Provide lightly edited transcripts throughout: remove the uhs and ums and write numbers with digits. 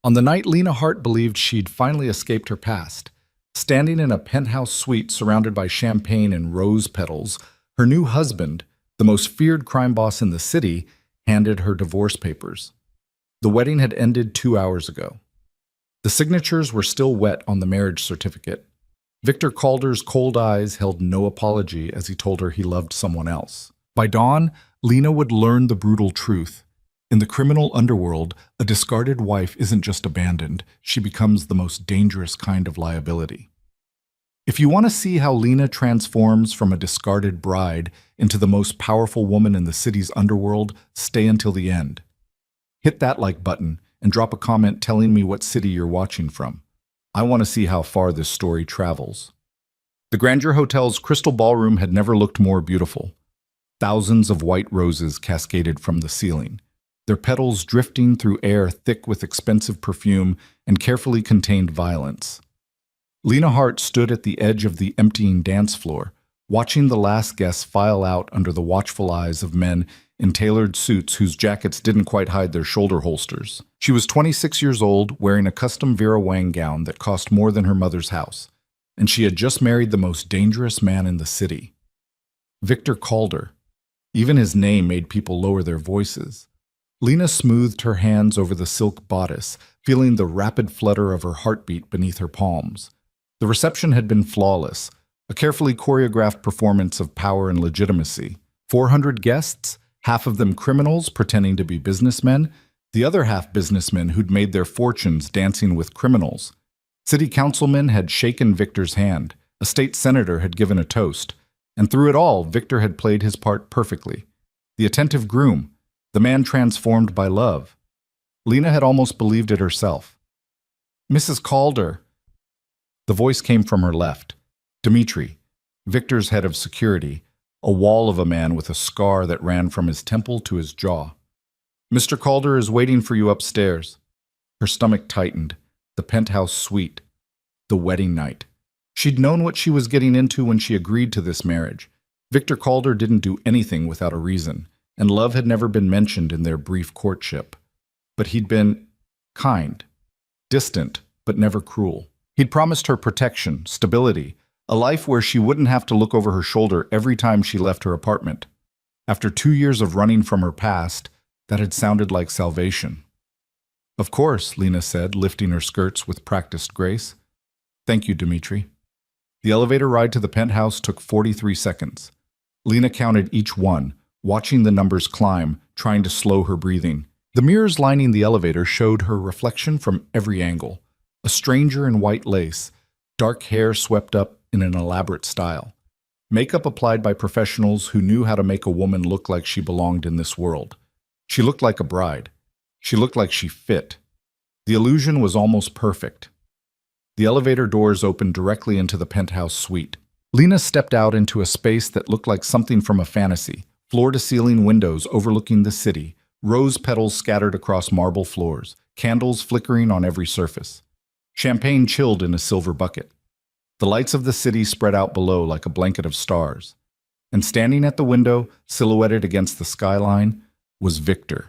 On the night Lena Hart believed she'd finally escaped her past, standing in a penthouse suite surrounded by champagne and rose petals, her new husband, the most feared crime boss in the city, handed her divorce papers. The wedding had ended 2 hours ago. The signatures were still wet on the marriage certificate. Victor Calder's cold eyes held no apology as he told her he loved someone else. By dawn, Lena would learn the brutal truth. In the criminal underworld, a discarded wife isn't just abandoned, she becomes the most dangerous kind of liability. If you want to see how Lena transforms from a discarded bride into the most powerful woman in the city's underworld, stay until the end. Hit that like button and drop a comment telling me what city you're watching from. I want to see how far this story travels. The Grandeur Hotel's crystal ballroom had never looked more beautiful. Thousands of white roses cascaded from the ceiling, their petals drifting through air thick with expensive perfume and carefully contained violence. Lena Hart stood at the edge of the emptying dance floor, watching the last guests file out under the watchful eyes of men in tailored suits whose jackets didn't quite hide their shoulder holsters. She was 26 years old, wearing a custom Vera Wang gown that cost more than her mother's house, and she had just married the most dangerous man in the city. Victor Calder. Even his name made people lower their voices. Lena smoothed her hands over the silk bodice, feeling the rapid flutter of her heartbeat beneath her palms. The reception had been flawless, a carefully choreographed performance of power and legitimacy. 400 guests, half of them criminals pretending to be businessmen, the other half businessmen who'd made their fortunes dancing with criminals. City councilmen had shaken Victor's hand, a state senator had given a toast, and through it all, Victor had played his part perfectly. The attentive groom, the man transformed by love. Lena had almost believed it herself. "Mrs. Calder." The voice came from her left. Dmitri, Victor's head of security, a wall of a man with a scar that ran from his temple to his jaw. "Mr. Calder is waiting for you upstairs." Her stomach tightened. The penthouse suite. The wedding night. She'd known what she was getting into when she agreed to this marriage. Victor Calder didn't do anything without a reason, and love had never been mentioned in their brief courtship. But he'd been kind, distant, but never cruel. He'd promised her protection, stability, a life where she wouldn't have to look over her shoulder every time she left her apartment. After 2 years of running from her past, that had sounded like salvation. "Of course," Lena said, lifting her skirts with practiced grace. "Thank you, Dmitri." The elevator ride to the penthouse took 43 seconds. Lena counted each one, watching the numbers climb, trying to slow her breathing. The mirrors lining the elevator showed her reflection from every angle. A stranger in white lace, dark hair swept up in an elaborate style. Makeup applied by professionals who knew how to make a woman look like she belonged in this world. She looked like a bride. She looked like she fit. The illusion was almost perfect. The elevator doors opened directly into the penthouse suite. Lena stepped out into a space that looked like something from a fantasy. Floor-to-ceiling windows overlooking the city, rose petals scattered across marble floors, candles flickering on every surface. Champagne chilled in a silver bucket. The lights of the city spread out below like a blanket of stars. And standing at the window, silhouetted against the skyline, was Victor.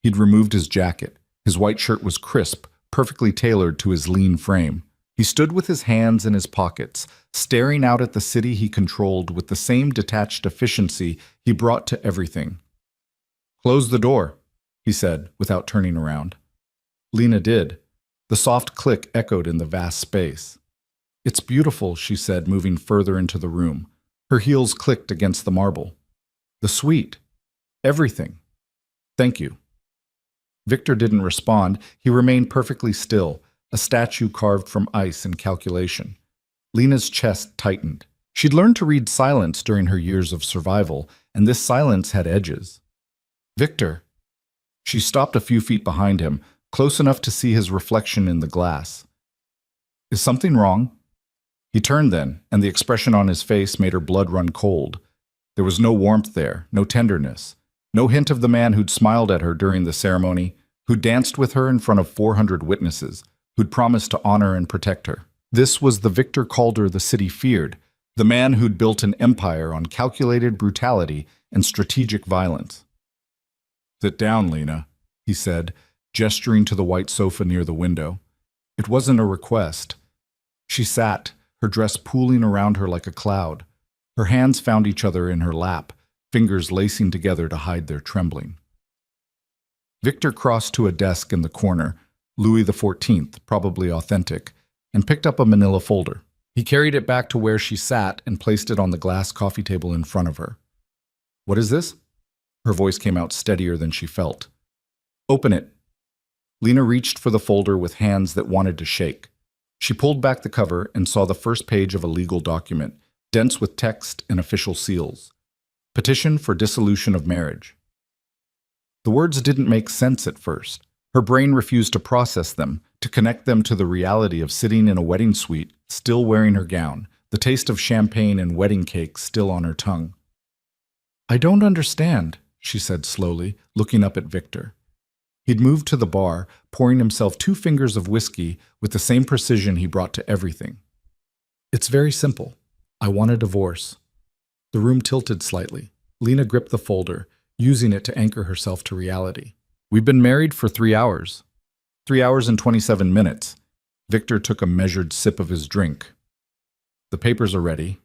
He'd removed his jacket. His white shirt was crisp, perfectly tailored to his lean frame. He stood with his hands in his pockets, staring out at the city he controlled with the same detached efficiency he brought to everything. "Close the door," he said, without turning around. Lena did. The soft click echoed in the vast space. "It's beautiful," she said, moving further into the room. Her heels clicked against the marble. "The suite. Everything. Thank you." Victor didn't respond. He remained perfectly still, a statue carved from ice and calculation. Lena's chest tightened. She'd learned to read silence during her years of survival, and this silence had edges. "Victor." She stopped a few feet behind him, close enough to see his reflection in the glass. "Is something wrong?" He turned then, and the expression on his face made her blood run cold. There was no warmth there, no tenderness, no hint of the man who'd smiled at her during the ceremony, who'd danced with her in front of 400 witnesses, who'd promised to honor and protect her. This was the Victor Calder the city feared, the man who'd built an empire on calculated brutality and strategic violence. "Sit down, Lena," he said, gesturing to the white sofa near the window. It wasn't a request. She sat, her dress pooling around her like a cloud. Her hands found each other in her lap, fingers lacing together to hide their trembling. Victor crossed to a desk in the corner, Louis XIV, probably authentic, and picked up a manila folder. He carried it back to where she sat and placed it on the glass coffee table in front of her. "What is this?" Her voice came out steadier than she felt. "Open it." Lena reached for the folder with hands that wanted to shake. She pulled back the cover and saw the first page of a legal document, dense with text and official seals. Petition for dissolution of marriage. The words didn't make sense at first. Her brain refused to process them, to connect them to the reality of sitting in a wedding suite, still wearing her gown, the taste of champagne and wedding cake still on her tongue. "I don't understand," she said slowly, looking up at Victor. He'd moved to the bar, pouring himself 2 fingers of whiskey with the same precision he brought to everything. "It's very simple. I want a divorce." The room tilted slightly. Lena gripped the folder, using it to anchor herself to reality. "We've been married for 3 hours. 3 hours and 27 minutes. Victor took a measured sip of his drink. "The papers are ready.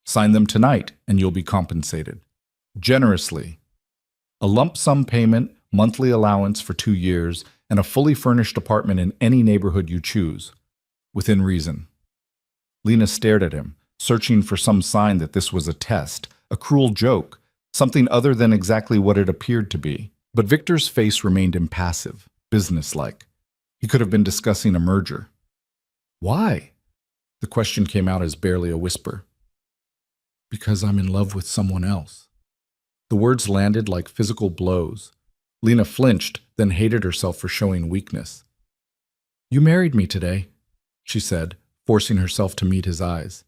Sign them tonight, and you'll be compensated. Generously. A lump sum payment, monthly allowance for 2 years, and a fully furnished apartment in any neighborhood you choose. Within reason." Lena stared at him, searching for some sign that this was a test, a cruel joke, something other than exactly what it appeared to be. But Victor's face remained impassive, businesslike. He could have been discussing a merger. "Why?" The question came out as barely a whisper. "Because I'm in love with someone else." The words landed like physical blows. Lena flinched, then hated herself for showing weakness. "You married me today," she said, forcing herself to meet his eyes.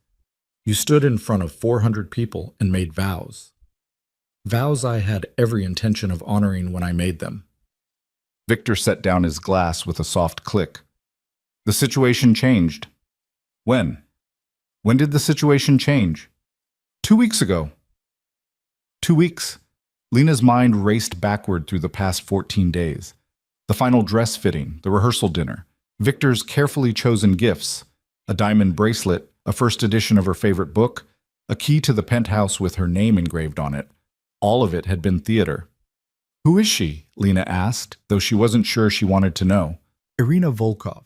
"You stood in front of 400 people and made vows. Vows I had every intention of honoring when I made them." Victor set down his glass with a soft click. "The situation changed." "When? When did the situation change?" 2 weeks ago." 2 weeks. Lena's mind raced backward through the past 14 days. The final dress fitting, the rehearsal dinner, Victor's carefully chosen gifts, a diamond bracelet, a first edition of her favorite book, a key to the penthouse with her name engraved on it. All of it had been theater. "Who is she?" Lena asked, though she wasn't sure she wanted to know. "Irina Volkov."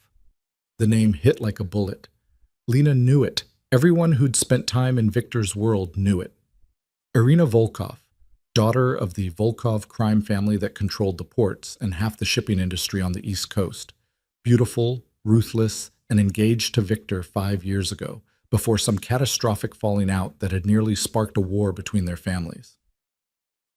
The name hit like a bullet. Lena knew it. Everyone who'd spent time in Victor's world knew it. Irina Volkov, daughter of the Volkov crime family that controlled the ports and half the shipping industry on the East Coast. Beautiful, ruthless, and engaged to Victor 5 years ago, before some catastrophic falling out that had nearly sparked a war between their families.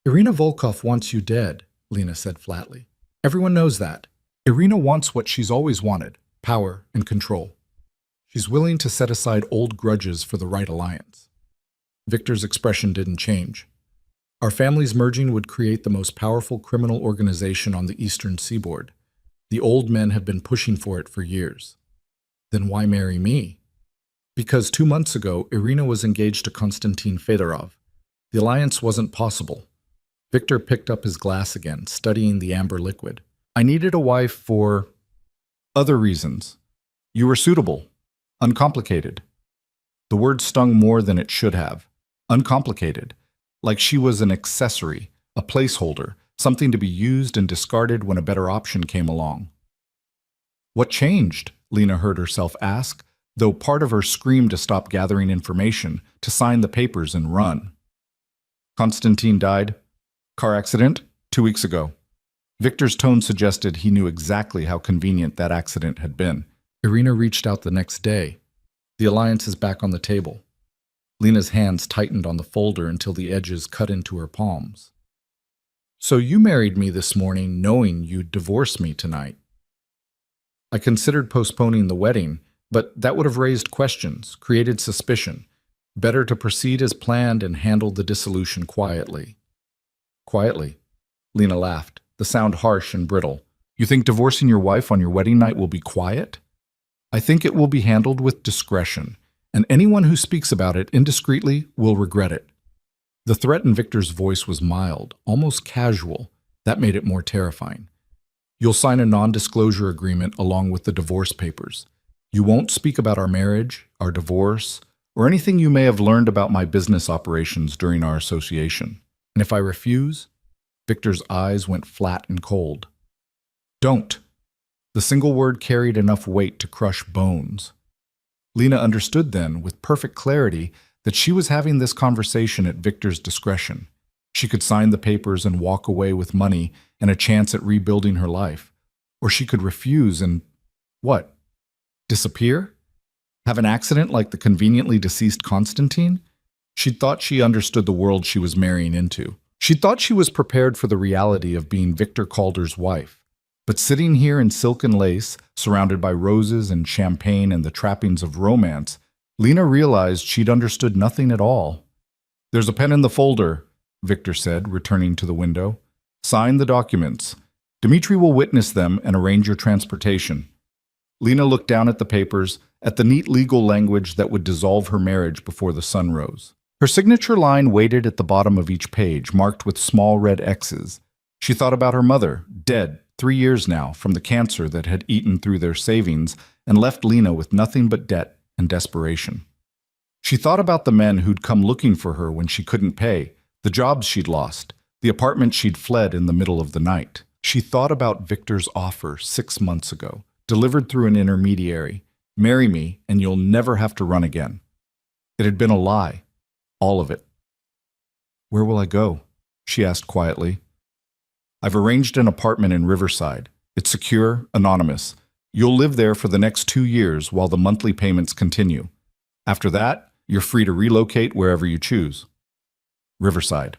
"Irina Volkov wants you dead," Lena said flatly. "Everyone knows that. Irina wants what she's always wanted, power and control. She's willing to set aside old grudges for the right alliance." Victor's expression didn't change. "Our families merging would create the most powerful criminal organization on the eastern seaboard. The old men have been pushing for it for years." "Then why marry me?" "Because 2 months ago, Irina was engaged to Konstantin Fedorov. The alliance wasn't possible." Victor picked up his glass again, studying the amber liquid. "I needed a wife for other reasons. You were suitable. Uncomplicated." The word stung more than it should have. Uncomplicated. Like she was an accessory, a placeholder, something to be used and discarded when a better option came along. "What changed?" Lena heard herself ask, though part of her screamed to stop gathering information, to sign the papers and run. "Konstantin died. Car accident 2 weeks ago." Victor's tone suggested he knew exactly how convenient that accident had been. "Irina reached out the next day. The alliance is back on the table." Lena's hands tightened on the folder until the edges cut into her palms. "So you married me this morning knowing you'd divorce me tonight." "I considered postponing the wedding, but that would have raised questions, created suspicion. Better to proceed as planned and handle the dissolution quietly." "Quietly?" Lena laughed, the sound harsh and brittle. "You think divorcing your wife on your wedding night will be quiet?" "I think it will be handled with discretion, and anyone who speaks about it indiscreetly will regret it." The threat in Victor's voice was mild, almost casual. That made it more terrifying. You'll sign a non-disclosure agreement along with the divorce papers. You won't speak about our marriage, our divorce, or anything you may have learned about my business operations during our association. And if I refuse, Victor's eyes went flat and cold. Don't. The single word carried enough weight to crush bones. Lena understood then, with perfect clarity, that she was having this conversation at Victor's discretion. She could sign the papers and walk away with money and a chance at rebuilding her life. Or she could refuse and, what? Disappear? Have an accident like the conveniently deceased Constantine? She'd thought she understood the world she was marrying into. She'd thought she was prepared for the reality of being Victor Calder's wife. But sitting here in silken lace, surrounded by roses and champagne and the trappings of romance, Lena realized she'd understood nothing at all. "There's a pen in the folder," Victor said, returning to the window. "Sign the documents. Dmitri will witness them and arrange your transportation." Lena looked down at the papers, at the neat legal language that would dissolve her marriage before the sun rose. Her signature line waited at the bottom of each page, marked with small red X's. She thought about her mother, dead 3 years now, from the cancer that had eaten through their savings and left Lena with nothing but debt and desperation. She thought about the men who'd come looking for her when she couldn't pay, the jobs she'd lost, the apartment she'd fled in the middle of the night. She thought about Victor's offer 6 months ago, delivered through an intermediary. "Marry me, and you'll never have to run again." It had been a lie. All of it. "Where will I go?" she asked quietly. "I've arranged an apartment in Riverside. It's secure, anonymous. You'll live there for the next 2 years while the monthly payments continue. After that, you're free to relocate wherever you choose." Riverside.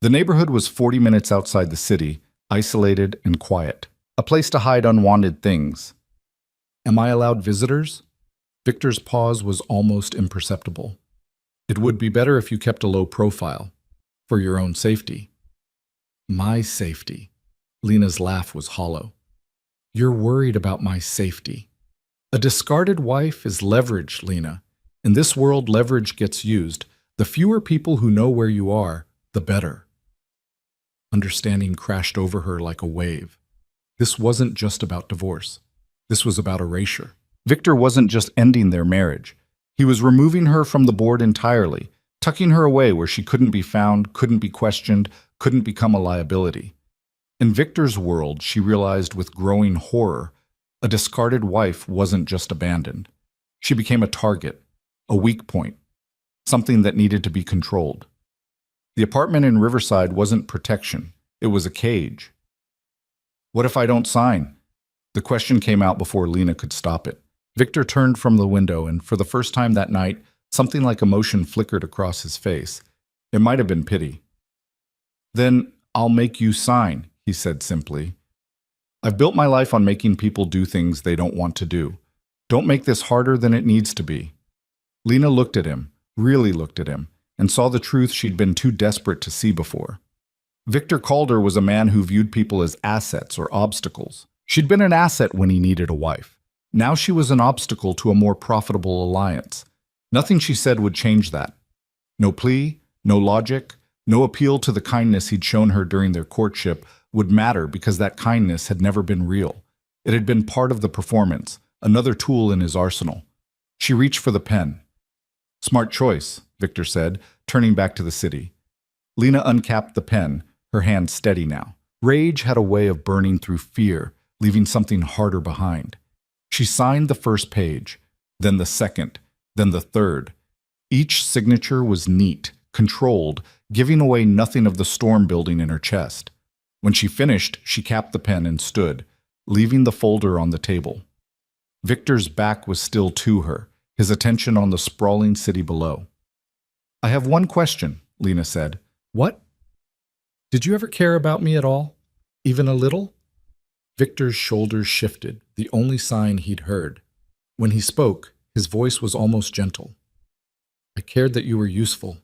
The neighborhood was 40 minutes outside the city, isolated and quiet. A place to hide unwanted things. "Am I allowed visitors?" Victor's pause was almost imperceptible. "It would be better if you kept a low profile, for your own safety." "My safety." Lena's laugh was hollow. "You're worried about my safety. A discarded wife is leverage, Lena. In this world, leverage gets used. The fewer people who know where you are, the better." Understanding crashed over her like a wave. This wasn't just about divorce. This was about erasure. Victor wasn't just ending their marriage. He was removing her from the board entirely, tucking her away where she couldn't be found, couldn't be questioned, couldn't become a liability. In Victor's world, she realized with growing horror, a discarded wife wasn't just abandoned. She became a target, a weak point, something that needed to be controlled. The apartment in Riverside wasn't protection. It was a cage. "What if I don't sign?" The question came out before Lena could stop it. Victor turned from the window, and for the first time that night, something like emotion flickered across his face. It might have been pity. "Then I'll make you sign," he said simply. "I've built my life on making people do things they don't want to do. Don't make this harder than it needs to be." Lena looked at him, really looked at him, and saw the truth she'd been too desperate to see before. Victor Calder was a man who viewed people as assets or obstacles. She'd been an asset when he needed a wife. Now she was an obstacle to a more profitable alliance. Nothing she said would change that. No plea, no logic, no appeal to the kindness he'd shown her during their courtship would matter because that kindness had never been real. It had been part of the performance, another tool in his arsenal. She reached for the pen. "Smart choice," Victor said, turning back to the city. Lena uncapped the pen, her hand steady now. Rage had a way of burning through fear, leaving something harder behind. She signed the first page, then the second, then the third. Each signature was neat, controlled, giving away nothing of the storm building in her chest. When she finished, she capped the pen and stood, leaving the folder on the table. Victor's back was still to her, his attention on the sprawling city below. "I have one question," Lena said. "What?" "Did you ever care about me at all? Even a little?" Victor's shoulders shifted, the only sign he'd heard. When he spoke, his voice was almost gentle. "I cared that you were useful.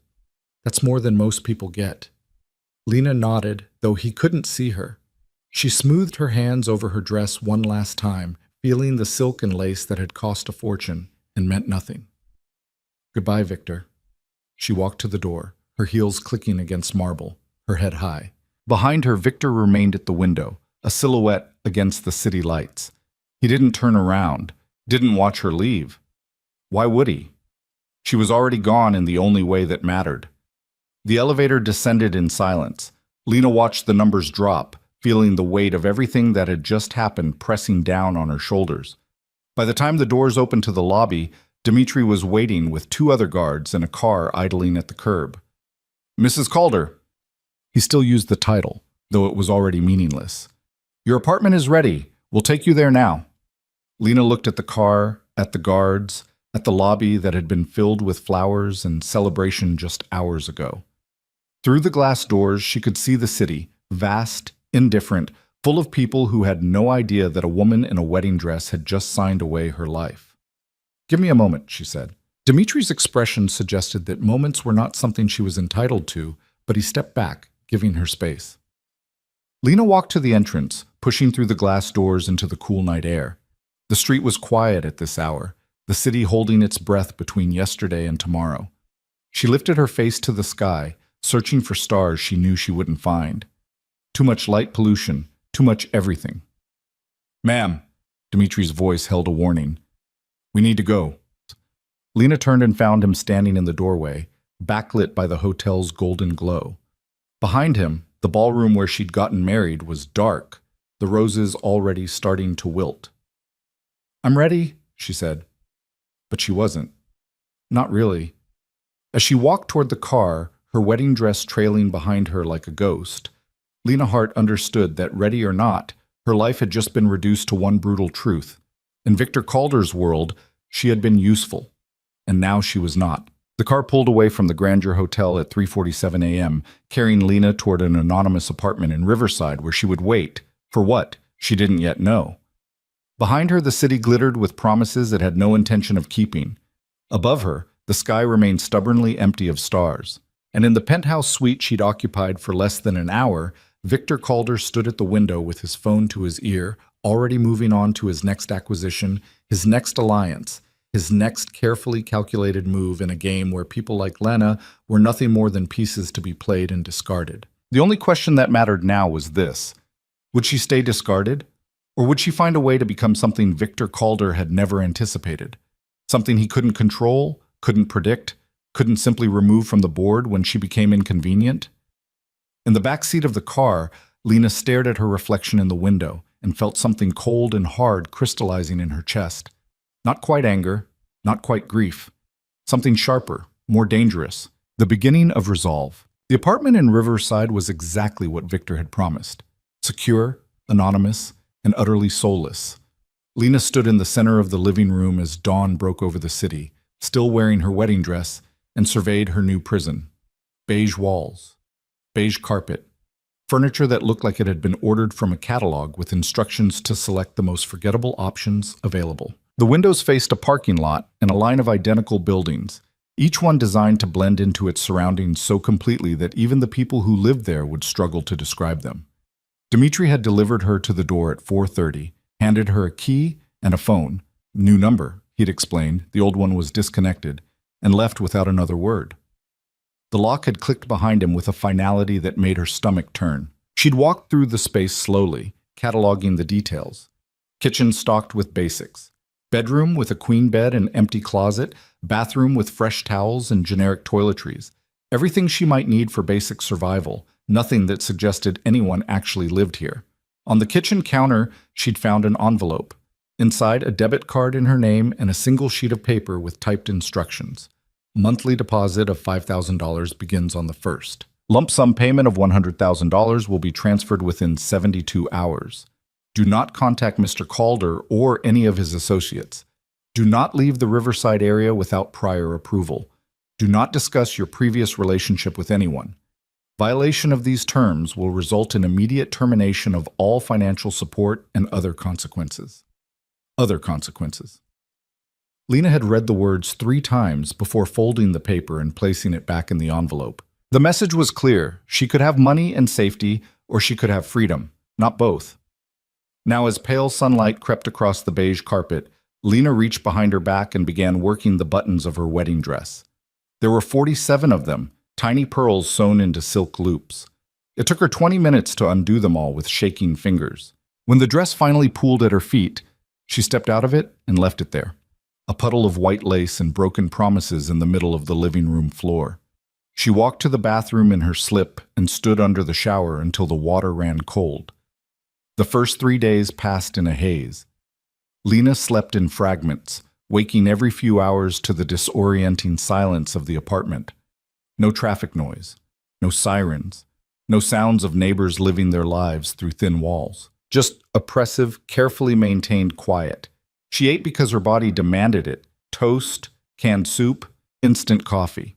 That's more than most people get." Lena nodded, though he couldn't see her. She smoothed her hands over her dress one last time, feeling the silk and lace that had cost a fortune and meant nothing. "Goodbye, Victor." She walked to the door, her heels clicking against marble, her head high. Behind her, Victor remained at the window, a silhouette against the city lights. He didn't turn around, didn't watch her leave. Why would he? She was already gone in the only way that mattered. The elevator descended in silence. Lena watched the numbers drop, feeling the weight of everything that had just happened pressing down on her shoulders. By the time the doors opened to the lobby, Dmitri was waiting with two other guards and a car idling at the curb. "Mrs. Calder." He still used the title, though it was already meaningless. "Your apartment is ready. We'll take you there now." Lena looked at the car, at the guards, at the lobby that had been filled with flowers and celebration just hours ago. Through the glass doors, she could see the city, vast, indifferent, full of people who had no idea that a woman in a wedding dress had just signed away her life. "Give me a moment," she said. Dimitri's expression suggested that moments were not something she was entitled to, but he stepped back, giving her space. Lena walked to the entrance, pushing through the glass doors into the cool night air. The street was quiet at this hour, the city holding its breath between yesterday and tomorrow. She lifted her face to the sky, searching for stars she knew she wouldn't find. Too much light pollution, too much everything. "Ma'am," Dimitri's voice held a warning. "We need to go." Lena turned and found him standing in the doorway, backlit by the hotel's golden glow. Behind him, the ballroom where she'd gotten married was dark, the roses already starting to wilt. "I'm ready," she said. But she wasn't. Not really. As she walked toward the car, her wedding dress trailing behind her like a ghost, Lena Hart understood that, ready or not, her life had just been reduced to one brutal truth. In Victor Calder's world, she had been useful, and now she was not. The car pulled away from the Grandeur Hotel at 3:47 a.m., carrying Lena toward an anonymous apartment in Riverside where she would wait. For what? She didn't yet know. Behind her, the city glittered with promises it had no intention of keeping. Above her, the sky remained stubbornly empty of stars. And in the penthouse suite she'd occupied for less than an hour, Victor Calder stood at the window with his phone to his ear, already moving on to his next acquisition, his next alliance, his next carefully calculated move in a game where people like Lena were nothing more than pieces to be played and discarded. The only question that mattered now was this: would she stay discarded? Or would she find a way to become something Victor Calder had never anticipated? Something he couldn't control, couldn't predict, couldn't simply remove from the board when she became inconvenient? In the back seat of the car, Lena stared at her reflection in the window and felt something cold and hard crystallizing in her chest. Not quite anger, not quite grief. Something sharper, more dangerous. The beginning of resolve. The apartment in Riverside was exactly what Victor had promised. Secure, anonymous, and utterly soulless. Lena stood in the center of the living room as dawn broke over the city, still wearing her wedding dress, and surveyed her new prison. Beige walls, beige carpet, furniture that looked like it had been ordered from a catalog with instructions to select the most forgettable options available. The windows faced a parking lot and a line of identical buildings, each one designed to blend into its surroundings so completely that even the people who lived there would struggle to describe them. Dmitri had delivered her to the door at 4:30, handed her a key and a phone. "New number," he'd explained, the old one was disconnected, and left without another word. The lock had clicked behind him with a finality that made her stomach turn. She'd walked through the space slowly, cataloging the details. Kitchen stocked with basics. Bedroom with a queen bed and empty closet, bathroom with fresh towels and generic toiletries. Everything she might need for basic survival, nothing that suggested anyone actually lived here. On the kitchen counter, she'd found an envelope. Inside, a debit card in her name and a single sheet of paper with typed instructions. Monthly deposit of $5,000 begins on the 1st. Lump sum payment of $100,000 will be transferred within 72 hours. Do not contact Mr. Calder or any of his associates. Do not leave the Riverside area without prior approval. Do not discuss your previous relationship with anyone. Violation of these terms will result in immediate termination of all financial support and other consequences. Other consequences. Lena had read the words 3 times before folding the paper and placing it back in the envelope. The message was clear. She could have money and safety, or she could have freedom, not both. Now, as pale sunlight crept across the beige carpet, Lena reached behind her back and began working the buttons of her wedding dress. There were 47 of them, tiny pearls sewn into silk loops. It took her 20 minutes to undo them all with shaking fingers. When the dress finally pooled at her feet, she stepped out of it and left it there, a puddle of white lace and broken promises in the middle of the living room floor. She walked to the bathroom in her slip and stood under the shower until the water ran cold. The first 3 days passed in a haze. Lena slept in fragments, waking every few hours to the disorienting silence of the apartment. No traffic noise, no sirens, no sounds of neighbors living their lives through thin walls. Just oppressive, carefully maintained quiet. She ate because her body demanded it: toast, canned soup, instant coffee.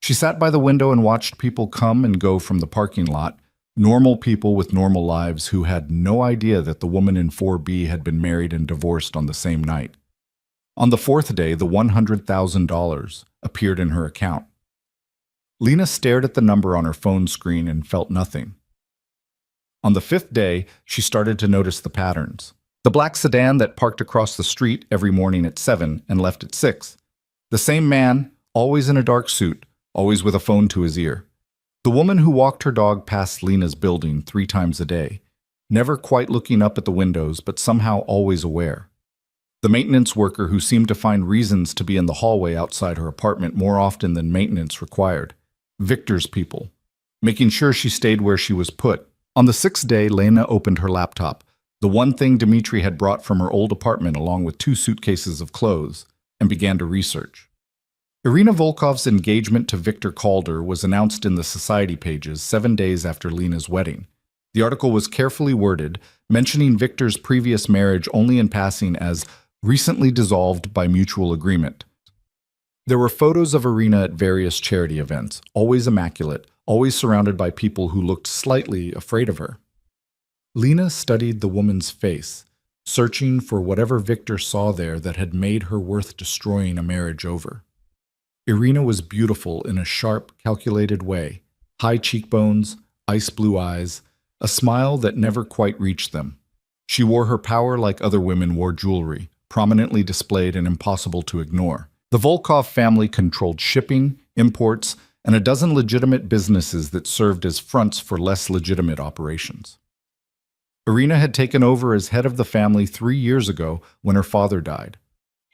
She sat by the window and watched people come and go from the parking lot, normal people with normal lives who had no idea that the woman in 4B had been married and divorced on the same night. On the fourth day, the $100,000 appeared in her account. Lena stared at the number on her phone screen and felt nothing. On the fifth day, she started to notice the patterns. The black sedan that parked across the street every morning at 7 and left at 6. The same man, always in a dark suit, always with a phone to his ear. The woman who walked her dog past Lena's building 3 times a day, never quite looking up at the windows but somehow always aware. The maintenance worker who seemed to find reasons to be in the hallway outside her apartment more often than maintenance required. Victor's people, making sure she stayed where she was put. On the 6th day, Lena opened her laptop, the one thing Dmitri had brought from her old apartment along with 2 suitcases of clothes, and began to research. Irina Volkov's engagement to Victor Calder was announced in the society pages 7 days after Lena's wedding. The article was carefully worded, mentioning Victor's previous marriage only in passing as recently dissolved by mutual agreement. There were photos of Irina at various charity events, always immaculate, always surrounded by people who looked slightly afraid of her. Lena studied the woman's face, searching for whatever Victor saw there that had made her worth destroying a marriage over. Irina was beautiful in a sharp, calculated way, high cheekbones, ice blue eyes, a smile that never quite reached them. She wore her power like other women wore jewelry, prominently displayed and impossible to ignore. The Volkov family controlled shipping, imports, and a dozen legitimate businesses that served as fronts for less legitimate operations. Irina had taken over as head of the family 3 years ago when her father died.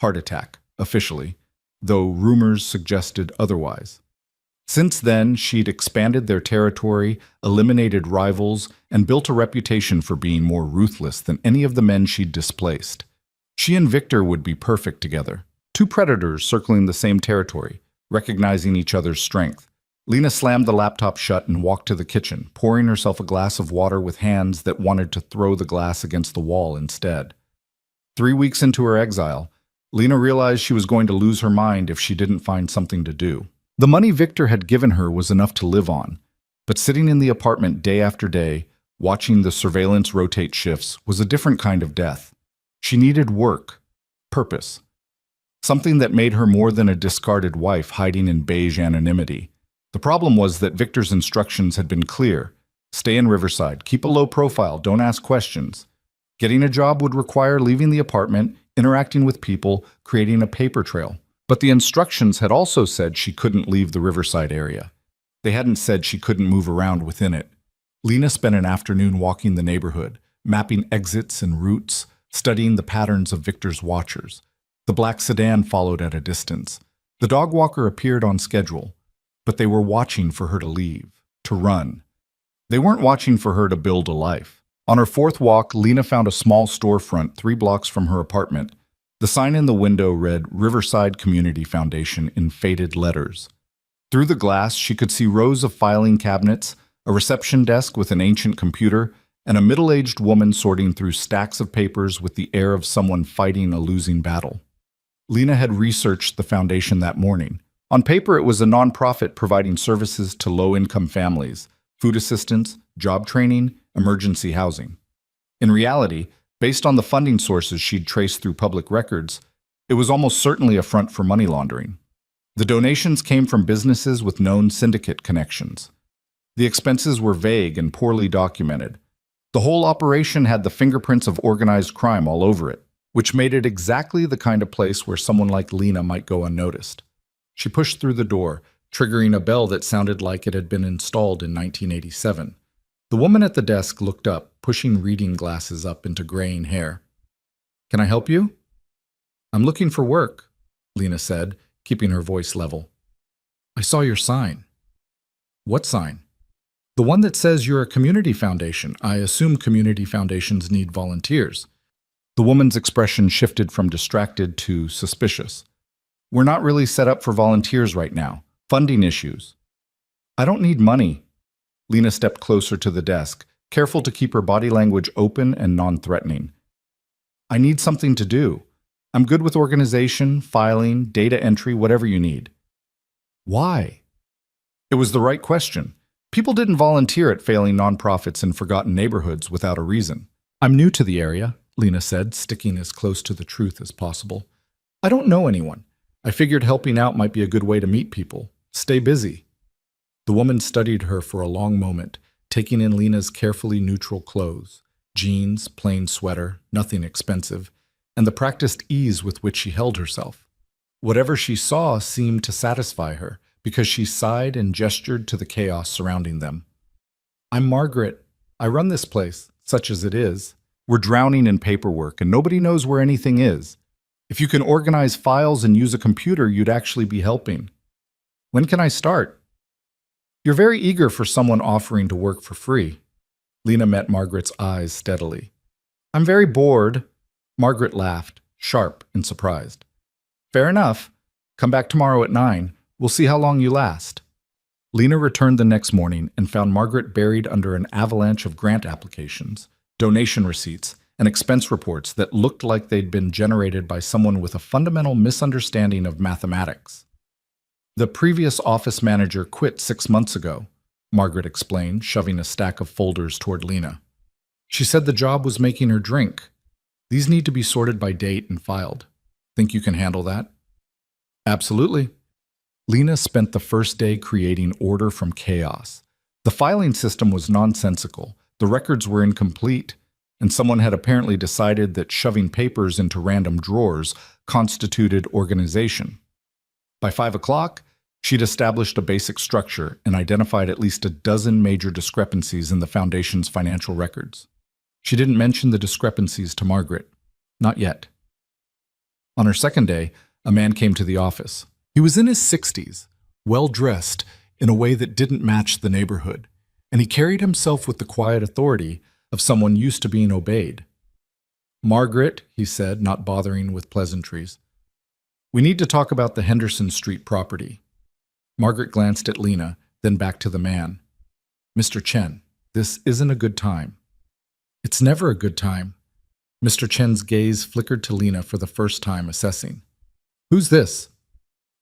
Heart attack, officially, though rumors suggested otherwise. Since then, she'd expanded their territory, eliminated rivals, and built a reputation for being more ruthless than any of the men she'd displaced. She and Victor would be perfect together. 2 predators circling the same territory, recognizing each other's strength. Lena slammed the laptop shut and walked to the kitchen, pouring herself a glass of water with hands that wanted to throw the glass against the wall instead. 3 weeks into her exile, Lena realized she was going to lose her mind if she didn't find something to do. The money Victor had given her was enough to live on, but sitting in the apartment day after day, watching the surveillance rotate shifts, was a different kind of death. She needed work, purpose. Something that made her more than a discarded wife hiding in beige anonymity. The problem was that Victor's instructions had been clear. Stay in Riverside, keep a low profile, don't ask questions. Getting a job would require leaving the apartment, interacting with people, creating a paper trail. But the instructions had also said she couldn't leave the Riverside area. They hadn't said she couldn't move around within it. Lena spent an afternoon walking the neighborhood, mapping exits and routes, studying the patterns of Victor's watchers. The black sedan followed at a distance. The dog walker appeared on schedule, but they were watching for her to leave, to run. They weren't watching for her to build a life. On her 4th walk, Lena found a small storefront 3 blocks from her apartment. The sign in the window read Riverside Community Foundation in faded letters. Through the glass, she could see rows of filing cabinets, a reception desk with an ancient computer, and a middle-aged woman sorting through stacks of papers with the air of someone fighting a losing battle. Lena had researched the foundation that morning. On paper, it was a nonprofit providing services to low-income families, food assistance, job training, emergency housing. In reality, based on the funding sources she'd traced through public records, it was almost certainly a front for money laundering. The donations came from businesses with known syndicate connections. The expenses were vague and poorly documented. The whole operation had the fingerprints of organized crime all over it, which made it exactly the kind of place where someone like Lena might go unnoticed. She pushed through the door, triggering a bell that sounded like it had been installed in 1987. The woman at the desk looked up, pushing reading glasses up into graying hair. "Can I help you?" "I'm looking for work," Lena said, keeping her voice level. "I saw your sign." "What sign?" "The one that says you're a community foundation. I assume community foundations need volunteers." The woman's expression shifted from distracted to suspicious. "We're not really set up for volunteers right now. Funding issues." "I don't need money." Lena stepped closer to the desk, careful to keep her body language open and non-threatening. "I need something to do. I'm good with organization, filing, data entry, whatever you need." "Why?" It was the right question. People didn't volunteer at failing nonprofits in forgotten neighborhoods without a reason. "I'm new to the area," Lena said, sticking as close to the truth as possible. "I don't know anyone. I figured helping out might be a good way to meet people. Stay busy." The woman studied her for a long moment, taking in Lena's carefully neutral clothes, jeans, plain sweater, nothing expensive, and the practiced ease with which she held herself. Whatever she saw seemed to satisfy her, because she sighed and gestured to the chaos surrounding them. "I'm Margaret. I run this place, such as it is. We're drowning in paperwork, and nobody knows where anything is. If you can organize files and use a computer, you'd actually be helping. When can I start?" "You're very eager for someone offering to work for free." Lena met Margaret's eyes steadily. "I'm very bored." Margaret laughed, sharp and surprised. "Fair enough. Come back tomorrow at 9. We'll see how long you last." Lena returned the next morning and found Margaret buried under an avalanche of grant applications, donation receipts, and expense reports that looked like they'd been generated by someone with a fundamental misunderstanding of mathematics. "The previous office manager quit 6 months ago," Margaret explained, shoving a stack of folders toward Lena. "She said the job was making her drink. These need to be sorted by date and filed. Think you can handle that?" "Absolutely." Lena spent the first day creating order from chaos. The filing system was nonsensical, the records were incomplete, and someone had apparently decided that shoving papers into random drawers constituted organization. By 5 o'clock, she'd established a basic structure and identified at least a dozen major discrepancies in the foundation's financial records. She didn't mention the discrepancies to Margaret. Not yet. On her second day, a man came to the office. He was in his 60s, well-dressed in a way that didn't match the neighborhood, and he carried himself with the quiet authority of someone used to being obeyed. "Margaret," he said, not bothering with pleasantries, "we need to talk about the Henderson Street property." Margaret glanced at Lena, then back to the man. "Mr. Chen, this isn't a good time." "It's never a good time." Mr. Chen's gaze flickered to Lena for the first time, assessing. "Who's this?"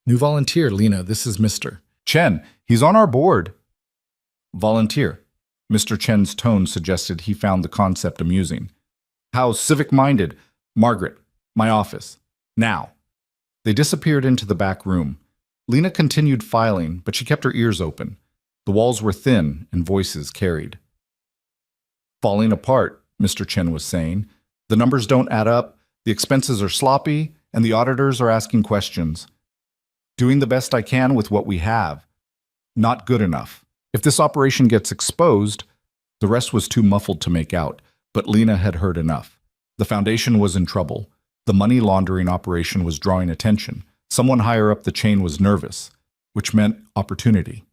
"New volunteer, Lena. This is Mr. Chen. He's on our board." "Volunteer." Mr. Chen's tone suggested he found the concept amusing. "How civic-minded. Margaret, my office. Now." They disappeared into the back room. Lena continued filing, but she kept her ears open. The walls were thin and voices carried. "Falling apart," Mr. Chen was saying. "The numbers don't add up, the expenses are sloppy, and the auditors are asking questions. Doing the best I can with what we have. Not good enough. If this operation gets exposed..." The rest was too muffled to make out, but Lena had heard enough. The foundation was in trouble. The money laundering operation was drawing attention. Someone higher up the chain was nervous, which meant opportunity.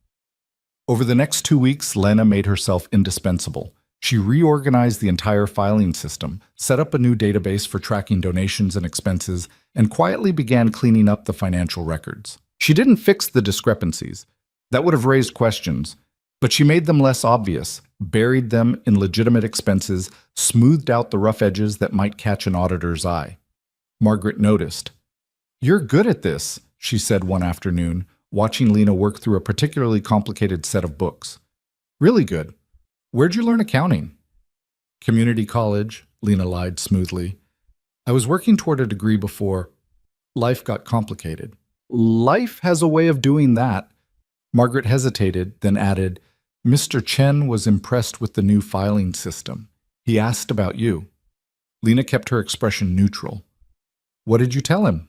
Over the next 2 weeks, Lena made herself indispensable. She reorganized the entire filing system, set up a new database for tracking donations and expenses, and quietly began cleaning up the financial records. She didn't fix the discrepancies. That would have raised questions, but she made them less obvious, buried them in legitimate expenses, smoothed out the rough edges that might catch an auditor's eye. Margaret noticed. "You're good at this," she said one afternoon, watching Lena work through a particularly complicated set of books. "Really good. Where'd you learn accounting?" "Community college," Lena lied smoothly. "I was working toward a degree before life got complicated." "Life has a way of doing that." Margaret hesitated, then added, "Mr. Chen was impressed with the new filing system. He asked about you." Lena kept her expression neutral. "What did you tell him?"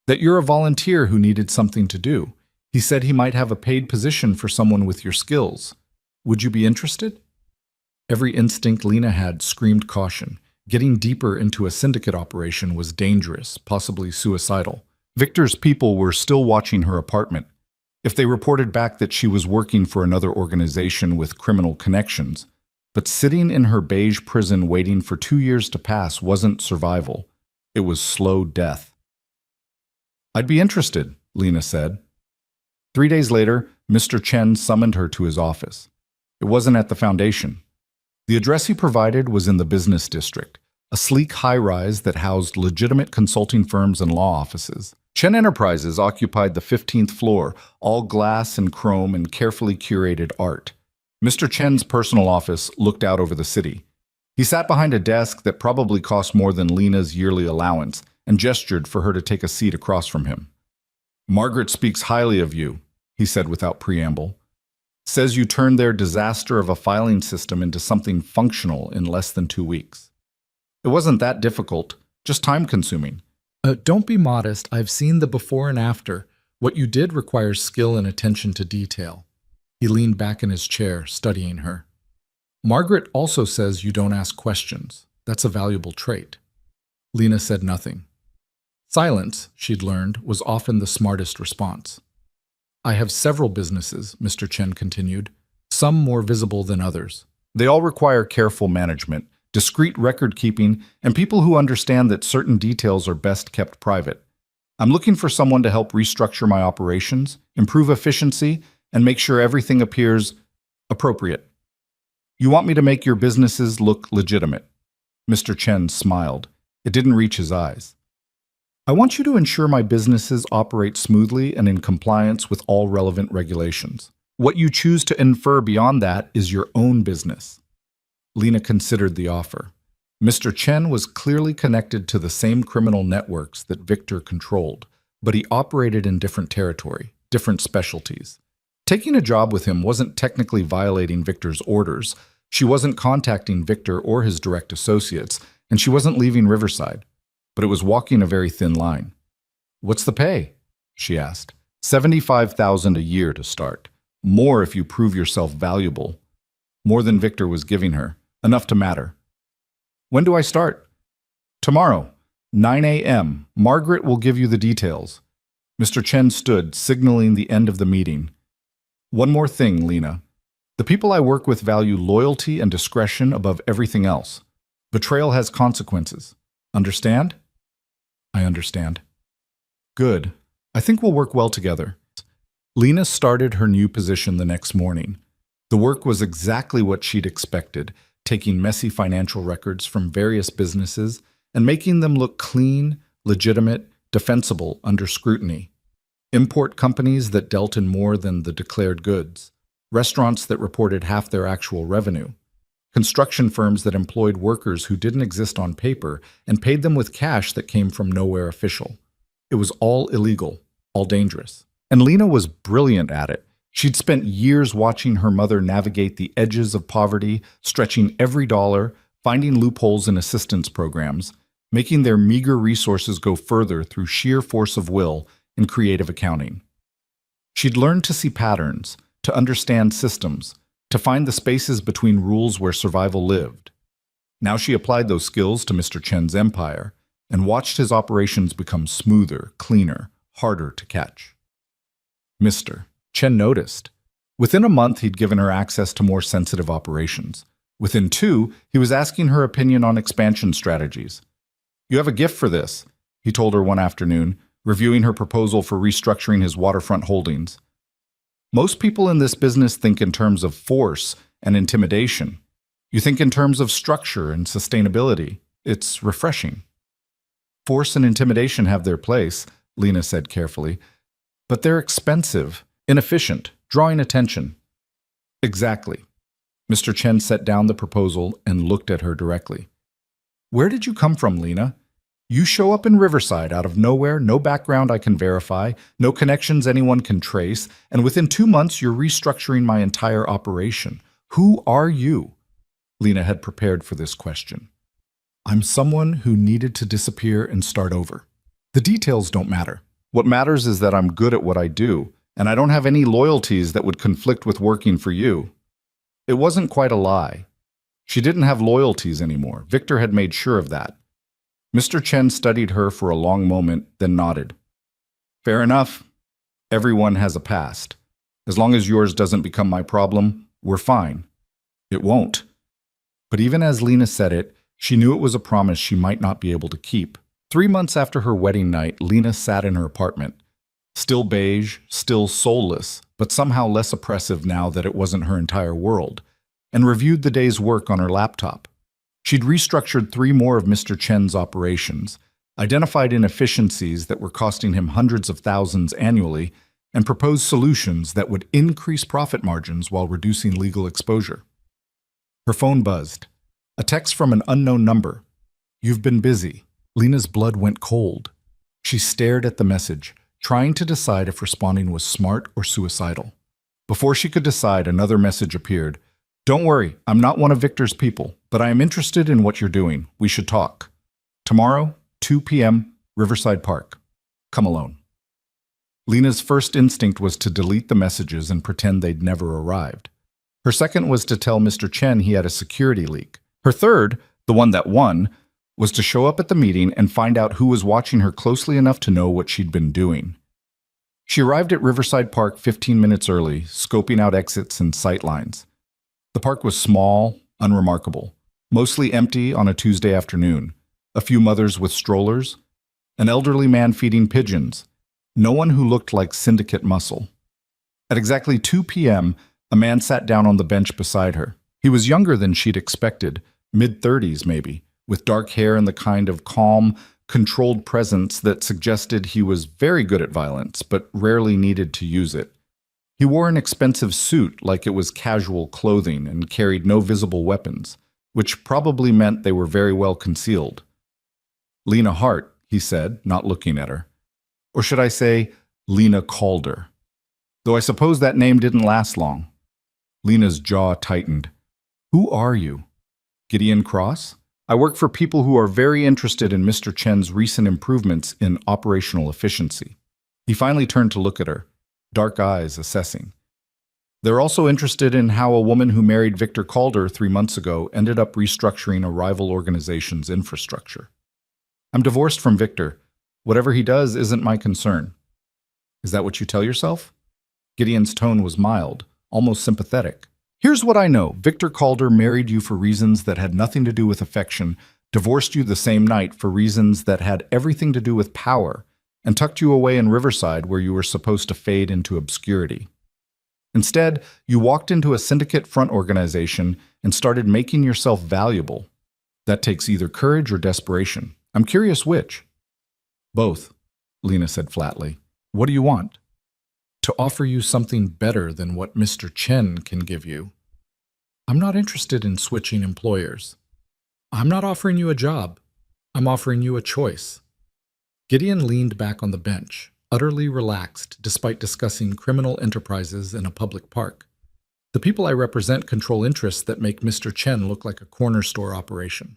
"That you're a volunteer who needed something to do. He said he might have a paid position for someone with your skills. Would you be interested? Every instinct Lena had screamed caution. Getting deeper into a syndicate operation was dangerous, possibly suicidal. Victor's people were still watching her apartment. If they reported back that she was working for another organization with criminal connections, but sitting in her beige prison waiting for 2 years to pass wasn't survival. It was slow death. I'd be interested, Lena said. 3 days later, Mr. Chen summoned her to his office. It wasn't at the foundation. The address he provided was in the business district, a sleek high-rise that housed legitimate consulting firms and law offices. Chen Enterprises occupied the 15th floor, all glass and chrome and carefully curated art. Mr. Chen's personal office looked out over the city. He sat behind a desk that probably cost more than Lena's yearly allowance and gestured for her to take a seat across from him. Margaret speaks highly of you, he said without preamble. Says you turned their disaster of a filing system into something functional in less than 2 weeks. It wasn't that difficult, just time-consuming. Don't be modest. I've seen the before and after. What you did requires skill and attention to detail. He leaned back in his chair, studying her. Margaret also says you don't ask questions. That's a valuable trait. Lena said nothing. Silence, she'd learned, was often the smartest response. I have several businesses, Mr. Chen continued, some more visible than others. They all require careful management, discreet record-keeping, and people who understand that certain details are best kept private. I'm looking for someone to help restructure my operations, improve efficiency, and make sure everything appears appropriate. You want me to make your businesses look legitimate. Mr. Chen smiled. It didn't reach his eyes. I want you to ensure my businesses operate smoothly and in compliance with all relevant regulations. What you choose to infer beyond that is your own business. Lena considered the offer. Mr. Chen was clearly connected to the same criminal networks that Victor controlled, but he operated in different territory, different specialties. Taking a job with him wasn't technically violating Victor's orders. She wasn't contacting Victor or his direct associates, and she wasn't leaving Riverside. But it was walking a very thin line. What's the pay? She asked. $75,000 a year to start. More if you prove yourself valuable. More than Victor was giving her. Enough to matter. When do I start? Tomorrow, 9 a.m. Margaret will give you the details. Mr. Chen stood, signaling the end of the meeting. One more thing, Lena. The people I work with value loyalty and discretion above everything else. Betrayal has consequences. Understand? I understand. Good. I think we'll work well together. Lena started her new position the next morning. The work was exactly what she'd expected, taking messy financial records from various businesses and making them look clean, legitimate, defensible under scrutiny. Import companies that dealt in more than the declared goods. Restaurants that reported half their actual revenue. Construction firms that employed workers who didn't exist on paper and paid them with cash that came from nowhere official. It was all illegal, all dangerous. And Lena was brilliant at it. She'd spent years watching her mother navigate the edges of poverty, stretching every dollar, finding loopholes in assistance programs, making their meager resources go further through sheer force of will in creative accounting. She'd learned to see patterns, to understand systems, to find the spaces between rules where survival lived. Now she applied those skills to Mr. Chen's empire and watched his operations become smoother, cleaner, harder to catch. Mr. Chen noticed. Within a month, he'd given her access to more sensitive operations. Within 2, he was asking her opinion on expansion strategies. You have a gift for this, he told her one afternoon, reviewing her proposal for restructuring his waterfront holdings. Most people in this business think in terms of force and intimidation. You think in terms of structure and sustainability. It's refreshing. Force and intimidation have their place, Lena said carefully, but they're expensive, inefficient, drawing attention. Exactly. Mr. Chen set down the proposal and looked at her directly. Where did you come from, Lena? You show up in Riverside out of nowhere, no background I can verify, no connections anyone can trace, and within 2 months you're restructuring my entire operation. Who are you? Lena had prepared for this question. I'm someone who needed to disappear and start over. The details don't matter. What matters is that I'm good at what I do, and I don't have any loyalties that would conflict with working for you. It wasn't quite a lie. She didn't have loyalties anymore. Victor had made sure of that. Mr. Chen studied her for a long moment, then nodded. Fair enough. Everyone has a past. As long as yours doesn't become my problem, we're fine. It won't. But even as Lena said it, she knew it was a promise she might not be able to keep. 3 months after her wedding night, Lena sat in her apartment. Still beige, still soulless, but somehow less oppressive now that it wasn't her entire world, and reviewed the day's work on her laptop. She'd restructured 3 more of Mr. Chen's operations, identified inefficiencies that were costing him hundreds of thousands annually, and proposed solutions that would increase profit margins while reducing legal exposure. Her phone buzzed. A text from an unknown number. You've been busy. Lena's blood went cold. She stared at the message, trying to decide if responding was smart or suicidal. Before she could decide, another message appeared. Don't worry, I'm not one of Victor's people, but I am interested in what you're doing. We should talk. Tomorrow, 2 p.m., Riverside Park. Come alone. Lena's first instinct was to delete the messages and pretend they'd never arrived. Her second was to tell Mr. Chen he had a security leak. Her third, the one that won, was to show up at the meeting and find out who was watching her closely enough to know what she'd been doing. She arrived at Riverside Park 15 minutes early, scoping out exits and sightlines. The park was small, unremarkable, mostly empty on a Tuesday afternoon. A few mothers with strollers, an elderly man feeding pigeons, no one who looked like syndicate muscle. At exactly 2 p.m., a man sat down on the bench beside her. He was younger than she'd expected, mid-30s maybe, with dark hair and the kind of calm, controlled presence that suggested he was very good at violence, but rarely needed to use it. He wore an expensive suit like it was casual clothing and carried no visible weapons, which probably meant they were very well concealed. Lena Hart, he said, not looking at her. Or should I say, Lena Calder. Though I suppose that name didn't last long. Lena's jaw tightened. Who are you? Gideon Cross? I work for people who are very interested in Mr. Chen's recent improvements in operational efficiency. He finally turned to look at her, dark eyes assessing. They're also interested in how a woman who married Victor Calder 3 months ago ended up restructuring a rival organization's infrastructure. I'm divorced from Victor. Whatever he does isn't my concern. Is that what you tell yourself? Gideon's tone was mild, almost sympathetic. Here's what I know. Victor Calder married you for reasons that had nothing to do with affection, divorced you the same night for reasons that had everything to do with power, and tucked you away in Riverside where you were supposed to fade into obscurity. Instead, you walked into a syndicate front organization and started making yourself valuable. That takes either courage or desperation. I'm curious which. Both, Lena said flatly. What do you want? To offer you something better than what Mr. Chen can give you. I'm not interested in switching employers. I'm not offering you a job. I'm offering you a choice. Gideon leaned back on the bench, utterly relaxed despite discussing criminal enterprises in a public park. The people I represent control interests that make Mr. Chen look like a corner store operation.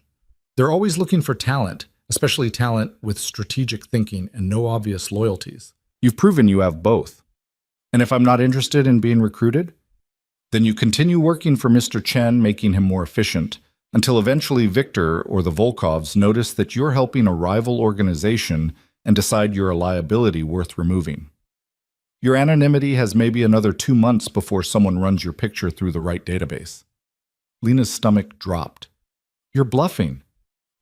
They're always looking for talent, especially talent with strategic thinking and no obvious loyalties. You've proven you have both. And if I'm not interested in being recruited, then you continue working for Mr. Chen, making him more efficient, until eventually Victor or the Volkovs notice that you're helping a rival organization and decide you're a liability worth removing. Your anonymity has maybe another 2 months before someone runs your picture through the right database. Lena's stomach dropped. You're bluffing.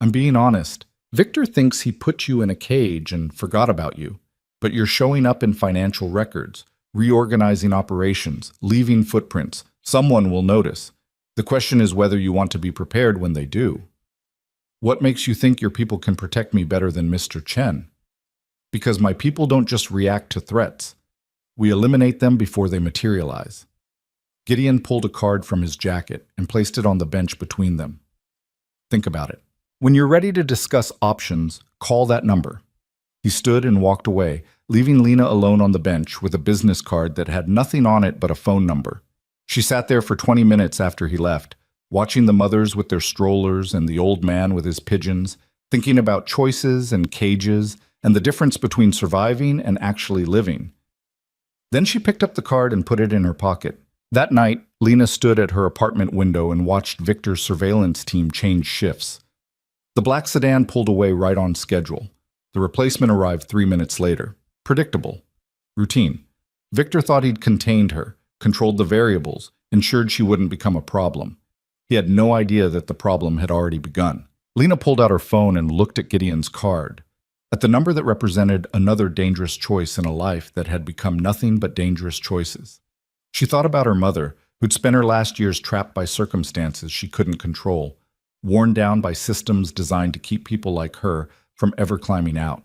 I'm being honest. Victor thinks he put you in a cage and forgot about you, but you're showing up in financial records, reorganizing operations, leaving footprints. Someone will notice. The question is whether you want to be prepared when they do. What makes you think your people can protect me better than Mr. Chen? Because my people don't just react to threats. We eliminate them before they materialize. Gideon pulled a card from his jacket and placed it on the bench between them. Think about it. When you're ready to discuss options, call that number. He stood and walked away, leaving Lena alone on the bench with a business card that had nothing on it but a phone number. She sat there for 20 minutes after he left, watching the mothers with their strollers and the old man with his pigeons, thinking about choices and cages and the difference between surviving and actually living. Then she picked up the card and put it in her pocket. That night, Lena stood at her apartment window and watched Victor's surveillance team change shifts. The black sedan pulled away right on schedule. The replacement arrived 3 minutes later. Predictable. Routine. Victor thought he'd contained her, controlled the variables, ensured she wouldn't become a problem. He had no idea that the problem had already begun. Lena pulled out her phone and looked at Gideon's card, at the number that represented another dangerous choice in a life that had become nothing but dangerous choices. She thought about her mother, who'd spent her last years trapped by circumstances she couldn't control, worn down by systems designed to keep people like her from ever climbing out.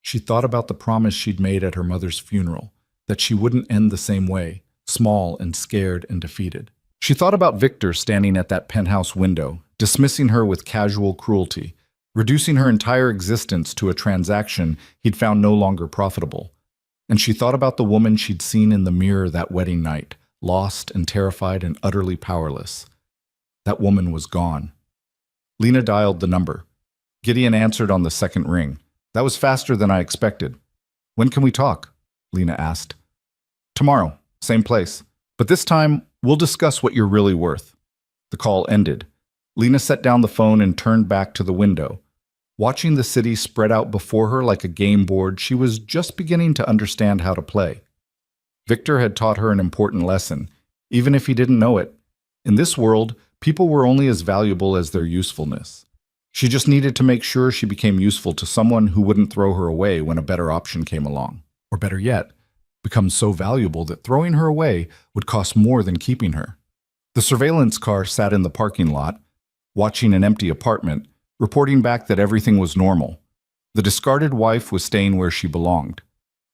She thought about the promise she'd made at her mother's funeral, that she wouldn't end the same way, small and scared and defeated. She thought about Victor standing at that penthouse window, dismissing her with casual cruelty, reducing her entire existence to a transaction he'd found no longer profitable. And she thought about the woman she'd seen in the mirror that wedding night, lost and terrified and utterly powerless. That woman was gone. Lena dialed the number. Gideon answered on the second ring. That was faster than I expected. When can we talk? Lena asked. Tomorrow, same place. But this time, we'll discuss what you're really worth. The call ended. Lena set down the phone and turned back to the window. Watching the city spread out before her like a game board, she was just beginning to understand how to play. Victor had taught her an important lesson, even if he didn't know it. In this world, people were only as valuable as their usefulness. She just needed to make sure she became useful to someone who wouldn't throw her away when a better option came along. Or better yet, become so valuable that throwing her away would cost more than keeping her. The surveillance car sat in the parking lot, watching an empty apartment, reporting back that everything was normal. The discarded wife was staying where she belonged.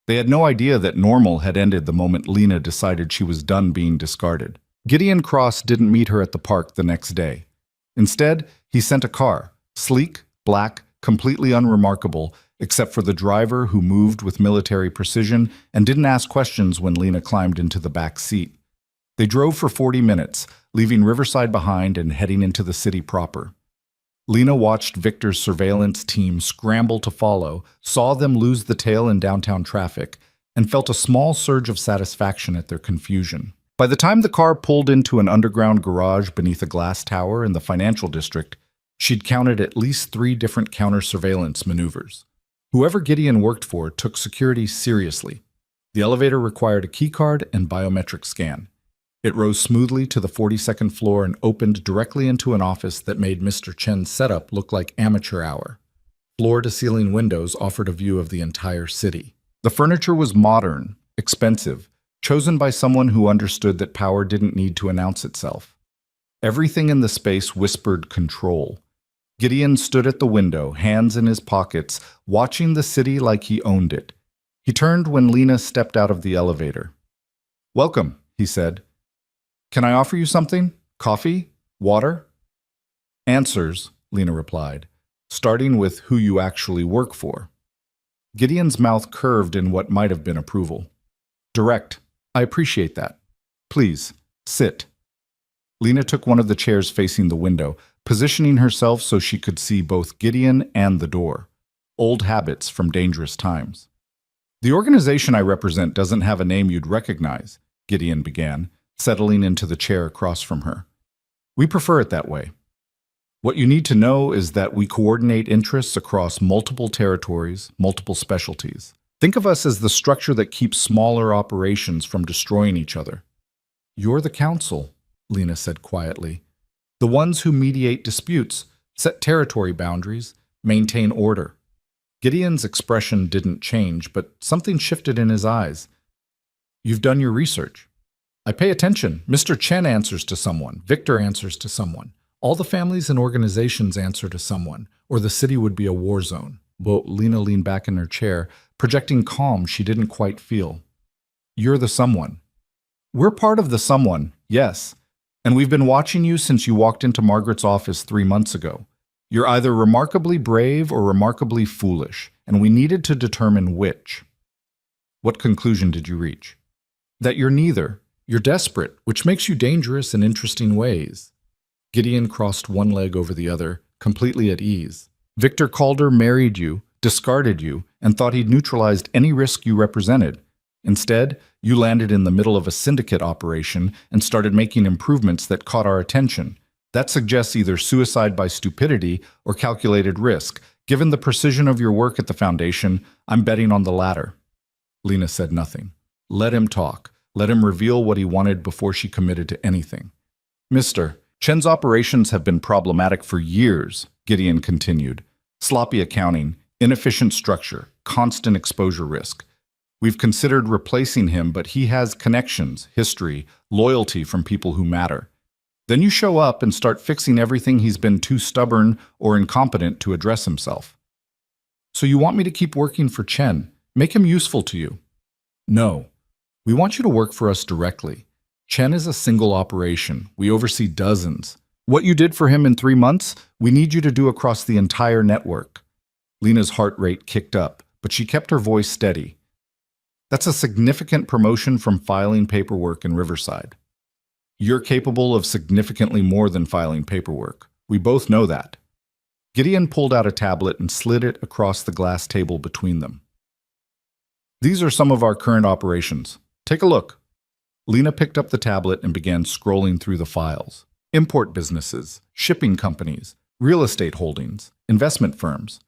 They had no idea that normal had ended the moment Lena decided she was done being discarded. Gideon Cross didn't meet her at the park the next day. Instead, he sent a car, sleek, black, completely unremarkable, except for the driver who moved with military precision and didn't ask questions when Lena climbed into the back seat. They drove for 40 minutes, leaving Riverside behind and heading into the city proper. Lena watched Victor's surveillance team scramble to follow, saw them lose the tail in downtown traffic, and felt a small surge of satisfaction at their confusion. By the time the car pulled into an underground garage beneath a glass tower in the financial district, she'd counted at least 3 different counter-surveillance maneuvers. Whoever Gideon worked for took security seriously. The elevator required a keycard and biometric scan. It rose smoothly to the 42nd floor and opened directly into an office that made Mr. Chen's setup look like amateur hour. Floor-to-ceiling windows offered a view of the entire city. The furniture was modern, expensive, chosen by someone who understood that power didn't need to announce itself. Everything in the space whispered control. Gideon stood at the window, hands in his pockets, watching the city like he owned it. He turned when Lena stepped out of the elevator. "Welcome," he said. "Can I offer you something? Coffee? Water?" "Answers," Lena replied, starting with who you actually work for. Gideon's mouth curved in what might have been approval. "Direct. I appreciate that. Please, sit." Lena took one of the chairs facing the window, positioning herself so she could see both Gideon and the door. Old habits from dangerous times. "The organization I represent doesn't have a name you'd recognize," Gideon began, settling into the chair across from her. "We prefer it that way. What you need to know is that we coordinate interests across multiple territories, multiple specialties. Think of us as the structure that keeps smaller operations from destroying each other." "You're the council," Lena said quietly. "The ones who mediate disputes, set territory boundaries, maintain order." Gideon's expression didn't change, but something shifted in his eyes. "You've done your research." "I pay attention. Mr. Chen answers to someone. Victor answers to someone. All the families and organizations answer to someone, or the city would be a war zone." But Lena leaned back in her chair, projecting calm she didn't quite feel. "You're the someone." "We're part of the someone, yes. And we've been watching you since you walked into Margaret's office 3 months ago. You're either remarkably brave or remarkably foolish, and we needed to determine which." "What conclusion did you reach?" "That you're neither. You're desperate, which makes you dangerous in interesting ways." Gideon crossed one leg over the other, completely at ease. "Victor Calder married you, discarded you, and thought he'd neutralized any risk you represented. Instead, you landed in the middle of a syndicate operation and started making improvements that caught our attention. That suggests either suicide by stupidity or calculated risk. Given the precision of your work at the Foundation, I'm betting on the latter. Lena said nothing. Let him talk. Let him reveal what he wanted before she committed to anything. Mr. Chen's operations have been problematic for years, Gideon continued. Sloppy accounting, inefficient structure, constant exposure risk. We've considered replacing him, but he has connections, history, loyalty from people who matter. Then you show up and start fixing everything he's been too stubborn or incompetent to address himself. So you want me to keep working for Chen, make him useful to you? No. We want you to work for us directly. Chen is a single operation. We oversee dozens. What you did for him in 3 months, we need you to do across the entire network. Lena's heart rate kicked up, but she kept her voice steady. That's a significant promotion from filing paperwork in Riverside. You're capable of significantly more than filing paperwork. We both know that. Gideon pulled out a tablet and slid it across the glass table between them. These are some of our current operations. Take a look. Lena picked up the tablet and began scrolling through the files. Import businesses, shipping companies, real estate holdings, investment firms.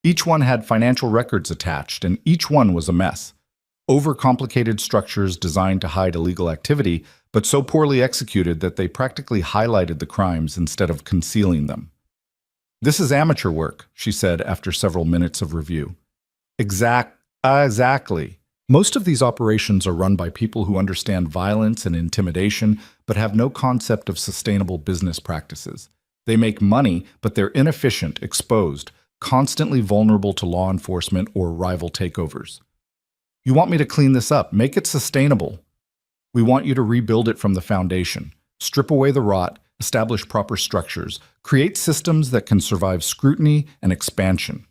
Each one had financial records attached, and each one was a mess. Overcomplicated structures designed to hide illegal activity, but so poorly executed that they practically highlighted the crimes instead of concealing them. This is amateur work, she said after several minutes of review. Exactly. Most of these operations are run by people who understand violence and intimidation, but have no concept of sustainable business practices. They make money, but they're inefficient, exposed, constantly vulnerable to law enforcement or rival takeovers. You want me to clean this up, make it sustainable. We want you to rebuild it from the foundation, strip away the rot, establish proper structures, create systems that can survive scrutiny and expansion.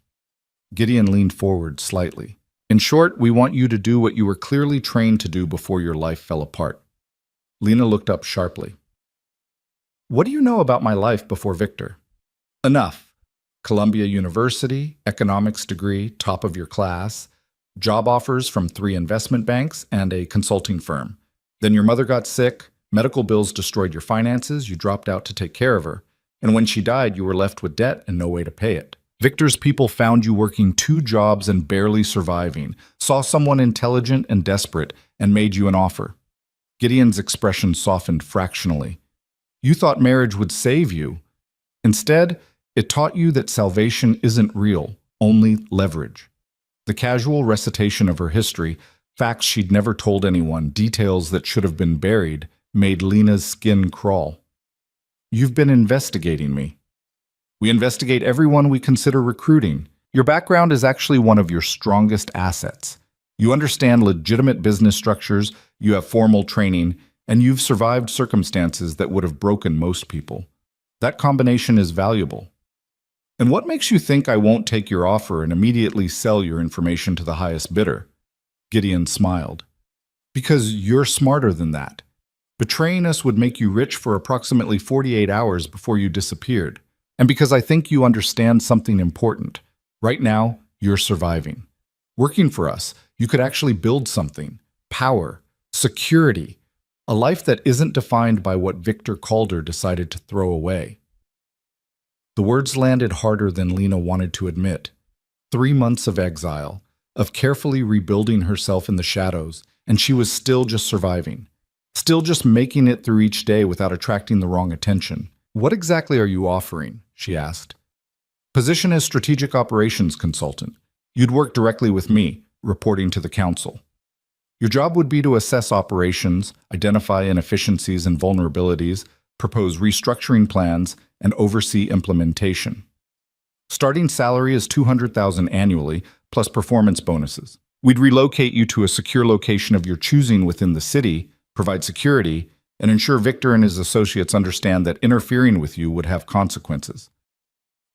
Gideon leaned forward slightly. In short, we want you to do what you were clearly trained to do before your life fell apart. Lena looked up sharply. What do you know about my life before Victor? Enough. Columbia University, economics degree, top of your class, job offers from 3 investment banks and a consulting firm. Then your mother got sick, medical bills destroyed your finances, you dropped out to take care of her, and when she died, you were left with debt and no way to pay it. Victor's people found you working 2 jobs and barely surviving, saw someone intelligent and desperate, and made you an offer. Gideon's expression softened fractionally. You thought marriage would save you. Instead, it taught you that salvation isn't real, only leverage. The casual recitation of her history, facts she'd never told anyone, details that should have been buried, made Lena's skin crawl. You've been investigating me. We investigate everyone we consider recruiting. Your background is actually one of your strongest assets. You understand legitimate business structures, you have formal training, and you've survived circumstances that would have broken most people. That combination is valuable. And what makes you think I won't take your offer and immediately sell your information to the highest bidder? Gideon smiled. Because you're smarter than that. Betraying us would make you rich for approximately 48 hours before you disappeared. And because I think you understand something important. Right now, you're surviving. Working for us, you could actually build something. Power, security, a life that isn't defined by what Victor Calder decided to throw away. The words landed harder than Lena wanted to admit. 3 months of exile, of carefully rebuilding herself in the shadows, and she was still just surviving. Still just making it through each day without attracting the wrong attention. What exactly are you offering? She asked. Position as strategic operations consultant. You'd work directly with me, reporting to the council. Your job would be to assess operations, identify inefficiencies and vulnerabilities, propose restructuring plans, and oversee implementation. Starting salary is $200,000 annually, plus performance bonuses. We'd relocate you to a secure location of your choosing within the city, provide security, and ensure Victor and his associates understand that interfering with you would have consequences.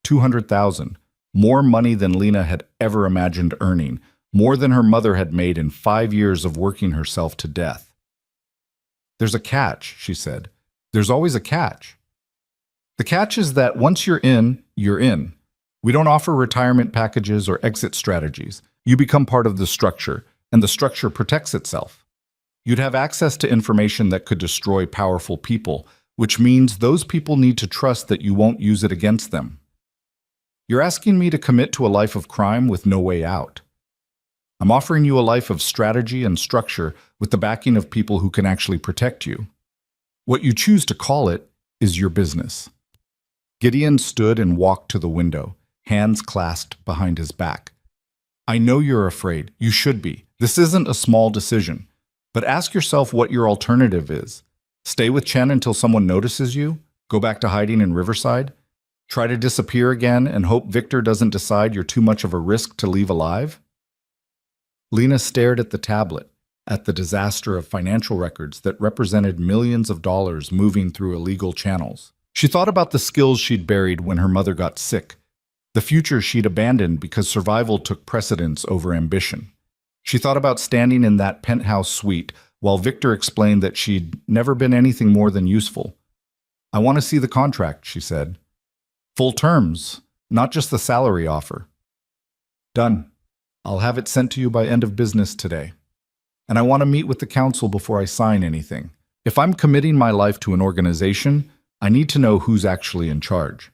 $200,000, more money than Lena had ever imagined earning, more than her mother had made in 5 years of working herself to death. There's a catch, she said. There's always a catch. The catch is that once you're in, you're in. We don't offer retirement packages or exit strategies. You become part of the structure. and the structure protects itself. You'd have access to information that could destroy powerful people, which means those people need to trust that you won't use it against them. You're asking me to commit to a life of crime with no way out. I'm offering you a life of strategy and structure with the backing of people who can actually protect you. What you choose to call it is your business. Gideon stood and walked to the window, hands clasped behind his back. I know you're afraid. You should be. This isn't a small decision. But ask yourself what your alternative is. Stay with Chen until someone notices you? Go back to hiding in Riverside? Try to disappear again and hope Victor doesn't decide you're too much of a risk to leave alive? Lena stared at the tablet, at the disaster of financial records that represented millions of dollars moving through illegal channels. She thought about the skills she'd buried when her mother got sick, the future she'd abandoned because survival took precedence over ambition. She thought about standing in that penthouse suite while Victor explained that she'd never been anything more than useful. I want to see the contract, she said. Full terms, not just the salary offer. Done. I'll have it sent to you by end of business today. And I want to meet with the council before I sign anything. If I'm committing my life to an organization, I need to know who's actually in charge.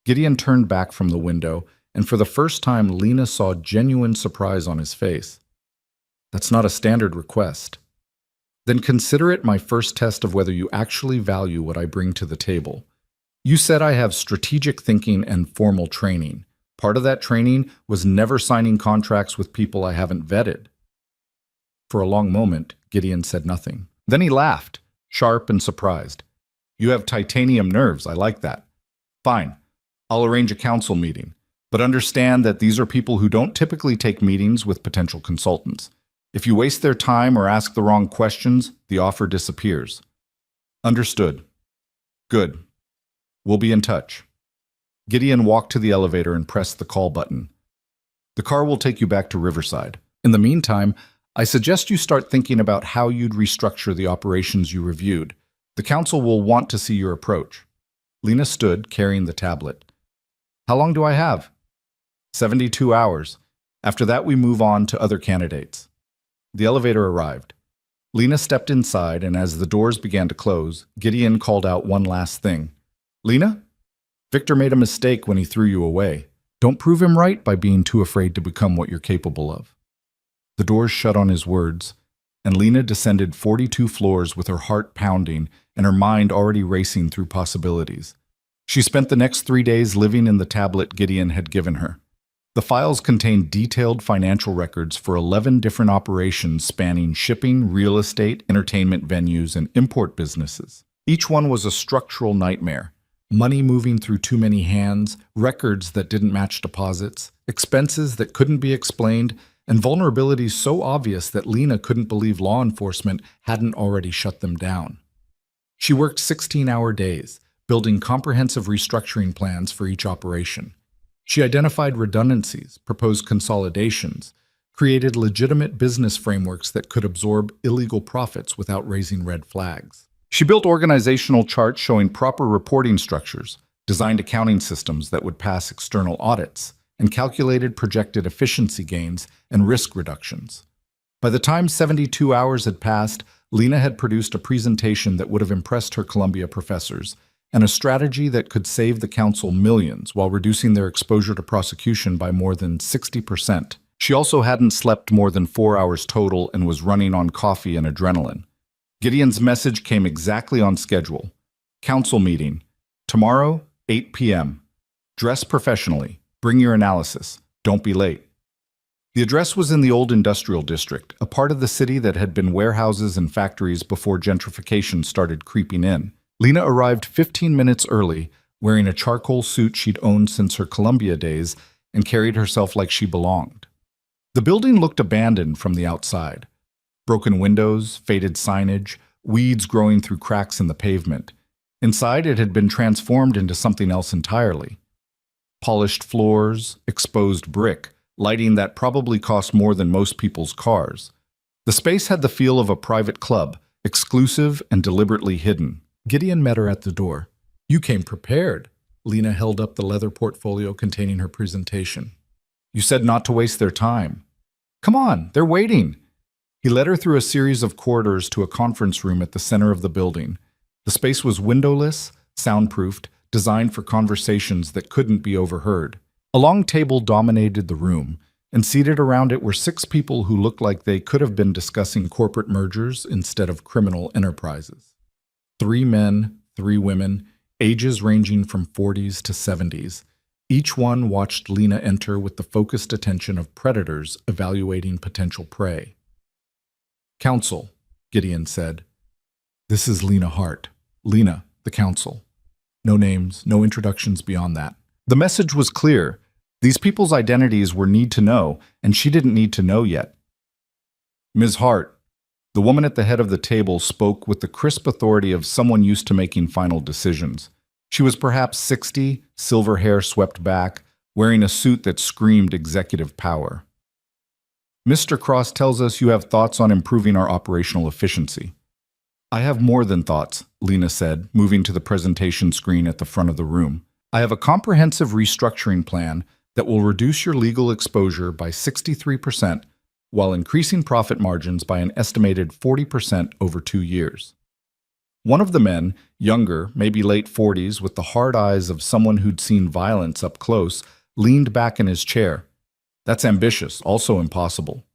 Gideon turned back from the window, and for the first time Lena saw genuine surprise on his face. That's not a standard request. Then consider it my first test of whether you actually value what I bring to the table. You said I have strategic thinking and formal training. Part of that training was never signing contracts with people I haven't vetted. For a long moment, Gideon said nothing. Then he laughed, sharp and surprised. You have titanium nerves, I like that. Fine, I'll arrange a council meeting. But understand that these are people who don't typically take meetings with potential consultants. If you waste their time or ask the wrong questions, the offer disappears. Understood. Good. We'll be in touch. Gideon walked to the elevator and pressed the call button. The car will take you back to Riverside. In the meantime, I suggest you start thinking about how you'd restructure the operations you reviewed. The council will want to see your approach. Lena stood, carrying the tablet. How long do I have? 72 hours. After that, we move on to other candidates. The elevator arrived. Lena stepped inside, and as the doors began to close, Gideon called out one last thing. Lena? Victor made a mistake when he threw you away. Don't prove him right by being too afraid to become what you're capable of. The doors shut on his words, and Lena descended 42 floors with her heart pounding and her mind already racing through possibilities. She spent the next 3 days living in the tablet Gideon had given her. The files contained detailed financial records for 11 different operations spanning shipping, real estate, entertainment venues, and import businesses. Each one was a structural nightmare. Money moving through too many hands, records that didn't match deposits, expenses that couldn't be explained, and vulnerabilities so obvious that Lena couldn't believe law enforcement hadn't already shut them down. She worked 16-hour days, building comprehensive restructuring plans for each operation. She identified redundancies, proposed consolidations, created legitimate business frameworks that could absorb illegal profits without raising red flags. She built organizational charts showing proper reporting structures, designed accounting systems that would pass external audits, and calculated projected efficiency gains and risk reductions. By the time 72 hours had passed, Lena had produced a presentation that would have impressed her Columbia professors, and a strategy that could save the council millions while reducing their exposure to prosecution by more than 60%. She also hadn't slept more than 4 hours total and was running on coffee and adrenaline. Gideon's message came exactly on schedule. Council meeting. Tomorrow, 8 p.m. Dress professionally. Bring your analysis. Don't be late. The address was in the old industrial district, a part of the city that had been warehouses and factories before gentrification started creeping in. Lena arrived 15 minutes early, wearing a charcoal suit she'd owned since her Columbia days, and carried herself like she belonged. The building looked abandoned from the outside. Broken windows, faded signage, weeds growing through cracks in the pavement. Inside, it had been transformed into something else entirely. Polished floors, exposed brick, lighting that probably cost more than most people's cars. The space had the feel of a private club, exclusive and deliberately hidden. Gideon met her at the door. You came prepared. Lena held up the leather portfolio containing her presentation. You said not to waste their time. Come on, they're waiting. He led her through a series of corridors to a conference room at the center of the building. The space was windowless, soundproofed, designed for conversations that couldn't be overheard. A long table dominated the room, and seated around it were 6 people who looked like they could have been discussing corporate mergers instead of criminal enterprises. 3 men, 3 women, ages ranging from 40s to 70s. Each one watched Lena enter with the focused attention of predators evaluating potential prey. "Counsel," Gideon said. "This is Lena Hart. Lena, the counsel." No names, no introductions beyond that. The message was clear. These people's identities were need to know, and she didn't need to know yet. "Ms. Hart," the woman at the head of the table spoke with the crisp authority of someone used to making final decisions. She was perhaps 60, silver hair swept back, wearing a suit that screamed executive power. "Mr. Cross tells us you have thoughts on improving our operational efficiency." "I have more than thoughts," Lena said, moving to the presentation screen at the front of the room. "I have a comprehensive restructuring plan that will reduce your legal exposure by 63% while increasing profit margins by an estimated 40% over 2 years. One of the men, younger, maybe late 40s, with the hard eyes of someone who'd seen violence up close, leaned back in his chair. "That's ambitious, also impossible."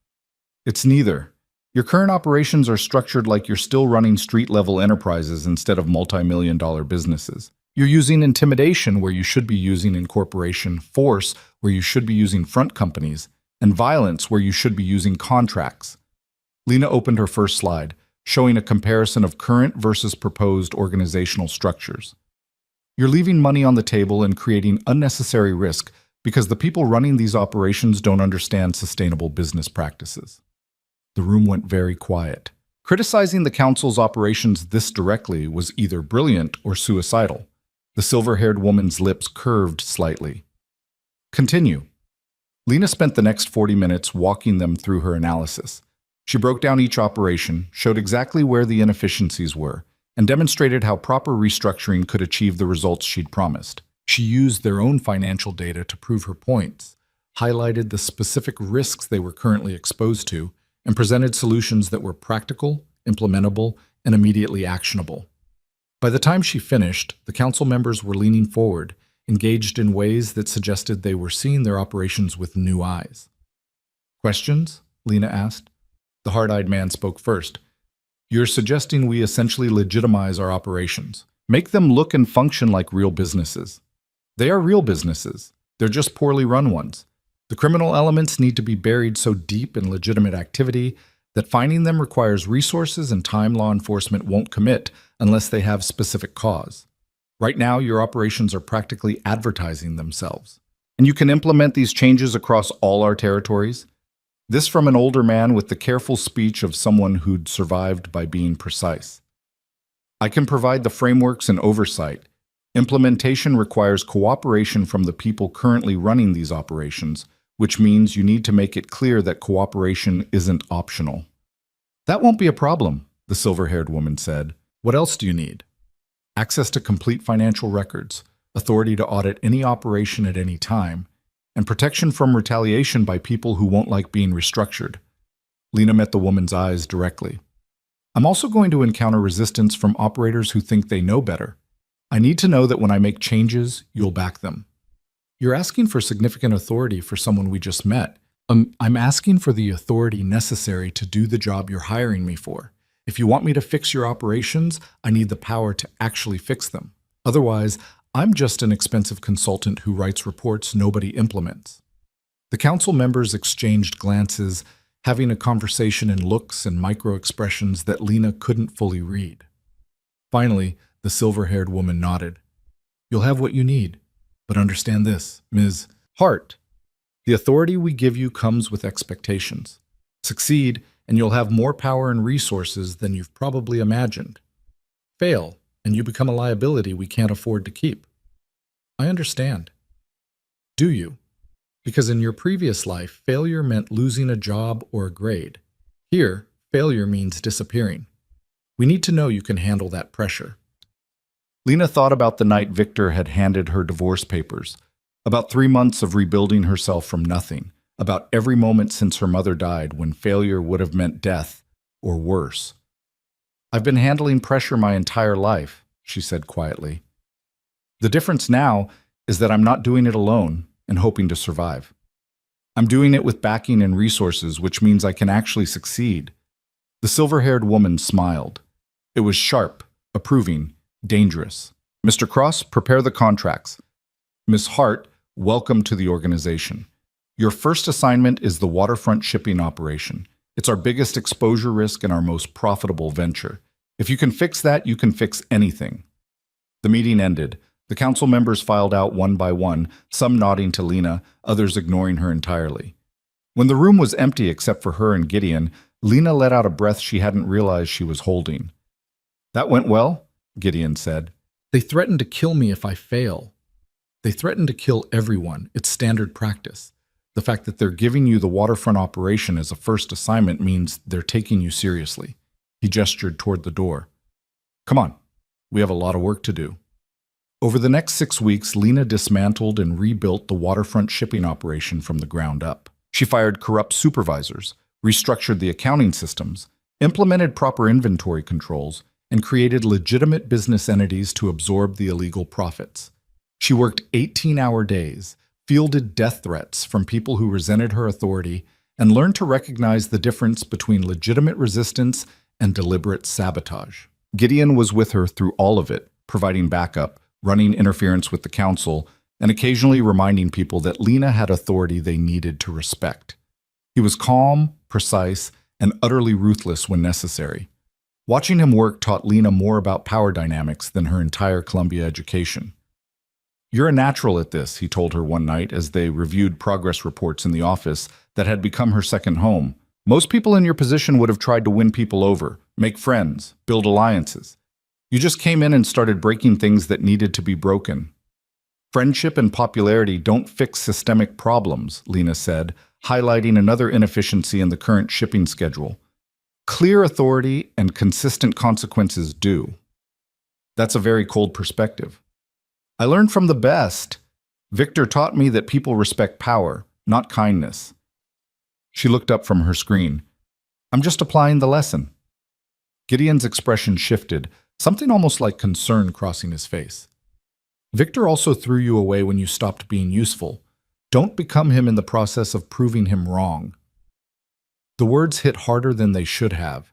"It's neither. Your current operations are structured like you're still running street-level enterprises instead of multi-million-dollar businesses. You're using intimidation where you should be using incorporation, force where you should be using front companies, and violence where you should be using contracts." Lena opened her first slide, showing a comparison of current versus proposed organizational structures. "You're leaving money on the table and creating unnecessary risk because the people running these operations don't understand sustainable business practices." The room went very quiet. Criticizing the council's operations this directly was either brilliant or suicidal. The silver-haired woman's lips curved slightly. "Continue." Lena spent the next 40 minutes walking them through her analysis. She broke down each operation, showed exactly where the inefficiencies were, and demonstrated how proper restructuring could achieve the results she'd promised. She used their own financial data to prove her points, highlighted the specific risks they were currently exposed to, and presented solutions that were practical, implementable, and immediately actionable. By the time she finished, the council members were leaning forward, engaged in ways that suggested they were seeing their operations with new eyes. "Questions?" Lena asked. The hard-eyed man spoke first. "You're suggesting we essentially legitimize our operations, make them look and function like real businesses. They are real businesses. They're just poorly run ones. The criminal elements need to be buried so deep in legitimate activity that finding them requires resources and time law enforcement won't commit unless they have specific cause. Right now, your operations are practically advertising themselves. And you can implement these changes across all our territories." This from an older man with the careful speech of someone who'd survived by being precise. "I can provide the frameworks and oversight. Implementation requires cooperation from the people currently running these operations, which means you need to make it clear that cooperation isn't optional." "That won't be a problem," the silver-haired woman said. "What else do you need?" "Access to complete financial records, authority to audit any operation at any time, and protection from retaliation by people who won't like being restructured." Lena met the woman's eyes directly. "I'm also going to encounter resistance from operators who think they know better. I need to know that when I make changes, you'll back them." "You're asking for significant authority for someone we just met." I'm asking for the authority necessary to do the job you're hiring me for. If you want me to fix your operations, I need the power to actually fix them. Otherwise, I'm just an expensive consultant who writes reports nobody implements." The council members exchanged glances, having a conversation in looks and micro-expressions that Lena couldn't fully read. Finally, the silver-haired woman nodded. "You'll have what you need. But understand this, Ms. Hart. The authority we give you comes with expectations. Succeed, and you'll have more power and resources than you've probably imagined. Fail, and you become a liability we can't afford to keep." "I understand." "Do you? Because in your previous life, failure meant losing a job or a grade. Here, failure means disappearing. We need to know you can handle that pressure." Lena thought about the night Victor had handed her divorce papers, about 3 months of rebuilding herself from nothing, about every moment since her mother died when failure would have meant death or worse. "I've been handling pressure my entire life," she said quietly. "The difference now is that I'm not doing it alone and hoping to survive. I'm doing it with backing and resources, which means I can actually succeed." The silver-haired woman smiled. It was sharp, approving, dangerous. "Mr. Cross, prepare the contracts. Miss Hart, welcome to the organization. Your first assignment is the waterfront shipping operation. It's our biggest exposure risk and our most profitable venture. If you can fix that, you can fix anything." The meeting ended. The council members filed out one by one, some nodding to Lena, others ignoring her entirely. When the room was empty except for her and Gideon, Lena let out a breath she hadn't realized she was holding. "That went well," Gideon said. "They threaten to kill me if I fail. They threaten to kill everyone. It's standard practice. The fact that they're giving you the waterfront operation as a first assignment means they're taking you seriously." He gestured toward the door. "Come on, we have a lot of work to do." Over the next 6 weeks, Lena dismantled and rebuilt the waterfront shipping operation from the ground up. She fired corrupt supervisors, restructured the accounting systems, implemented proper inventory controls, and created legitimate business entities to absorb the illegal profits. She worked 18-hour days, fielded death threats from people who resented her authority, and learned to recognize the difference between legitimate resistance and deliberate sabotage. Gideon was with her through all of it, providing backup, running interference with the council, and occasionally reminding people that Lena had authority they needed to respect. He was calm, precise, and utterly ruthless when necessary. Watching him work taught Lena more about power dynamics than her entire Columbia education. "You're a natural at this," he told her one night as they reviewed progress reports in the office that had become her second home. "Most people in your position would have tried to win people over, make friends, build alliances. You just came in and started breaking things that needed to be broken." "Friendship and popularity don't fix systemic problems," Lena said, highlighting another inefficiency in the current shipping schedule. "Clear authority and consistent consequences do." "That's a very cold perspective." "I learned from the best. Victor taught me that people respect power, not kindness." She looked up from her screen. "I'm just applying the lesson." Gideon's expression shifted, something almost like concern crossing his face. "Victor also threw you away when you stopped being useful. Don't become him in the process of proving him wrong." The words hit harder than they should have.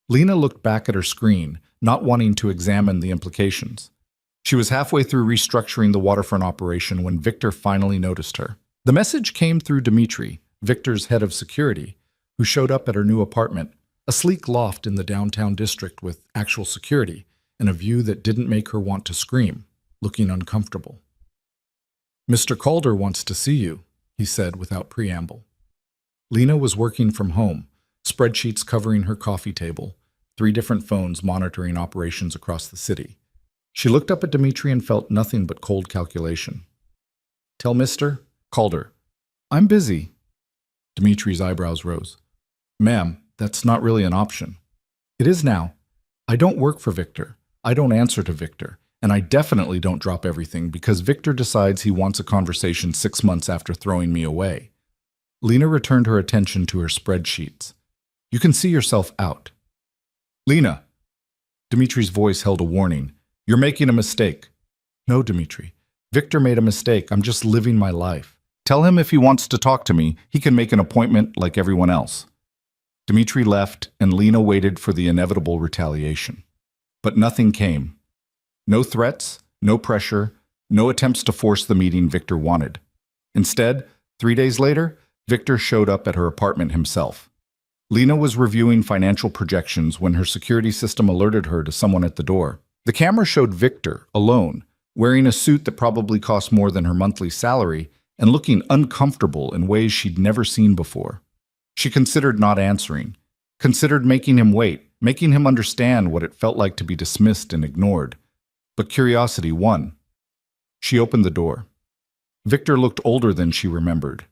Lena looked back at her screen, not wanting to examine the implications. She was halfway through restructuring the waterfront operation when Victor finally noticed her. The message came through Dmitri, Victor's head of security, who showed up at her new apartment, a sleek loft in the downtown district with actual security and a view that didn't make her want to scream, looking uncomfortable. "Mr. Calder wants to see you," he said without preamble. Lena was working from home, spreadsheets covering her coffee table, 3 different phones monitoring operations across the city. She looked up at Dmitri and felt nothing but cold calculation. "Tell Mr. Calder, I'm busy." Dmitri's eyebrows rose. "Ma'am, that's not really an option." "It is now. I don't work for Victor. I don't answer to Victor. And I definitely don't drop everything because Victor decides he wants a conversation 6 months after throwing me away." Lena returned her attention to her spreadsheets. "You can see yourself out." "Lena!" Dmitri's voice held a warning. "You're making a mistake." "No, Dmitri. Victor made a mistake. I'm just living my life. Tell him if he wants to talk to me, he can make an appointment like everyone else." Dmitri left, and Lena waited for the inevitable retaliation. But nothing came. No threats, no pressure, no attempts to force the meeting Victor wanted. Instead, 3 days later, Victor showed up at her apartment himself. Lena was reviewing financial projections when her security system alerted her to someone at the door. The camera showed Victor, alone, wearing a suit that probably cost more than her monthly salary and looking uncomfortable in ways she'd never seen before. She considered not answering, considered making him wait, making him understand what it felt like to be dismissed and ignored. But curiosity won. She opened the door. Victor looked older than she remembered,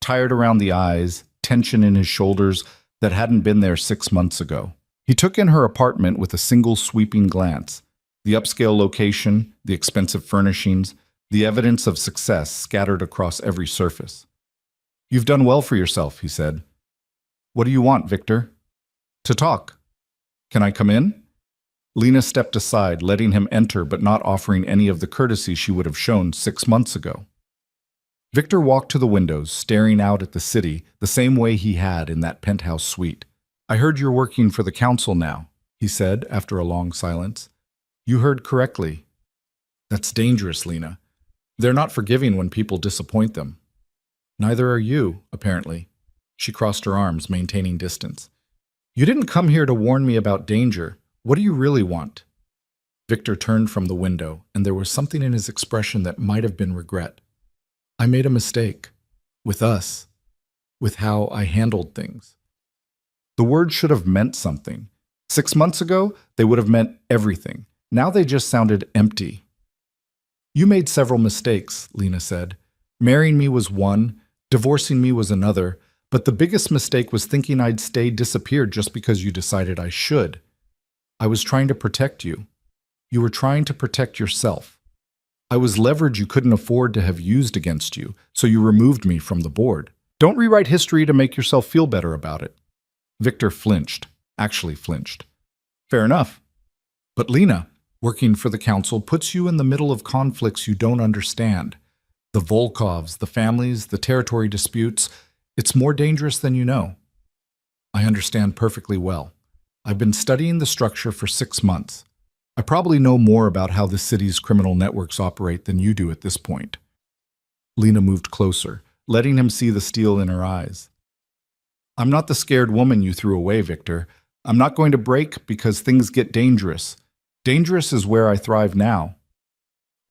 tired around the eyes, tension in his shoulders that hadn't been there 6 months ago. He took in her apartment with a single sweeping glance. The upscale location, the expensive furnishings, the evidence of success scattered across every surface. You've done well for yourself, he said. What do you want, Victor? To talk. Can I come in? Lena stepped aside, letting him enter but not offering any of the courtesy she would have shown 6 months ago. Victor walked to the windows, staring out at the city the same way he had in that penthouse suite. I heard you're working for the council now, he said after a long silence. You heard correctly. That's dangerous, Lena. They're not forgiving when people disappoint them. Neither are you, apparently. She crossed her arms, maintaining distance. You didn't come here to warn me about danger. What do you really want? Victor turned from the window, and there was something in his expression that might have been regret. I made a mistake. With us. With how I handled things. The words should have meant something. 6 months ago, they would have meant everything. Now they just sounded empty. You made several mistakes, Lena said. Marrying me was one, divorcing me was another, but the biggest mistake was thinking I'd stay disappeared just because you decided I should. I was trying to protect you. You were trying to protect yourself. I was leverage you couldn't afford to have used against you, so you removed me from the board. Don't rewrite history to make yourself feel better about it. Victor flinched, actually flinched. Fair enough. But Lena, working for the council puts you in the middle of conflicts you don't understand. The Volkovs, the families, the territory disputes. It's more dangerous than you know. I understand perfectly well. I've been studying the structure for 6 months. I probably know more about how the city's criminal networks operate than you do at this point. Lena moved closer, letting him see the steel in her eyes. I'm not the scared woman you threw away, Victor. I'm not going to break because things get dangerous. Dangerous is where I thrive now.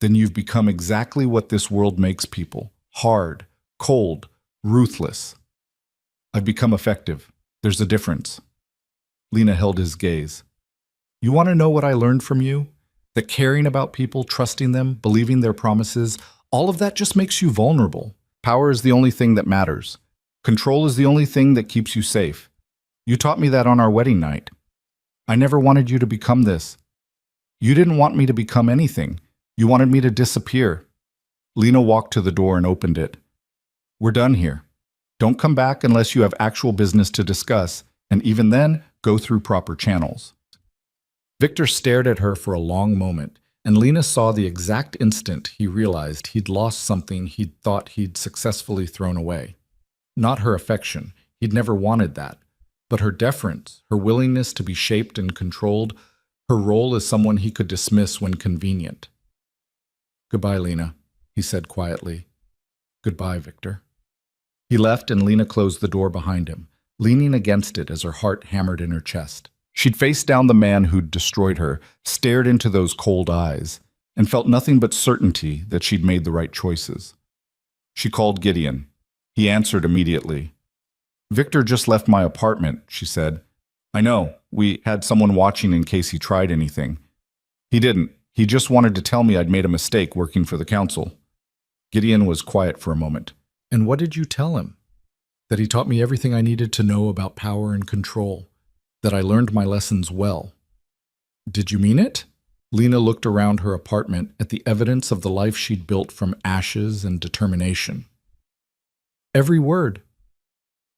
Then you've become exactly what this world makes people. Hard, cold, ruthless. I've become effective. There's a difference. Lena held his gaze. You want to know what I learned from you? That caring about people, trusting them, believing their promises, all of that just makes you vulnerable. Power is the only thing that matters. Control is the only thing that keeps you safe. You taught me that on our wedding night. I never wanted you to become this. You didn't want me to become anything. You wanted me to disappear. Lena walked to the door and opened it. We're done here. Don't come back unless you have actual business to discuss, and even then, go through proper channels. Victor stared at her for a long moment, and Lena saw the exact instant he realized he'd lost something he'd thought he'd successfully thrown away. Not her affection, he'd never wanted that, but her deference, her willingness to be shaped and controlled, her role as someone he could dismiss when convenient. Goodbye, Lena, he said quietly. Goodbye, Victor. He left and Lena closed the door behind him, leaning against it as her heart hammered in her chest. She'd faced down the man who'd destroyed her, stared into those cold eyes, and felt nothing but certainty that she'd made the right choices. She called Gideon. He answered immediately. Victor just left my apartment, she said. I know, we had someone watching in case he tried anything. He didn't. He just wanted to tell me I'd made a mistake working for the council. Gideon was quiet for a moment. And what did you tell him? That he taught me everything I needed to know about power and control. That I learned my lessons well. Did you mean it? Lena looked around her apartment at the evidence of the life she'd built from ashes and determination. Every word.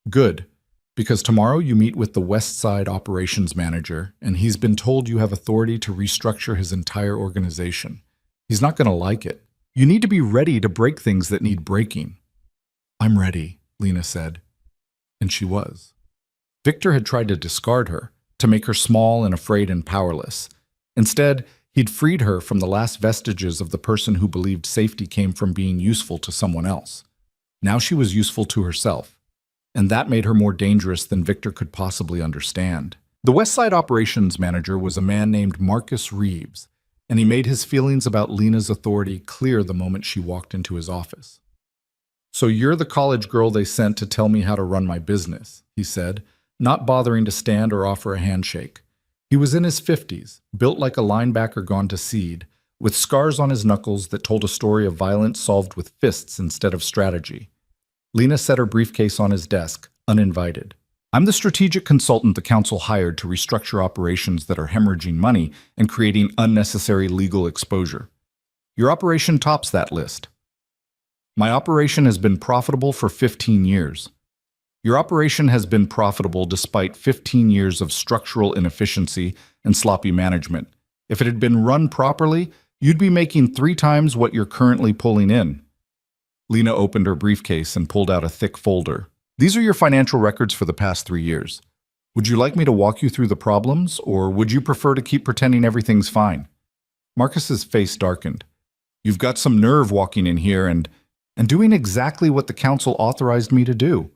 Good, because tomorrow you meet with the West Side operations manager, and he's been told you have authority to restructure his entire organization. He's not going to like it. You need to be ready to break things that need breaking. I'm ready, Lena said. And she was. Victor had tried to discard her, to make her small and afraid and powerless. Instead, he'd freed her from the last vestiges of the person who believed safety came from being useful to someone else. Now she was useful to herself, and that made her more dangerous than Victor could possibly understand. The West Side operations manager was a man named Marcus Reeves, and he made his feelings about Lena's authority clear the moment she walked into his office. So you're the college girl they sent to tell me how to run my business, he said, not bothering to stand or offer a handshake. He was in his 50s, built like a linebacker gone to seed, with scars on his knuckles that told a story of violence solved with fists instead of strategy. Lena set her briefcase on his desk, uninvited. I'm the strategic consultant the council hired to restructure operations that are hemorrhaging money and creating unnecessary legal exposure. Your operation tops that list. My operation has been profitable for 15 years. Your operation has been profitable despite 15 years of structural inefficiency and sloppy management. If it had been run properly, you'd be making 3 times what you're currently pulling in. Lena opened her briefcase and pulled out a thick folder. These are your financial records for the past 3 years. Would you like me to walk you through the problems, or would you prefer to keep pretending everything's fine? Marcus's face darkened. You've got some nerve walking in here and doing exactly what the council authorized me to do.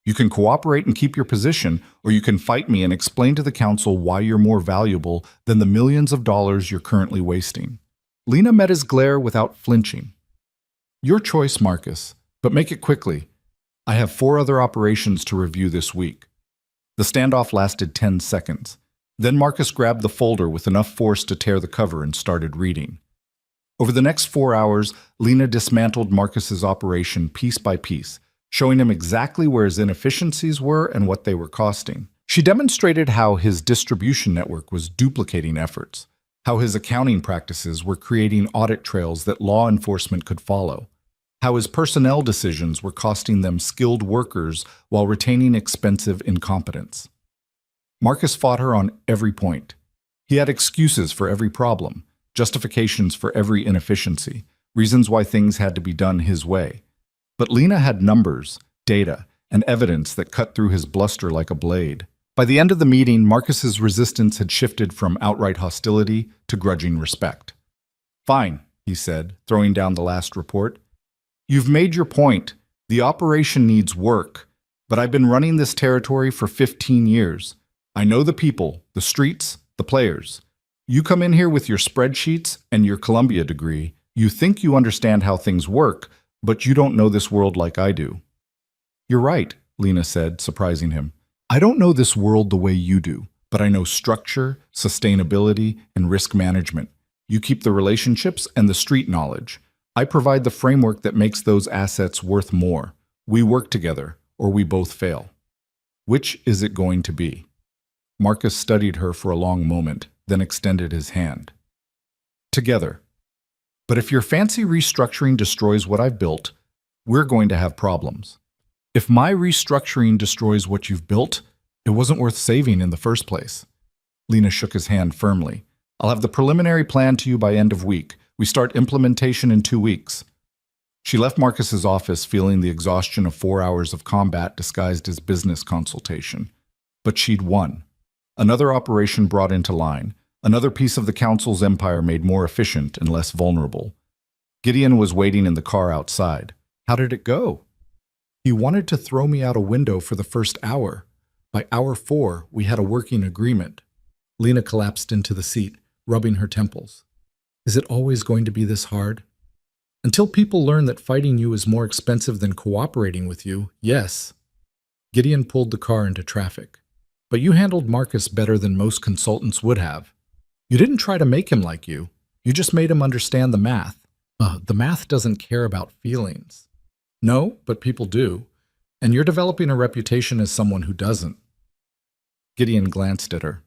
You can cooperate and keep your position, or you can fight me and explain to the council why you're more valuable than the millions of dollars you're currently wasting. Lena met his glare without flinching. Your choice, Marcus, but make it quickly. I have 4 other operations to review this week. The standoff lasted 10 seconds. Then Marcus grabbed the folder with enough force to tear the cover and started reading. Over the next 4 hours, Lena dismantled Marcus's operation piece by piece, showing him exactly where his inefficiencies were and what they were costing. She demonstrated how his distribution network was duplicating efforts, how his accounting practices were creating audit trails that law enforcement could follow, how his personnel decisions were costing them skilled workers while retaining expensive incompetence. Marcus fought her on every point. He had excuses for every problem, justifications for every inefficiency, reasons why things had to be done his way. But Lena had numbers, data, and evidence that cut through his bluster like a blade. By the end of the meeting, Marcus's resistance had shifted from outright hostility to grudging respect. Fine, he said, throwing down the last report. You've made your point. The operation needs work, but I've been running this territory for 15 years. I know the people, the streets, the players. You come in here with your spreadsheets and your Columbia degree. You think you understand how things work, but you don't know this world like I do. You're right, Lena said, surprising him. I don't know this world the way you do, but I know structure, sustainability, and risk management. You keep the relationships and the street knowledge. I provide the framework that makes those assets worth more. We work together, or we both fail. Which is it going to be? Marcus studied her for a long moment, then extended his hand. Together. But if your fancy restructuring destroys what I've built, we're going to have problems. If my restructuring destroys what you've built, it wasn't worth saving in the first place. Lena shook his hand firmly. I'll have the preliminary plan to you by end of week. We start implementation in 2 weeks. She left Marcus's office feeling the exhaustion of 4 hours of combat disguised as business consultation. But she'd won. Another operation brought into line. Another piece of the council's empire made more efficient and less vulnerable. Gideon was waiting in the car outside. How did it go? He wanted to throw me out a window for the first hour. By hour 4, we had a working agreement. Lena collapsed into the seat, rubbing her temples. Is it always going to be this hard? Until people learn that fighting you is more expensive than cooperating with you, yes. Gideon pulled the car into traffic. But you handled Marcus better than most consultants would have. You didn't try to make him like you. You just made him understand the math. The math doesn't care about feelings. No, but people do. And you're developing a reputation as someone who doesn't. Gideon glanced at her.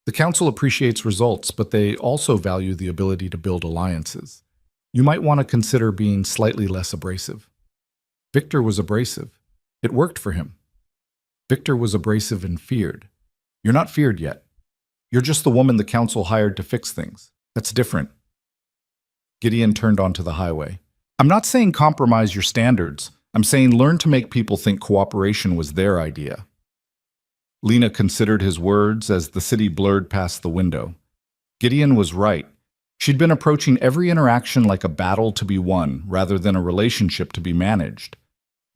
The council appreciates results, but they also value the ability to build alliances. You might want to consider being slightly less abrasive. Victor was abrasive. It worked for him. Victor was abrasive and feared. You're not feared yet. You're just the woman the council hired to fix things. That's different. Gideon turned onto the highway. I'm not saying compromise your standards. I'm saying learn to make people think cooperation was their idea. Lena considered his words as the city blurred past the window. Gideon was right. She'd been approaching every interaction like a battle to be won rather than a relationship to be managed.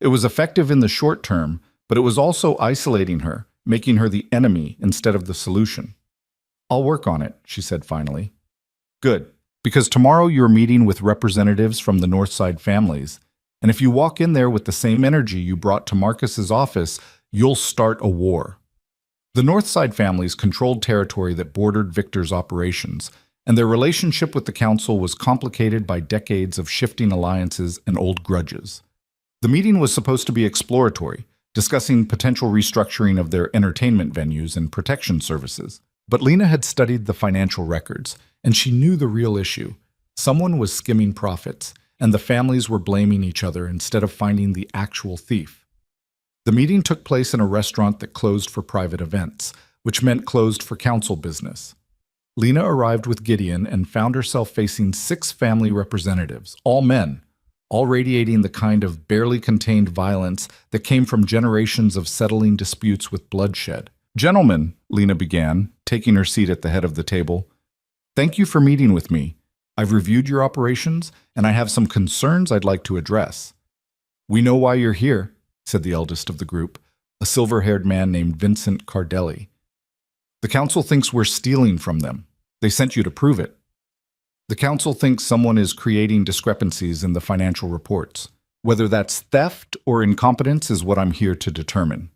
It was effective in the short term, but it was also isolating her, making her the enemy instead of the solution. I'll work on it, she said finally. Good, because tomorrow you're meeting with representatives from the Northside families, and if you walk in there with the same energy you brought to Marcus's office, you'll start a war. The Northside families controlled territory that bordered Victor's operations, and their relationship with the council was complicated by decades of shifting alliances and old grudges. The meeting was supposed to be exploratory, discussing potential restructuring of their entertainment venues and protection services. But Lena had studied the financial records, and she knew the real issue. Someone was skimming profits, and the families were blaming each other instead of finding the actual thief. The meeting took place in a restaurant that closed for private events, which meant closed for council business. Lena arrived with Gideon and found herself facing 6 family representatives, all men, all radiating the kind of barely contained violence that came from generations of settling disputes with bloodshed. "Gentlemen," Lena began, taking her seat at the head of the table, "thank you for meeting with me. I've reviewed your operations, and I have some concerns I'd like to address." "We know why you're here," said the eldest of the group, a silver-haired man named Vincent Cardelli. "The council thinks we're stealing from them. They sent you to prove it. The council thinks someone is creating discrepancies in the financial reports. Whether that's theft or incompetence is what I'm here to determine."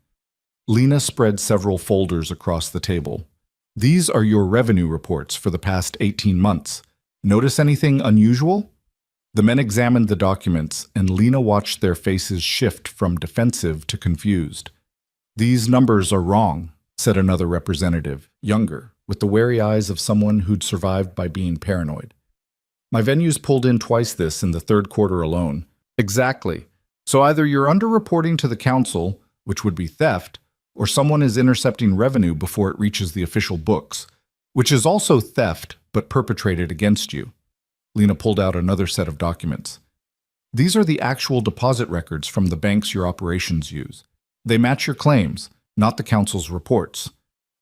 Lena spread several folders across the table. "These are your revenue reports for the past 18 months. Notice anything unusual?" The men examined the documents, and Lena watched their faces shift from defensive to confused. "These numbers are wrong," said another representative, younger, with the wary eyes of someone who'd survived by being paranoid. "My venues pulled in twice this in the third quarter alone." "Exactly. So either you're underreporting to the council, which would be theft, or someone is intercepting revenue before it reaches the official books, which is also theft but perpetrated against you." Lena pulled out another set of documents. "These are the actual deposit records from the banks your operations use. They match your claims, not the council's reports,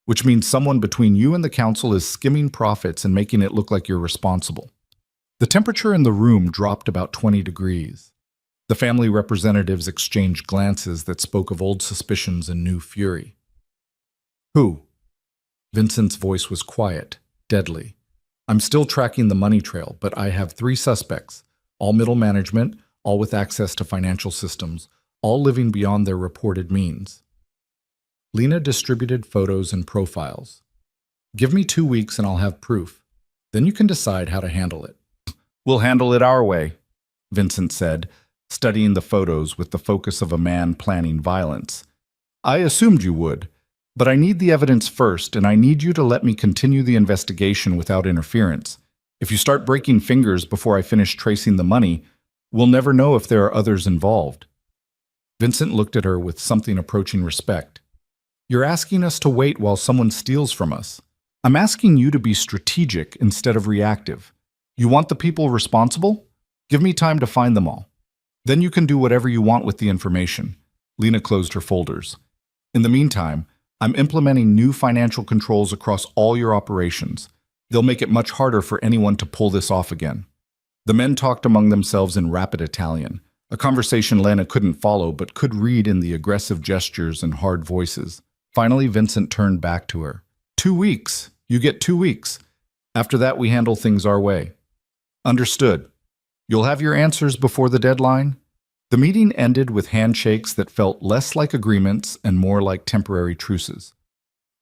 which means someone between you and the council is skimming profits and making it look like you're responsible." The temperature in the room dropped about 20 degrees. The family representatives exchanged glances that spoke of old suspicions and new fury. "Who?" Vincent's voice was quiet, deadly. "I'm still tracking the money trail, but I have 3 suspects, all middle management, all with access to financial systems, all living beyond their reported means." Lena distributed photos and profiles. "Give me 2 weeks and I'll have proof. Then you can decide how to handle it." "We'll handle it our way," Vincent said, studying the photos with the focus of a man planning violence. "I assumed you would. But I need the evidence first, and I need you to let me continue the investigation without interference. If you start breaking fingers before I finish tracing the money, we'll never know if there are others involved." Vincent looked at her with something approaching respect. "You're asking us to wait while someone steals from us. I'm asking you to be strategic instead of reactive. You want the people responsible? Give me time to find them all. Then you can do whatever you want with the information." Lena closed her folders. "In the meantime, I'm implementing new financial controls across all your operations. They'll make it much harder for anyone to pull this off again." The men talked among themselves in rapid Italian, a conversation Lena couldn't follow but could read in the aggressive gestures and hard voices. Finally, Vincent turned back to her. 2 weeks. You get 2 weeks. After that, we handle things our way." "Understood. You'll have your answers before the deadline?" The meeting ended with handshakes that felt less like agreements and more like temporary truces.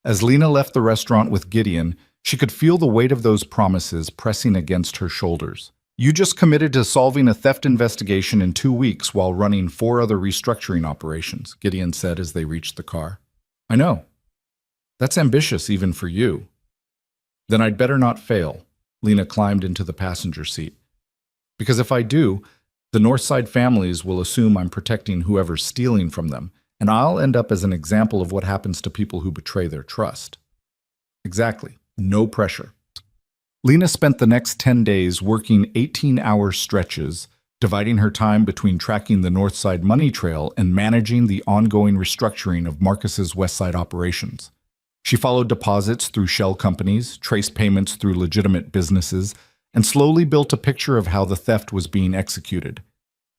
As Lena left the restaurant with Gideon, she could feel the weight of those promises pressing against her shoulders. "You just committed to solving a theft investigation in 2 weeks while running 4 other restructuring operations," Gideon said as they reached the car. "I know. That's ambitious even for you." "Then I'd better not fail." Lena climbed into the passenger seat. "Because if I do, the Northside families will assume I'm protecting whoever's stealing from them, and I'll end up as an example of what happens to people who betray their trust." "Exactly. No pressure." Lena spent the next 10 days working 18-hour stretches, dividing her time between tracking the Northside money trail and managing the ongoing restructuring of Marcus's Westside operations. She followed deposits through shell companies, traced payments through legitimate businesses, and slowly built a picture of how the theft was being executed.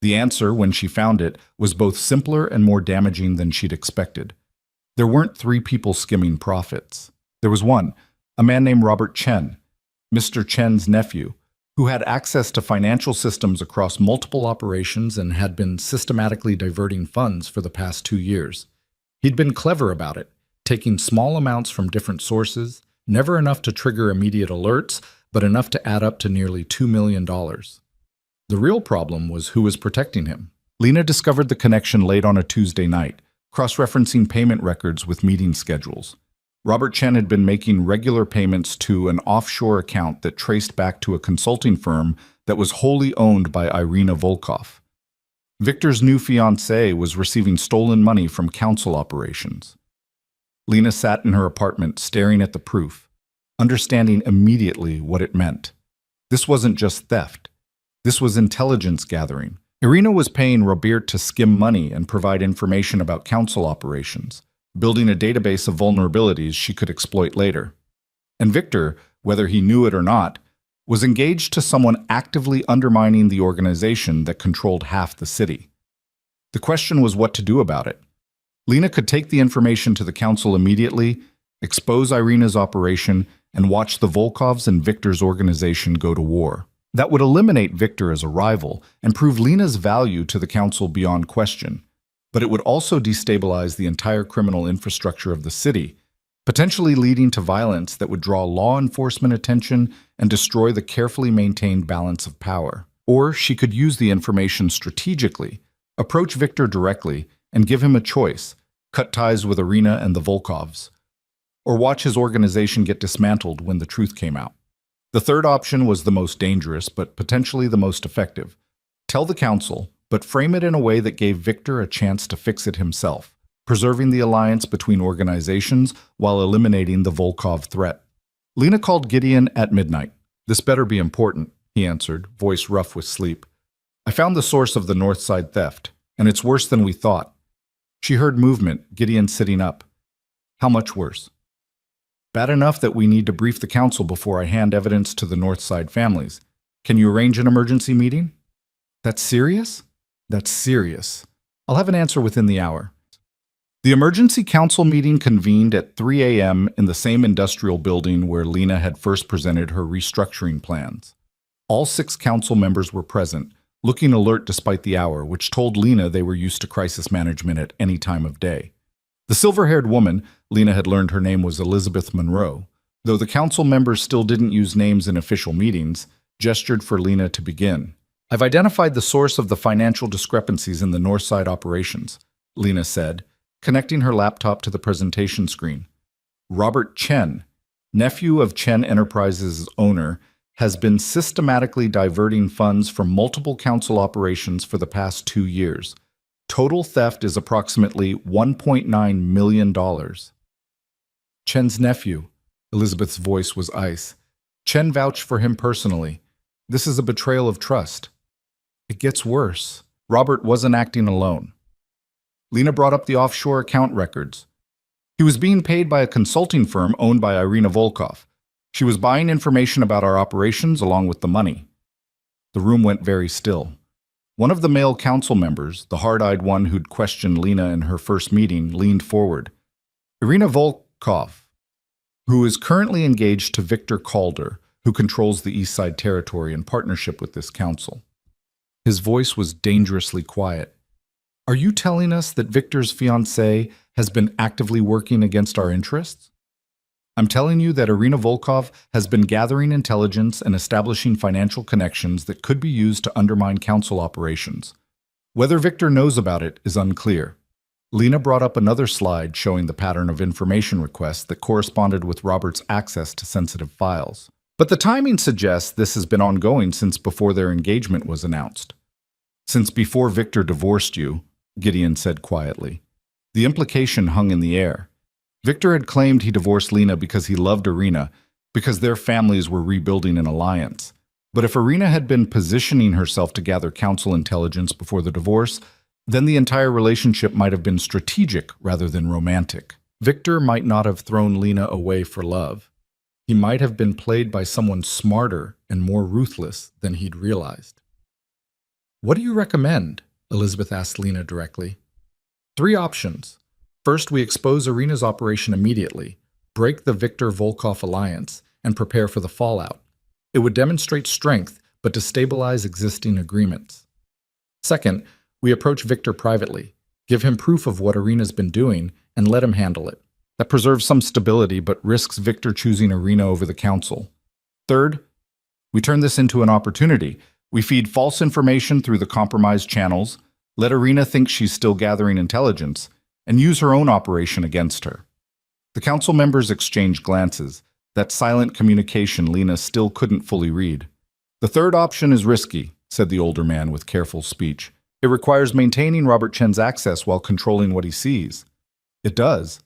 The answer, when she found it, was both simpler and more damaging than she'd expected. There weren't 3 people skimming profits. There was one, a man named Robert Chen, Mr. Chen's nephew, who had access to financial systems across multiple operations and had been systematically diverting funds for the past 2 years. He'd been clever about it, taking small amounts from different sources, never enough to trigger immediate alerts, but enough to add up to nearly $2 million. The real problem was who was protecting him. Lena discovered the connection late on a Tuesday night, cross-referencing payment records with meeting schedules. Robert Chen had been making regular payments to an offshore account that traced back to a consulting firm that was wholly owned by Irina Volkov. Victor's new fiancée was receiving stolen money from council operations. Lena sat in her apartment staring at the proof, understanding immediately what it meant. This wasn't just theft. This was intelligence gathering. Irina was paying Robert to skim money and provide information about council operations, building a database of vulnerabilities she could exploit later. And Victor, whether he knew it or not, was engaged to someone actively undermining the organization that controlled half the city. The question was what to do about it. Lena could take the information to the council immediately, expose Irina's operation, and watch the Volkovs and Victor's organization go to war. That would eliminate Victor as a rival and prove Lena's value to the council beyond question. But it would also destabilize the entire criminal infrastructure of the city, potentially leading to violence that would draw law enforcement attention and destroy the carefully maintained balance of power. Or she could use the information strategically, approach Victor directly, and give him a choice: cut ties with Irina and the Volkovs, or watch his organization get dismantled when the truth came out. The third option was the most dangerous, but potentially the most effective. Tell the council, but frame it in a way that gave Victor a chance to fix it himself, preserving the alliance between organizations while eliminating the Volkov threat. Lena called Gideon at midnight. "This better be important," he answered, voice rough with sleep. "I found the source of the North Side theft, and it's worse than we thought." She heard movement, Gideon sitting up. "How much worse?" "Bad enough that we need to brief the council before I hand evidence to the North Side families. Can you arrange an emergency meeting?" "That's serious?" "That's serious. I'll have an answer within the hour." The emergency council meeting convened at 3 a.m. in the same industrial building where Lena had first presented her restructuring plans. All 6 council members were present, looking alert despite the hour, which told Lena they were used to crisis management at any time of day. The silver-haired woman, Lena had learned her name was Elizabeth Monroe, though the council members still didn't use names in official meetings, gestured for Lena to begin. "I've identified the source of the financial discrepancies in the North Side operations," Lena said, connecting her laptop to the presentation screen. "Robert Chen, nephew of Chen Enterprises' owner, has been systematically diverting funds from multiple council operations for the past 2 years. Total theft is approximately $1.9 million. "Chen's nephew," Elizabeth's voice was ice. "Chen vouched for him personally. This is a betrayal of trust." "It gets worse. Robert wasn't acting alone." Lena brought up the offshore account records. "He was being paid by a consulting firm owned by Irina Volkov. She was buying information about our operations along with the money." The room went very still. One of the male council members, the hard-eyed one who'd questioned Lena in her first meeting, leaned forward. "Irina Volkov, who is currently engaged to Victor Calder, who controls the East Side territory in partnership with this council." His voice was dangerously quiet. "Are you telling us that Victor's fiancée has been actively working against our interests?" "I'm telling you that Irina Volkov has been gathering intelligence and establishing financial connections that could be used to undermine council operations. Whether Victor knows about it is unclear." Lena brought up another slide showing the pattern of information requests that corresponded with Robert's access to sensitive files. "But the timing suggests this has been ongoing since before their engagement was announced." "Since before Victor divorced you," Gideon said quietly. The implication hung in the air. Victor had claimed he divorced Lena because he loved Irina, because their families were rebuilding an alliance. But if Irina had been positioning herself to gather council intelligence before the divorce, then the entire relationship might have been strategic rather than romantic. Victor might not have thrown Lena away for love. He might have been played by someone smarter and more ruthless than he'd realized. "What do you recommend?" Elizabeth asked Lena directly. "3 options. First, we expose Irina's operation immediately, break the Victor Volkov alliance, and prepare for the fallout. It would demonstrate strength, but destabilize existing agreements. Second, we approach Victor privately, give him proof of what Irina's been doing, and let him handle it. That preserves some stability, but risks Victor choosing Irina over the council. Third, we turn this into an opportunity. We feed false information through the compromised channels, let Irina think she's still gathering intelligence, and use her own operation against her." The council members exchanged glances, that silent communication Lena still couldn't fully read. The third option is risky, said the older man with careful speech. It requires maintaining Robert Chen's access while controlling what he sees. It does.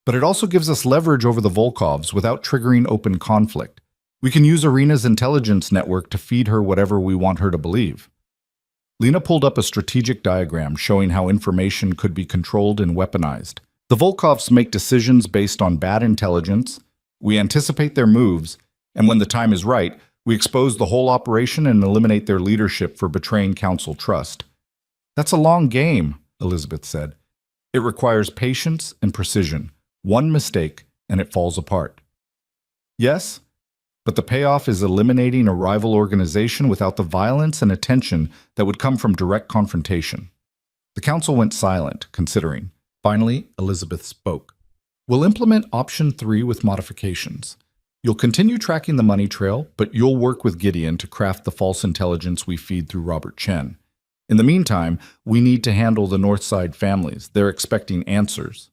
But it also gives us leverage over the Volkovs without triggering open conflict. We can use Irina's intelligence network to feed her whatever we want her to believe. Lena pulled up a strategic diagram showing how information could be controlled and weaponized. The Volkovs make decisions based on bad intelligence, we anticipate their moves, and when the time is right, we expose the whole operation and eliminate their leadership for betraying council trust. That's a long game, Elizabeth said. It requires patience and precision. One mistake, and it falls apart. Yes, but the payoff is eliminating a rival organization without the violence and attention that would come from direct confrontation. The council went silent, considering. Finally, Elizabeth spoke. We'll implement option 3 with modifications. You'll continue tracking the money trail, but you'll work with Gideon to craft the false intelligence we feed through Robert Chen. In the meantime, we need to handle the Northside families. They're expecting answers.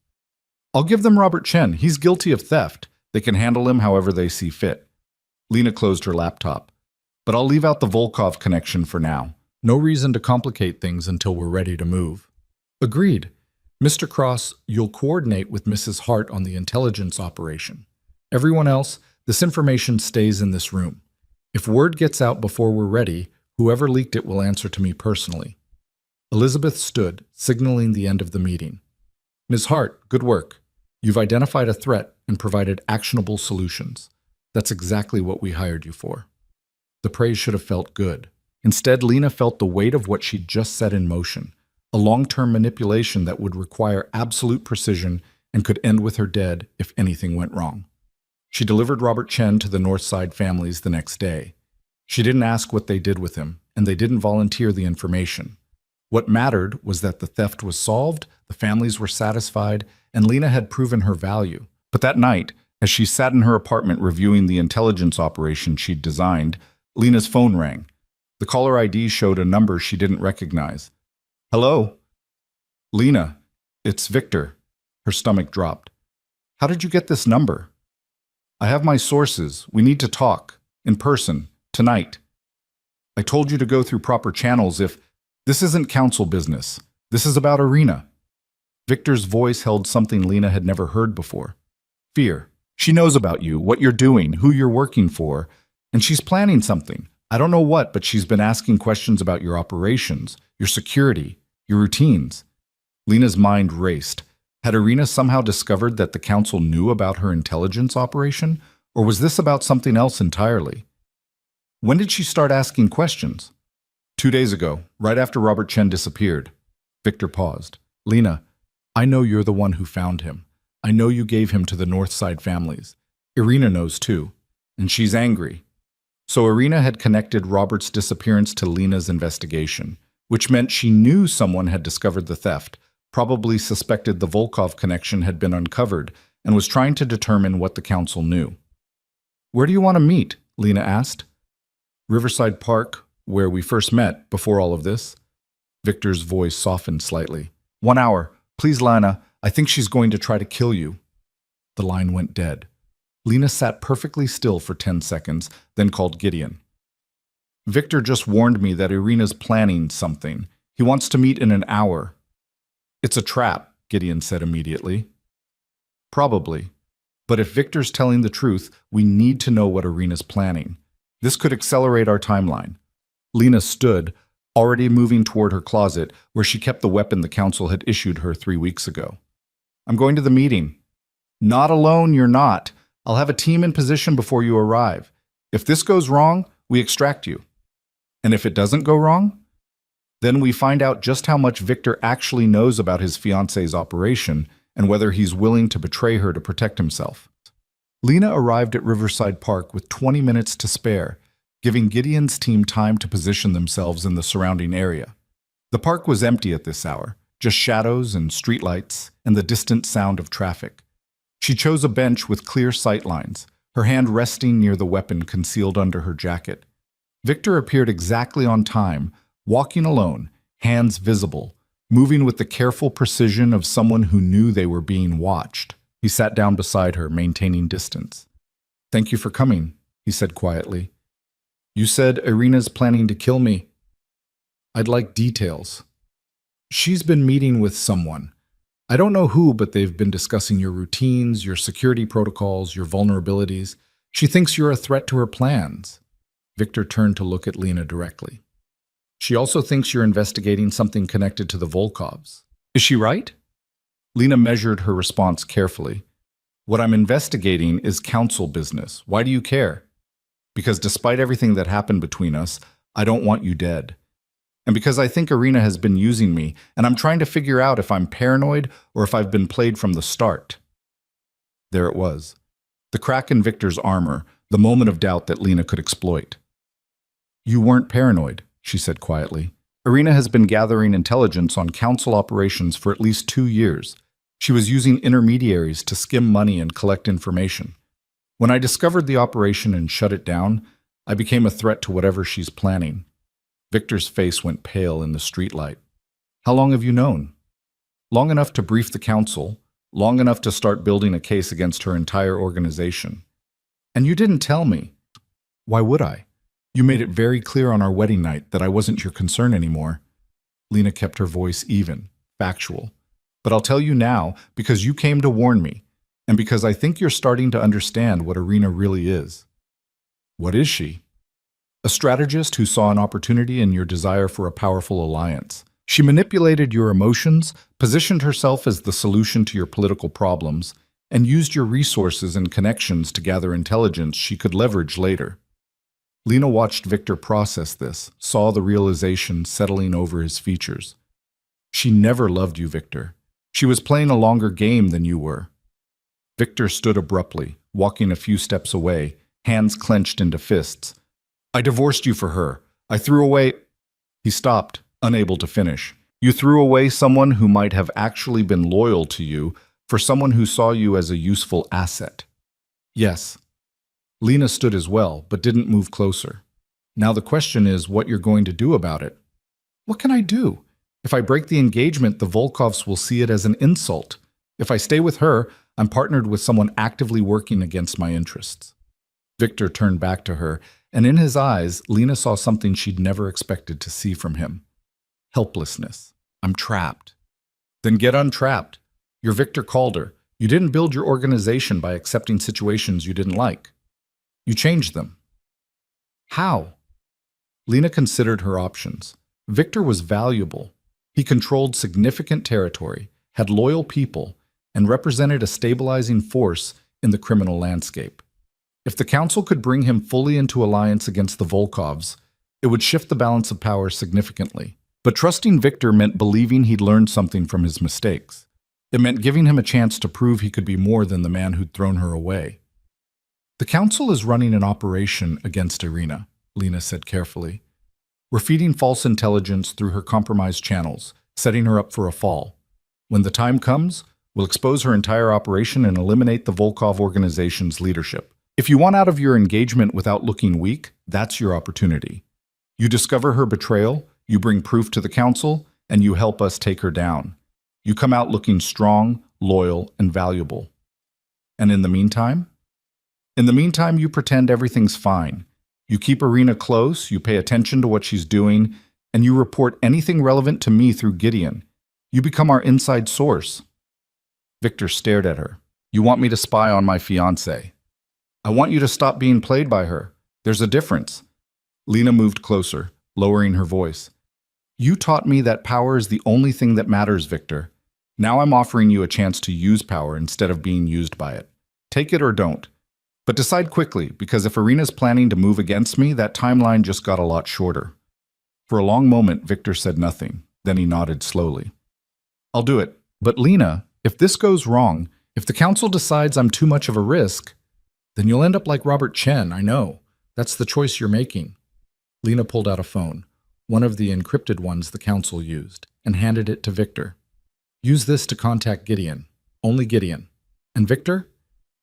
I'll give them Robert Chen. He's guilty of theft. They can handle him however they see fit. Lena closed her laptop. But I'll leave out the Volkov connection for now. No reason to complicate things until we're ready to move. Agreed. Mr. Cross, you'll coordinate with Mrs. Hart on the intelligence operation. Everyone else, this information stays in this room. If word gets out before we're ready, whoever leaked it will answer to me personally. Elizabeth stood, signaling the end of the meeting. Ms. Hart, good work. You've identified a threat and provided actionable solutions. That's exactly what we hired you for. The praise should have felt good. Instead, Lena felt the weight of what she'd just set in motion, a long-term manipulation that would require absolute precision and could end with her dead if anything went wrong. She delivered Robert Chen to the Northside families the next day. She didn't ask what they did with him, and they didn't volunteer the information. What mattered was that the theft was solved, the families were satisfied, and Lena had proven her value. But that night, as she sat in her apartment reviewing the intelligence operation she'd designed, Lena's phone rang. The caller ID showed a number she didn't recognize. Hello? Lena, it's Victor. Her stomach dropped. How did you get this number? I have my sources. We need to talk. In person. Tonight. I told you to go through proper channels if... This isn't council business. This is about Irina. Victor's voice held something Lena had never heard before. Fear. She knows about you, what you're doing, who you're working for, and she's planning something. I don't know what, but she's been asking questions about your operations, your security, your routines. Lena's mind raced. Had Irina somehow discovered that the council knew about her intelligence operation, or was this about something else entirely? When did she start asking questions? 2 days ago, right after Robert Chen disappeared. Victor paused. Lena, I know you're the one who found him. I know you gave him to the Northside families. Irina knows too, and she's angry. So Irina had connected Robert's disappearance to Lena's investigation, which meant she knew someone had discovered the theft, probably suspected the Volkov connection had been uncovered, and was trying to determine what the council knew. Where do you want to meet? Lena asked. Riverside Park, where we first met before all of this. Victor's voice softened slightly. 1 hour. Please, Lena, I think she's going to try to kill you. The line went dead. Lena sat perfectly still for 10 seconds, then called Gideon. Victor just warned me that Irina's planning something. He wants to meet in an hour. It's a trap, Gideon said immediately. Probably. But if Victor's telling the truth, we need to know what Irina's planning. This could accelerate our timeline. Lena stood, already moving toward her closet, where she kept the weapon the council had issued her 3 weeks ago. I'm going to the meeting. Not alone, you're not. I'll have a team in position before you arrive. If this goes wrong, we extract you. And if it doesn't go wrong, then we find out just how much Victor actually knows about his fiancée's operation and whether he's willing to betray her to protect himself. Lena arrived at Riverside Park with 20 minutes to spare, giving Gideon's team time to position themselves in the surrounding area. The park was empty at this hour, just shadows and streetlights and the distant sound of traffic. She chose a bench with clear sight lines, her hand resting near the weapon concealed under her jacket. Victor appeared exactly on time, walking alone, hands visible, moving with the careful precision of someone who knew they were being watched. He sat down beside her, maintaining distance. Thank you for coming, he said quietly. You said Irina's planning to kill me. I'd like details. She's been meeting with someone. I don't know who, but they've been discussing your routines, your security protocols, your vulnerabilities. She thinks you're a threat to her plans. Victor turned to look at Lena directly. She also thinks you're investigating something connected to the Volkovs. Is she right? Lena measured her response carefully. What I'm investigating is council business. Why do you care? Because despite everything that happened between us, I don't want you dead. And because I think Irina has been using me, and I'm trying to figure out if I'm paranoid or if I've been played from the start. There it was. The crack in Victor's armor, the moment of doubt that Lena could exploit. You weren't paranoid, she said quietly. Irina has been gathering intelligence on council operations for at least 2 years. She was using intermediaries to skim money and collect information. When I discovered the operation and shut it down, I became a threat to whatever she's planning. Victor's face went pale in the streetlight. How long have you known? Long enough to brief the council, long enough to start building a case against her entire organization. And you didn't tell me. Why would I? You made it very clear on our wedding night that I wasn't your concern anymore. Lena kept her voice even, factual. But I'll tell you now because you came to warn me, and because I think you're starting to understand what Irina really is. What is she? A strategist who saw an opportunity in your desire for a powerful alliance. She manipulated your emotions, positioned herself as the solution to your political problems, and used your resources and connections to gather intelligence she could leverage later. Lena watched Victor process this, saw the realization settling over his features. She never loved you, Victor. She was playing a longer game than you were. Victor stood abruptly, walking a few steps away, hands clenched into fists. I divorced you for her. I threw away... He stopped, unable to finish. You threw away someone who might have actually been loyal to you for someone who saw you as a useful asset. Yes. Lena stood as well, but didn't move closer. Now the question is what you're going to do about it. What can I do? If I break the engagement, the Volkovs will see it as an insult. If I stay with her, I'm partnered with someone actively working against my interests. Victor turned back to her, and in his eyes, Lena saw something she'd never expected to see from him. Helplessness. I'm trapped. Then get untrapped. You're Victor Calder. You didn't build your organization by accepting situations you didn't like. You changed them. How? Lena considered her options. Victor was valuable. He controlled significant territory, had loyal people, and represented a stabilizing force in the criminal landscape. If the council could bring him fully into alliance against the Volkovs, it would shift the balance of power significantly. But trusting Victor meant believing he'd learned something from his mistakes. It meant giving him a chance to prove he could be more than the man who'd thrown her away. The council is running an operation against Irina, Lena said carefully. We're feeding false intelligence through her compromised channels, setting her up for a fall. When the time comes, we'll expose her entire operation and eliminate the Volkov organization's leadership. If you want out of your engagement without looking weak, that's your opportunity. You discover her betrayal, you bring proof to the council, and you help us take her down. You come out looking strong, loyal, and valuable. And in the meantime? In the meantime, you pretend everything's fine. You keep Irina close, you pay attention to what she's doing, and you report anything relevant to me through Gideon. You become our inside source. Victor stared at her. You want me to spy on my fiancé. I want you to stop being played by her. There's a difference. Lena moved closer, lowering her voice. You taught me that power is the only thing that matters, Victor. Now I'm offering you a chance to use power instead of being used by it. Take it or don't. But decide quickly, because if Irina's planning to move against me, that timeline just got a lot shorter. For a long moment, Victor said nothing. Then he nodded slowly. I'll do it. But Lena, if this goes wrong, if the council decides I'm too much of a risk, then you'll end up like Robert Chen, I know. That's the choice you're making. Lena pulled out a phone, one of the encrypted ones the council used, and handed it to Victor. Use this to contact Gideon. Only Gideon. And Victor,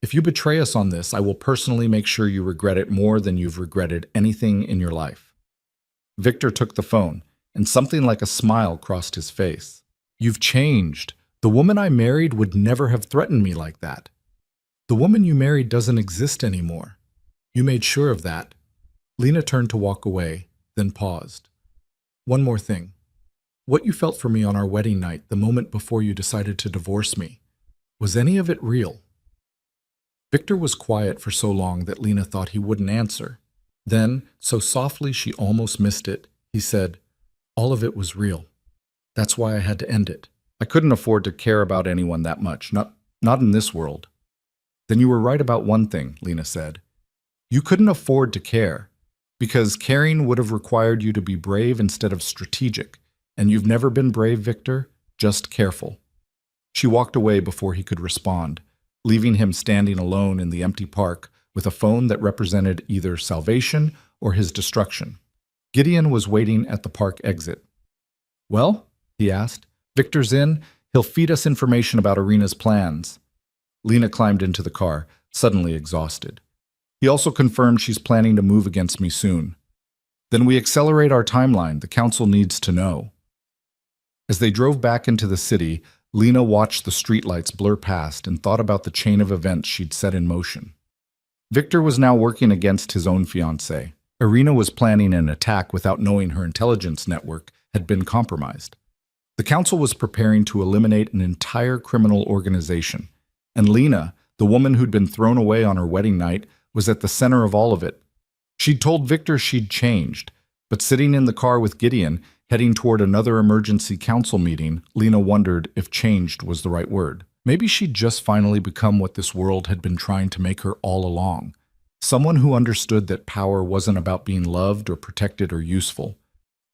if you betray us on this, I will personally make sure you regret it more than you've regretted anything in your life. Victor took the phone, and something like a smile crossed his face. You've changed. The woman I married would never have threatened me like that. The woman you married doesn't exist anymore. You made sure of that. Lena turned to walk away, then paused. One more thing. What you felt for me on our wedding night, the moment before you decided to divorce me, was any of it real? Victor was quiet for so long that Lena thought he wouldn't answer. Then, so softly she almost missed it, he said, "All of it was real. That's why I had to end it. I couldn't afford to care about anyone that much, not in this world." "Then you were right about one thing," Lena said. "You couldn't afford to care, because caring would have required you to be brave instead of strategic, and you've never been brave, Victor, just careful." She walked away before he could respond, leaving him standing alone in the empty park with a phone that represented either salvation or his destruction. Gideon was waiting at the park exit. "Well?" he asked. "Victor's in. He'll feed us information about Irina's plans." Lena climbed into the car, suddenly exhausted. "He also confirmed she's planning to move against me soon." "Then we accelerate our timeline. The council needs to know." As they drove back into the city, Lena watched the streetlights blur past and thought about the chain of events she'd set in motion. Victor was now working against his own fiancée. Irina was planning an attack without knowing her intelligence network had been compromised. The council was preparing to eliminate an entire criminal organization, and Lena, the woman who'd been thrown away on her wedding night, was at the center of all of it. She'd told Victor she'd changed, but sitting in the car with Gideon, heading toward another emergency council meeting, Lena wondered if changed was the right word. Maybe she'd just finally become what this world had been trying to make her all along. Someone who understood that power wasn't about being loved or protected or useful.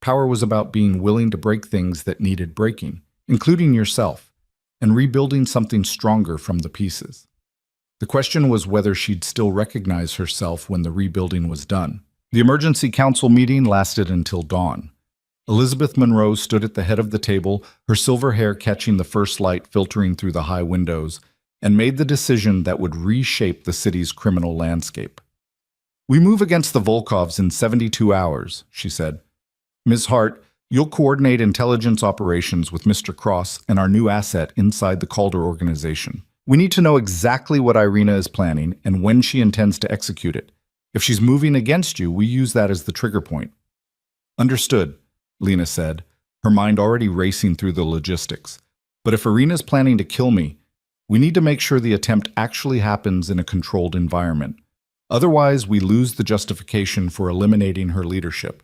Power was about being willing to break things that needed breaking, including yourself, and rebuilding something stronger from the pieces. The question was whether she'd still recognize herself when the rebuilding was done. The emergency council meeting lasted until dawn. Elizabeth Monroe stood at the head of the table, her silver hair catching the first light filtering through the high windows, and made the decision that would reshape the city's criminal landscape. "We move against the Volkovs in 72 hours, she said. "Ms. Hart, you'll coordinate intelligence operations with Mr. Cross and our new asset inside the Calder organization. We need to know exactly what Irina is planning and when she intends to execute it. If she's moving against you, we use that as the trigger point." "Understood," Lena said, her mind already racing through the logistics. "But if Irina's planning to kill me, we need to make sure the attempt actually happens in a controlled environment. Otherwise, we lose the justification for eliminating her leadership."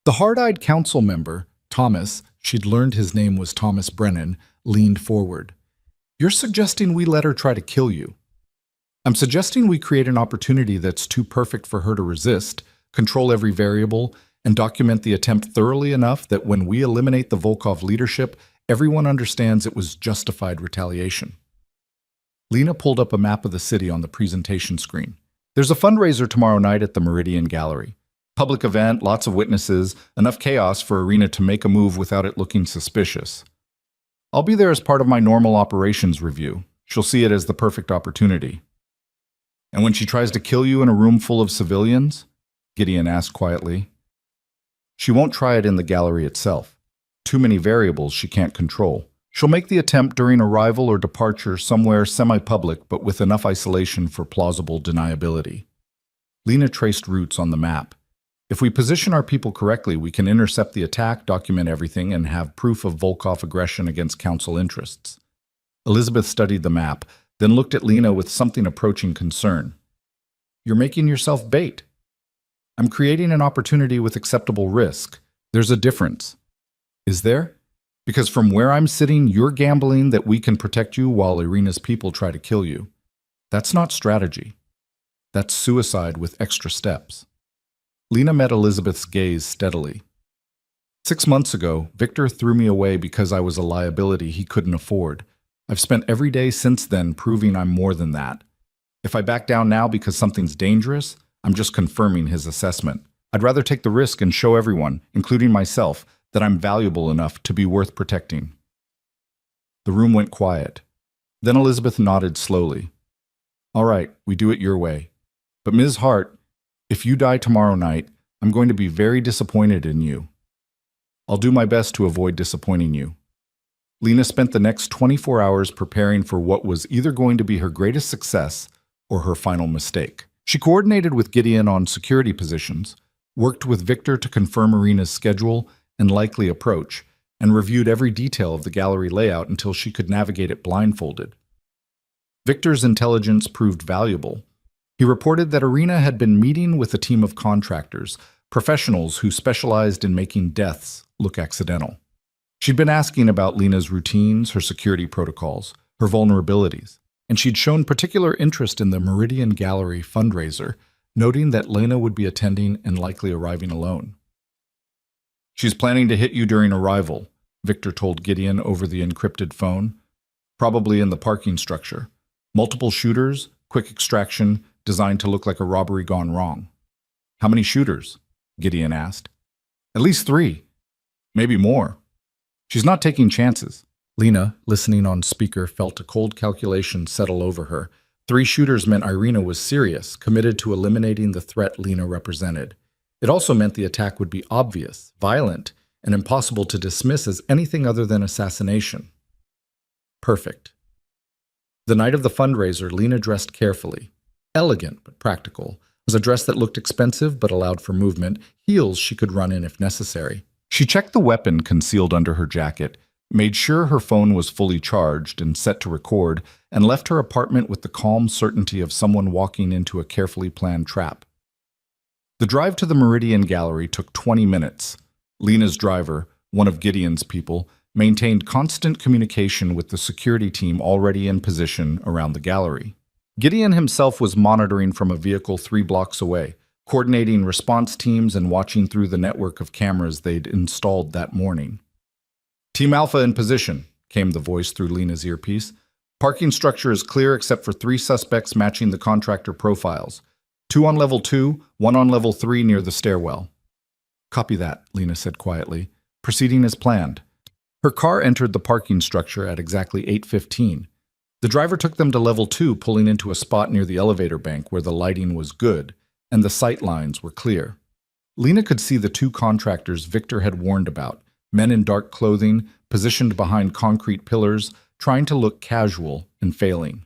The hard-eyed council member, Thomas, she'd learned his name was Thomas Brennan, leaned forward. "You're suggesting we let her try to kill you?" "I'm suggesting we create an opportunity that's too perfect for her to resist, control every variable, and document the attempt thoroughly enough that when we eliminate the Volkov leadership, everyone understands it was justified retaliation." Lena pulled up a map of the city on the presentation screen. "There's a fundraiser tomorrow night at the Meridian Gallery. Public event, lots of witnesses, enough chaos for Irina to make a move without it looking suspicious. I'll be there as part of my normal operations review. She'll see it as the perfect opportunity." "And when she tries to kill you in a room full of civilians?" Gideon asked quietly. "She won't try it in the gallery itself. Too many variables she can't control. She'll make the attempt during arrival or departure somewhere semi-public but with enough isolation for plausible deniability." Lena traced routes on the map. "If we position our people correctly, we can intercept the attack, document everything, and have proof of Volkov aggression against council interests." Elizabeth studied the map, then looked at Lena with something approaching concern. "You're making yourself bait." "I'm creating an opportunity with acceptable risk. There's a difference." "Is there? Because from where I'm sitting, you're gambling that we can protect you while Irina's people try to kill you. That's not strategy. That's suicide with extra steps." Lena met Elizabeth's gaze steadily. "6 months ago, Victor threw me away because I was a liability he couldn't afford. I've spent every day since then proving I'm more than that. If I back down now because something's dangerous, I'm just confirming his assessment. I'd rather take the risk and show everyone, including myself, that I'm valuable enough to be worth protecting." The room went quiet. Then Elizabeth nodded slowly. "All right, we do it your way. But Ms. Hart, if you die tomorrow night, I'm going to be very disappointed in you. I'll do my best to avoid disappointing you." Lena spent the next 24 hours preparing for what was either going to be her greatest success or her final mistake. She coordinated with Gideon on security positions, worked with Victor to confirm Irina's schedule and likely approach, and reviewed every detail of the gallery layout until she could navigate it blindfolded. Victor's intelligence proved valuable. He reported that Irina had been meeting with a team of contractors, professionals who specialized in making deaths look accidental. She'd been asking about Lena's routines, her security protocols, her vulnerabilities, and she'd shown particular interest in the Meridian Gallery fundraiser, noting that Lena would be attending and likely arriving alone. "She's planning to hit you during arrival," Victor told Gideon over the encrypted phone. "Probably in the parking structure. Multiple shooters, quick extraction, designed to look like a robbery gone wrong." "How many shooters?" Gideon asked. "At least 3. Maybe more. She's not taking chances." Lena, listening on speaker, felt a cold calculation settle over her. 3 shooters meant Irina was serious, committed to eliminating the threat Lena represented. It also meant the attack would be obvious, violent, and impossible to dismiss as anything other than assassination. Perfect. The night of the fundraiser, Lena dressed carefully. Elegant but practical. It was a dress that looked expensive but allowed for movement, heels she could run in if necessary. She checked the weapon concealed under her jacket, made sure her phone was fully charged and set to record, and left her apartment with the calm certainty of someone walking into a carefully planned trap. The drive to the Meridian Gallery took 20 minutes. Lena's driver, one of Gideon's people, maintained constant communication with the security team already in position around the gallery. Gideon himself was monitoring from a vehicle 3 blocks away, coordinating response teams and watching through the network of cameras they'd installed that morning. "Team Alpha in position," came the voice through Lena's earpiece. "Parking structure is clear except for 3 suspects matching the contractor profiles. 2 on level 2, 1 on level 3 near the stairwell." "Copy that," Lena said quietly, proceeding as planned. Her car entered the parking structure at exactly 8:15. The driver took them to level 2, pulling into a spot near the elevator bank where the lighting was good and the sight lines were clear. Lena could see the 2 contractors Victor had warned about, men in dark clothing, positioned behind concrete pillars, trying to look casual and failing.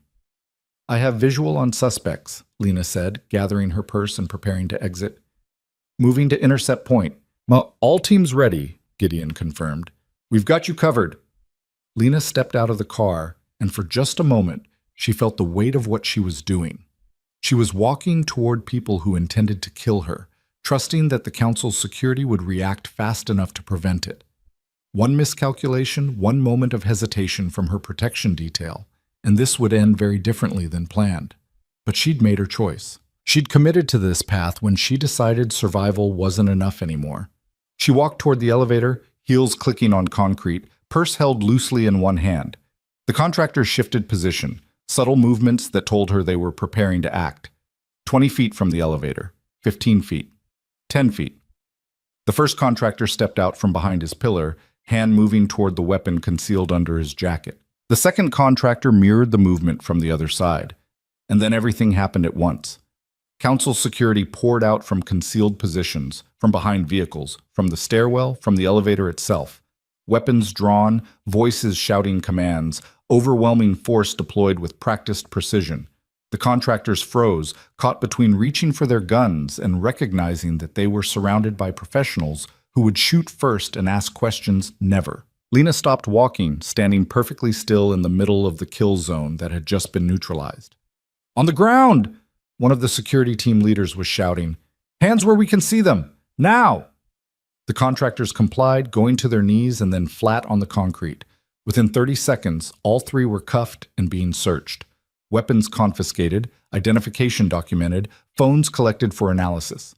"I have visual on suspects," Lena said, gathering her purse and preparing to exit. "Moving to intercept point." "All teams ready," Gideon confirmed. "We've got you covered." Lena stepped out of the car, and for just a moment, she felt the weight of what she was doing. She was walking toward people who intended to kill her, trusting that the council's security would react fast enough to prevent it. One miscalculation, one moment of hesitation from her protection detail, and this would end very differently than planned. But she'd made her choice. She'd committed to this path when she decided survival wasn't enough anymore. She walked toward the elevator, heels clicking on concrete, purse held loosely in one hand. The contractor shifted position, subtle movements that told her they were preparing to act. 20 feet from the elevator, 15 feet, 10 feet. The first contractor stepped out from behind his pillar, hand moving toward the weapon concealed under his jacket. The second contractor mirrored the movement from the other side. And then everything happened at once. Council security poured out from concealed positions, from behind vehicles, from the stairwell, from the elevator itself. Weapons drawn, voices shouting commands, overwhelming force deployed with practiced precision. The contractors froze, caught between reaching for their guns and recognizing that they were surrounded by professionals who would shoot first and ask questions never. Lena stopped walking, standing perfectly still in the middle of the kill zone that had just been neutralized. "On the ground!" One of the security team leaders was shouting. "Hands where we can see them! Now!" The contractors complied, going to their knees and then flat on the concrete. Within 30 seconds, all 3 were cuffed and being searched. Weapons confiscated, identification documented, phones collected for analysis.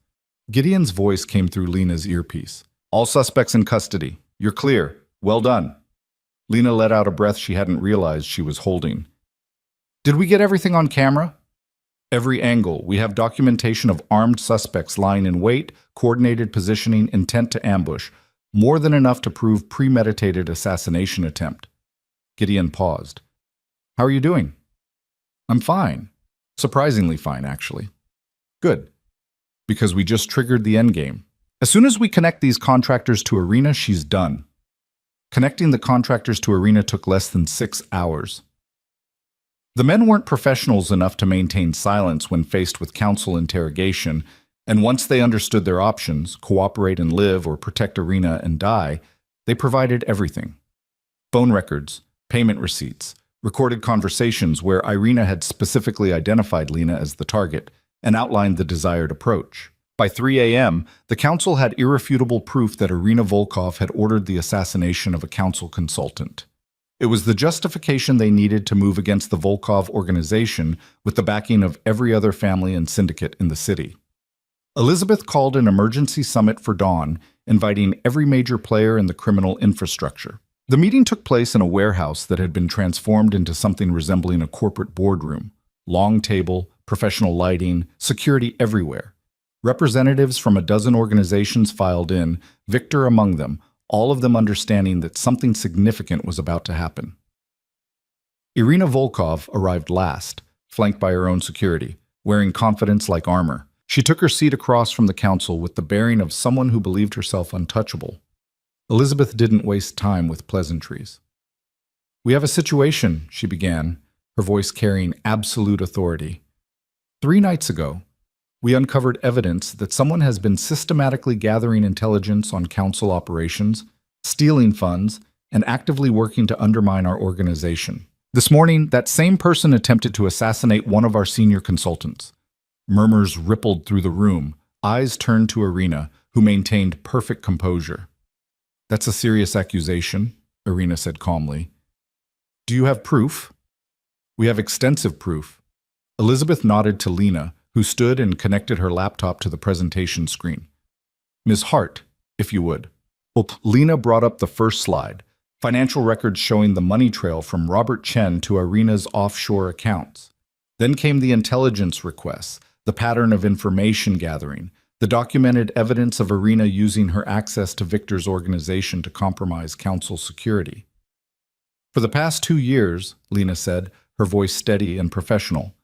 Gideon's voice came through Lena's earpiece. "All suspects in custody. You're clear. Well done." Lena let out a breath she hadn't realized she was holding. "Did we get everything on camera?" "Every angle. We have documentation of armed suspects lying in wait, coordinated positioning, intent to ambush. More than enough to prove premeditated assassination attempt." Gideon paused. "How are you doing?" "I'm fine. Surprisingly fine, actually." "Good. Because we just triggered the endgame. As soon as we connect these contractors to Irina, she's done." Connecting the contractors to Irina took less than 6 hours. The men weren't professionals enough to maintain silence when faced with council interrogation, and once they understood their options, cooperate and live or protect Irina and die, they provided everything. Phone records, payment receipts, recorded conversations where Irina had specifically identified Lena as the target and outlined the desired approach. By 3 a.m., the council had irrefutable proof that Irina Volkov had ordered the assassination of a council consultant. It was the justification they needed to move against the Volkov organization with the backing of every other family and syndicate in the city. Elizabeth called an emergency summit for dawn, inviting every major player in the criminal infrastructure. The meeting took place in a warehouse that had been transformed into something resembling a corporate boardroom. Long table, professional lighting, security everywhere. Representatives from a dozen organizations filed in, Victor among them, all of them understanding that something significant was about to happen. Irina Volkov arrived last, flanked by her own security, wearing confidence like armor. She took her seat across from the council with the bearing of someone who believed herself untouchable. Elizabeth didn't waste time with pleasantries. "We have a situation," she began, her voice carrying absolute authority. "3 nights ago, we uncovered evidence that someone has been systematically gathering intelligence on council operations, stealing funds, and actively working to undermine our organization. This morning, that same person attempted to assassinate one of our senior consultants." Murmurs rippled through the room, eyes turned to Irina, who maintained perfect composure. "That's a serious accusation," Irina said calmly. "Do you have proof?" "We have extensive proof." Elizabeth nodded to Lena, who stood and connected her laptop to the presentation screen. "Ms. Hart, if you would." Lena brought up the first slide, financial records showing the money trail from Robert Chen to Irina's offshore accounts. Then came the intelligence requests, the pattern of information gathering, the documented evidence of Irina using her access to Victor's organization to compromise council security. "For the past 2 years," Lena said, her voice steady and professional,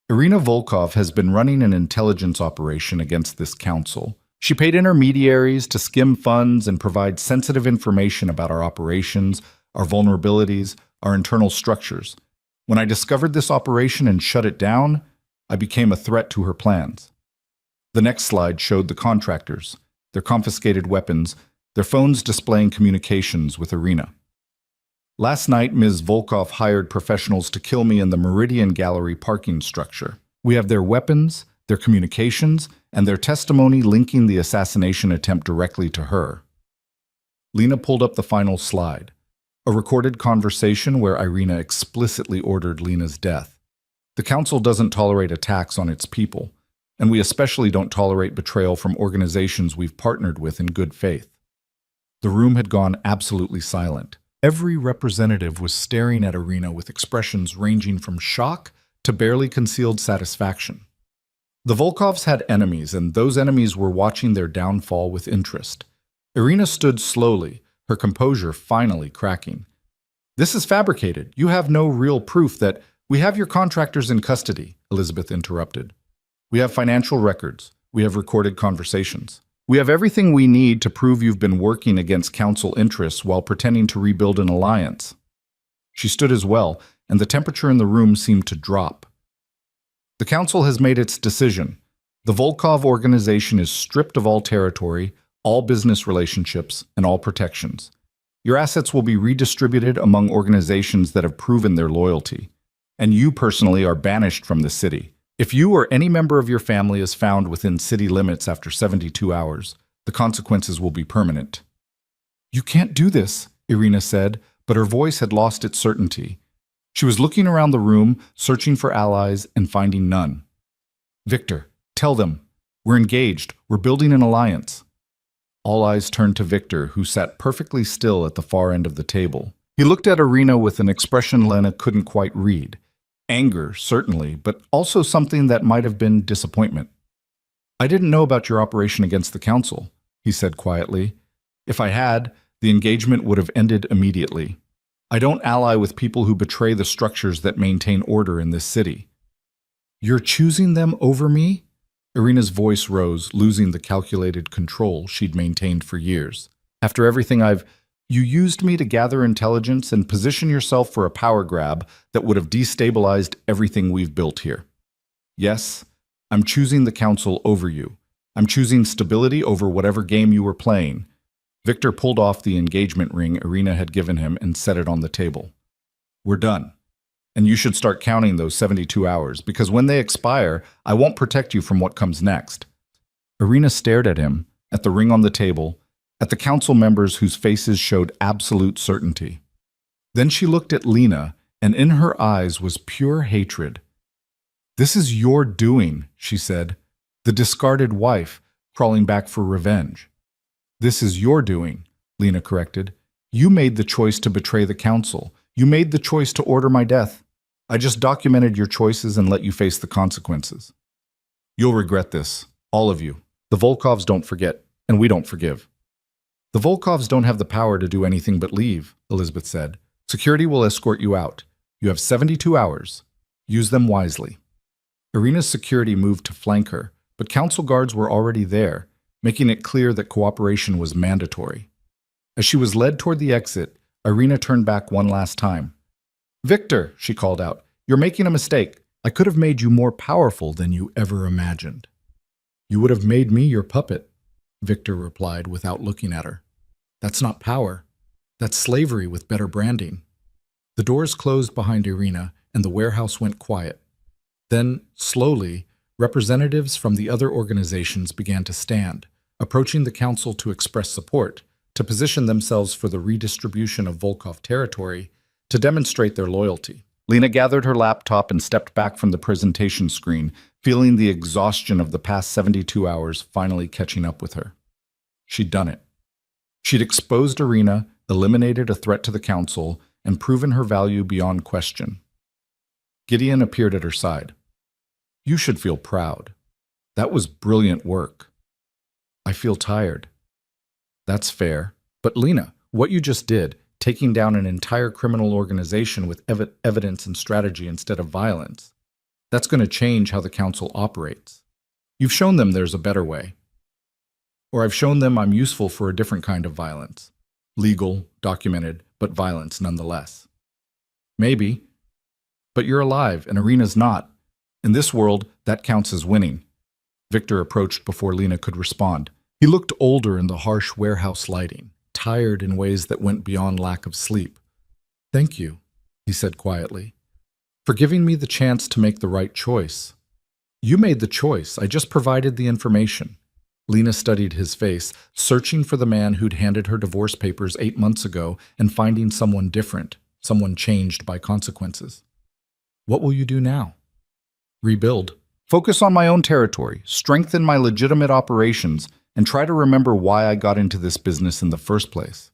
"Irina Volkov has been running an intelligence operation against this council. She paid intermediaries to skim funds and provide sensitive information about our operations, our vulnerabilities, our internal structures. When I discovered this operation and shut it down, I became a threat to her plans." The next slide showed the contractors, their confiscated weapons, their phones displaying communications with Irina. "Last night, Ms. Volkov hired professionals to kill me in the Meridian Gallery parking structure. We have their weapons, their communications, and their testimony linking the assassination attempt directly to her." Lena pulled up the final slide, a recorded conversation where Irina explicitly ordered Lena's death. "The council doesn't tolerate attacks on its people, and we especially don't tolerate betrayal from organizations we've partnered with in good faith." The room had gone absolutely silent. Every representative was staring at Irina with expressions ranging from shock to barely concealed satisfaction. The Volkovs had enemies, and those enemies were watching their downfall with interest. Irina stood slowly, her composure finally cracking. "This is fabricated. You have no real proof that—" "We have your contractors in custody," Elizabeth interrupted. "We have financial records. We have recorded conversations. We have everything we need to prove you've been working against council interests while pretending to rebuild an alliance." She stood as well, and the temperature in the room seemed to drop. "The council has made its decision. The Volkov organization is stripped of all territory, all business relationships, and all protections. Your assets will be redistributed among organizations that have proven their loyalty. And you personally are banished from the city. If you or any member of your family is found within city limits after 72 hours, the consequences will be permanent." "You can't do this," Irina said, but her voice had lost its certainty. She was looking around the room, searching for allies and finding none. "Victor, tell them. We're engaged. We're building an alliance." All eyes turned to Victor, who sat perfectly still at the far end of the table. He looked at Irina with an expression Lena couldn't quite read. Anger, certainly, but also something that might have been disappointment. "I didn't know about your operation against the council," he said quietly. "If I had, the engagement would have ended immediately. I don't ally with people who betray the structures that maintain order in this city." "You're choosing them over me?" Irina's voice rose, losing the calculated control she'd maintained for years. "After everything I've—" You used me to gather intelligence and position yourself for a power grab that would have destabilized everything we've built here. Yes, I'm choosing the council over you. I'm choosing stability over whatever game you were playing. Victor pulled off the engagement ring Irina had given him and set it on the table. We're done. And you should start counting those 72 hours, because when they expire, I won't protect you from what comes next. Irina stared at him, at the ring on the table, at the council members whose faces showed absolute certainty. Then she looked at Lena, and in her eyes was pure hatred. This is your doing, she said, the discarded wife crawling back for revenge. This is your doing, Lena corrected. You made the choice to betray the council. You made the choice to order my death. I just documented your choices and let you face the consequences. You'll regret this, all of you. The Volkovs don't forget, and we don't forgive. The Volkovs don't have the power to do anything but leave, Elizabeth said. Security will escort you out. You have 72 hours. Use them wisely. Irina's security moved to flank her, but council guards were already there, making it clear that cooperation was mandatory. As she was led toward the exit, Irina turned back one last time. Victor, she called out, you're making a mistake. I could have made you more powerful than you ever imagined. You would have made me your puppet, Victor replied without looking at her. That's not power. That's slavery with better branding. The doors closed behind Irina, and the warehouse went quiet. Then, slowly, representatives from the other organizations began to stand, approaching the council to express support, to position themselves for the redistribution of Volkov territory, to demonstrate their loyalty. Lena gathered her laptop and stepped back from the presentation screen, feeling the exhaustion of the past 72 hours finally catching up with her. She'd done it. She'd exposed Irina, eliminated a threat to the council, and proven her value beyond question. Gideon appeared at her side. You should feel proud. That was brilliant work. I feel tired. That's fair. But Lena, what you just did, taking down an entire criminal organization with evidence and strategy instead of violence, that's going to change how the council operates. You've shown them there's a better way. Or I've shown them I'm useful for a different kind of violence. Legal, documented, but violence nonetheless. Maybe. But you're alive, and Irina's not. In this world, that counts as winning. Victor approached before Lena could respond. He looked older in the harsh warehouse lighting, tired in ways that went beyond lack of sleep. Thank you, he said quietly, for giving me the chance to make the right choice. You made the choice. I just provided the information. Lena studied his face, searching for the man who'd handed her divorce papers 8 months ago and finding someone different, someone changed by consequences. What will you do now? Rebuild. Focus on my own territory, strengthen my legitimate operations, and try to remember why I got into this business in the first place.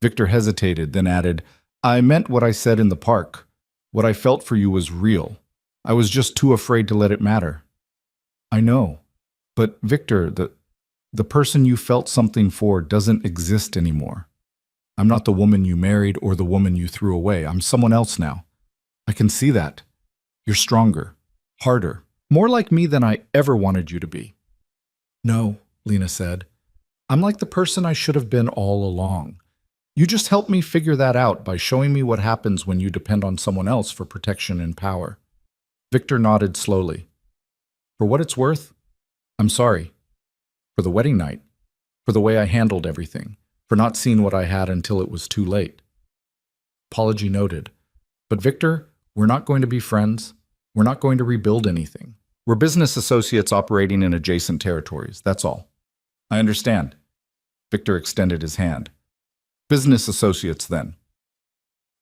Victor hesitated, then added, I meant what I said in the park. What I felt for you was real. I was just too afraid to let it matter. I know. But Victor, the person you felt something for doesn't exist anymore. I'm not the woman you married or the woman you threw away. I'm someone else now. I can see that. You're stronger, harder, more like me than I ever wanted you to be. No, Lena said. I'm like the person I should have been all along. You just helped me figure that out by showing me what happens when you depend on someone else for protection and power. Victor nodded slowly. For what it's worth, I'm sorry. For the wedding night, for the way I handled everything, for not seeing what I had until it was too late. Apology noted. But Victor, we're not going to be friends. We're not going to rebuild anything. We're business associates operating in adjacent territories, that's all. I understand. Victor extended his hand. Business associates, then.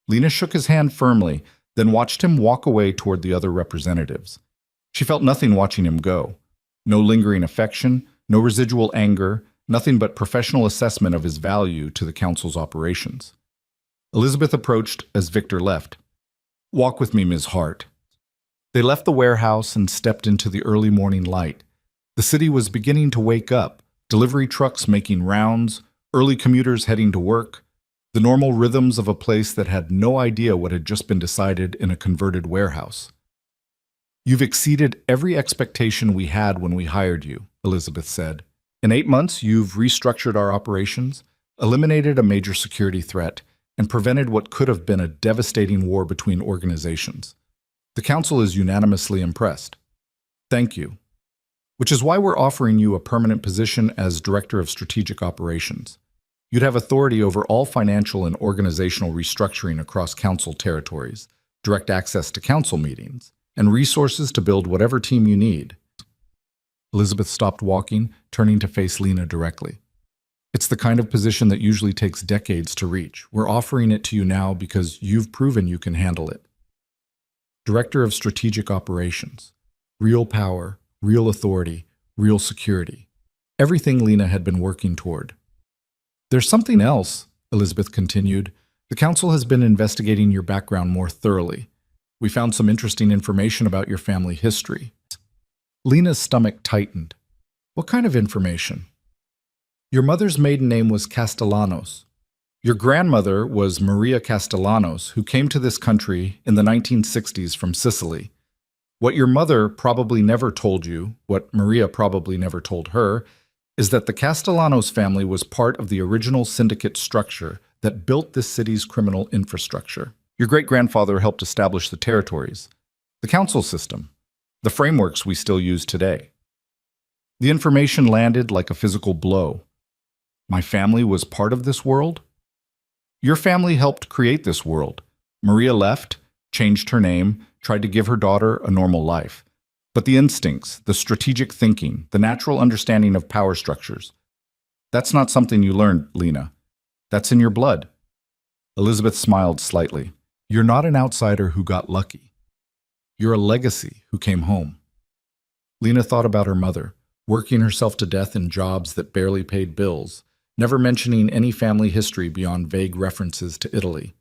Lena shook his hand firmly, then watched him walk away toward the other representatives. She felt nothing watching him go. No lingering affection, no residual anger, nothing but professional assessment of his value to the council's operations. Elizabeth approached as Victor left. Walk with me, Ms. Hart. They left the warehouse and stepped into the early morning light. The city was beginning to wake up, delivery trucks making rounds, early commuters heading to work, the normal rhythms of a place that had no idea what had just been decided in a converted warehouse. You've exceeded every expectation we had when we hired you, Elizabeth said. In 8 months, you've restructured our operations, eliminated a major security threat, and prevented what could have been a devastating war between organizations. The Council is unanimously impressed. Thank you. Which is why we're offering you a permanent position as Director of Strategic Operations. You'd have authority over all financial and organizational restructuring across Council territories, direct access to Council meetings, and resources to build whatever team you need. Elizabeth stopped walking, turning to face Lena directly. It's the kind of position that usually takes decades to reach. We're offering it to you now because you've proven you can handle it. Director of Strategic Operations. Real power, real authority, real security. Everything Lena had been working toward. There's something else, Elizabeth continued. The Council has been investigating your background more thoroughly. We found some interesting information about your family history. Lena's stomach tightened. What kind of information? Your mother's maiden name was Castellanos. Your grandmother was Maria Castellanos, who came to this country in the 1960s from Sicily. What your mother probably never told you, what Maria probably never told her, is that the Castellanos family was part of the original syndicate structure that built this city's criminal infrastructure. Your great-grandfather helped establish the territories, the council system, the frameworks we still use today. The information landed like a physical blow. My family was part of this world? Your family helped create this world. Maria left, changed her name, tried to give her daughter a normal life. But the instincts, the strategic thinking, the natural understanding of power structures, that's not something you learned, Lena. That's in your blood. Elizabeth smiled slightly. You're not an outsider who got lucky. You're a legacy who came home. Lena thought about her mother, working herself to death in jobs that barely paid bills, never mentioning any family history beyond vague references to Italy.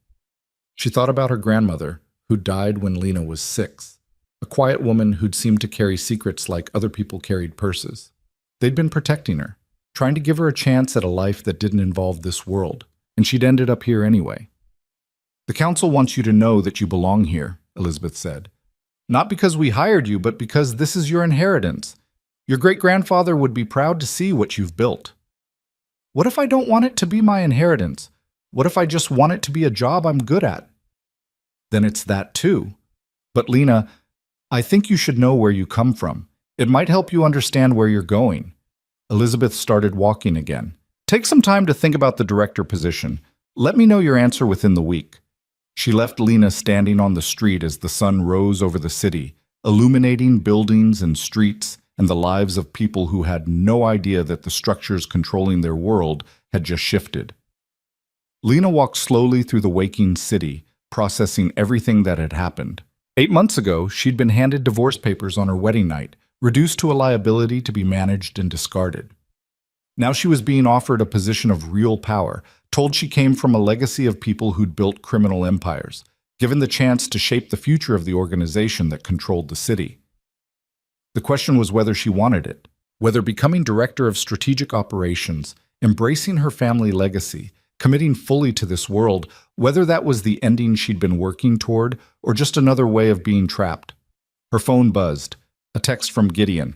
She thought about her grandmother, who died when Lena was 6. A quiet woman who'd seemed to carry secrets like other people carried purses. They'd been protecting her, trying to give her a chance at a life that didn't involve this world, and she'd ended up here anyway. The Council wants you to know that you belong here, Elizabeth said. Not because we hired you, but because this is your inheritance. Your great-grandfather would be proud to see what you've built. What if I don't want it to be my inheritance? What if I just want it to be a job I'm good at? Then it's that too. But Lena, I think you should know where you come from. It might help you understand where you're going. Elizabeth started walking again. Take some time to think about the director position. Let me know your answer within the week. She left Lena standing on the street as the sun rose over the city, illuminating buildings and streets and the lives of people who had no idea that the structures controlling their world had just shifted. Lena walked slowly through the waking city, processing everything that had happened. 8 months ago, she'd been handed divorce papers on her wedding night, reduced to a liability to be managed and discarded. Now she was being offered a position of real power, told she came from a legacy of people who'd built criminal empires, given the chance to shape the future of the organization that controlled the city. The question was whether she wanted it, whether becoming Director of Strategic Operations, embracing her family legacy, committing fully to this world, whether that was the ending she'd been working toward or just another way of being trapped. Her phone buzzed. A text from Gideon.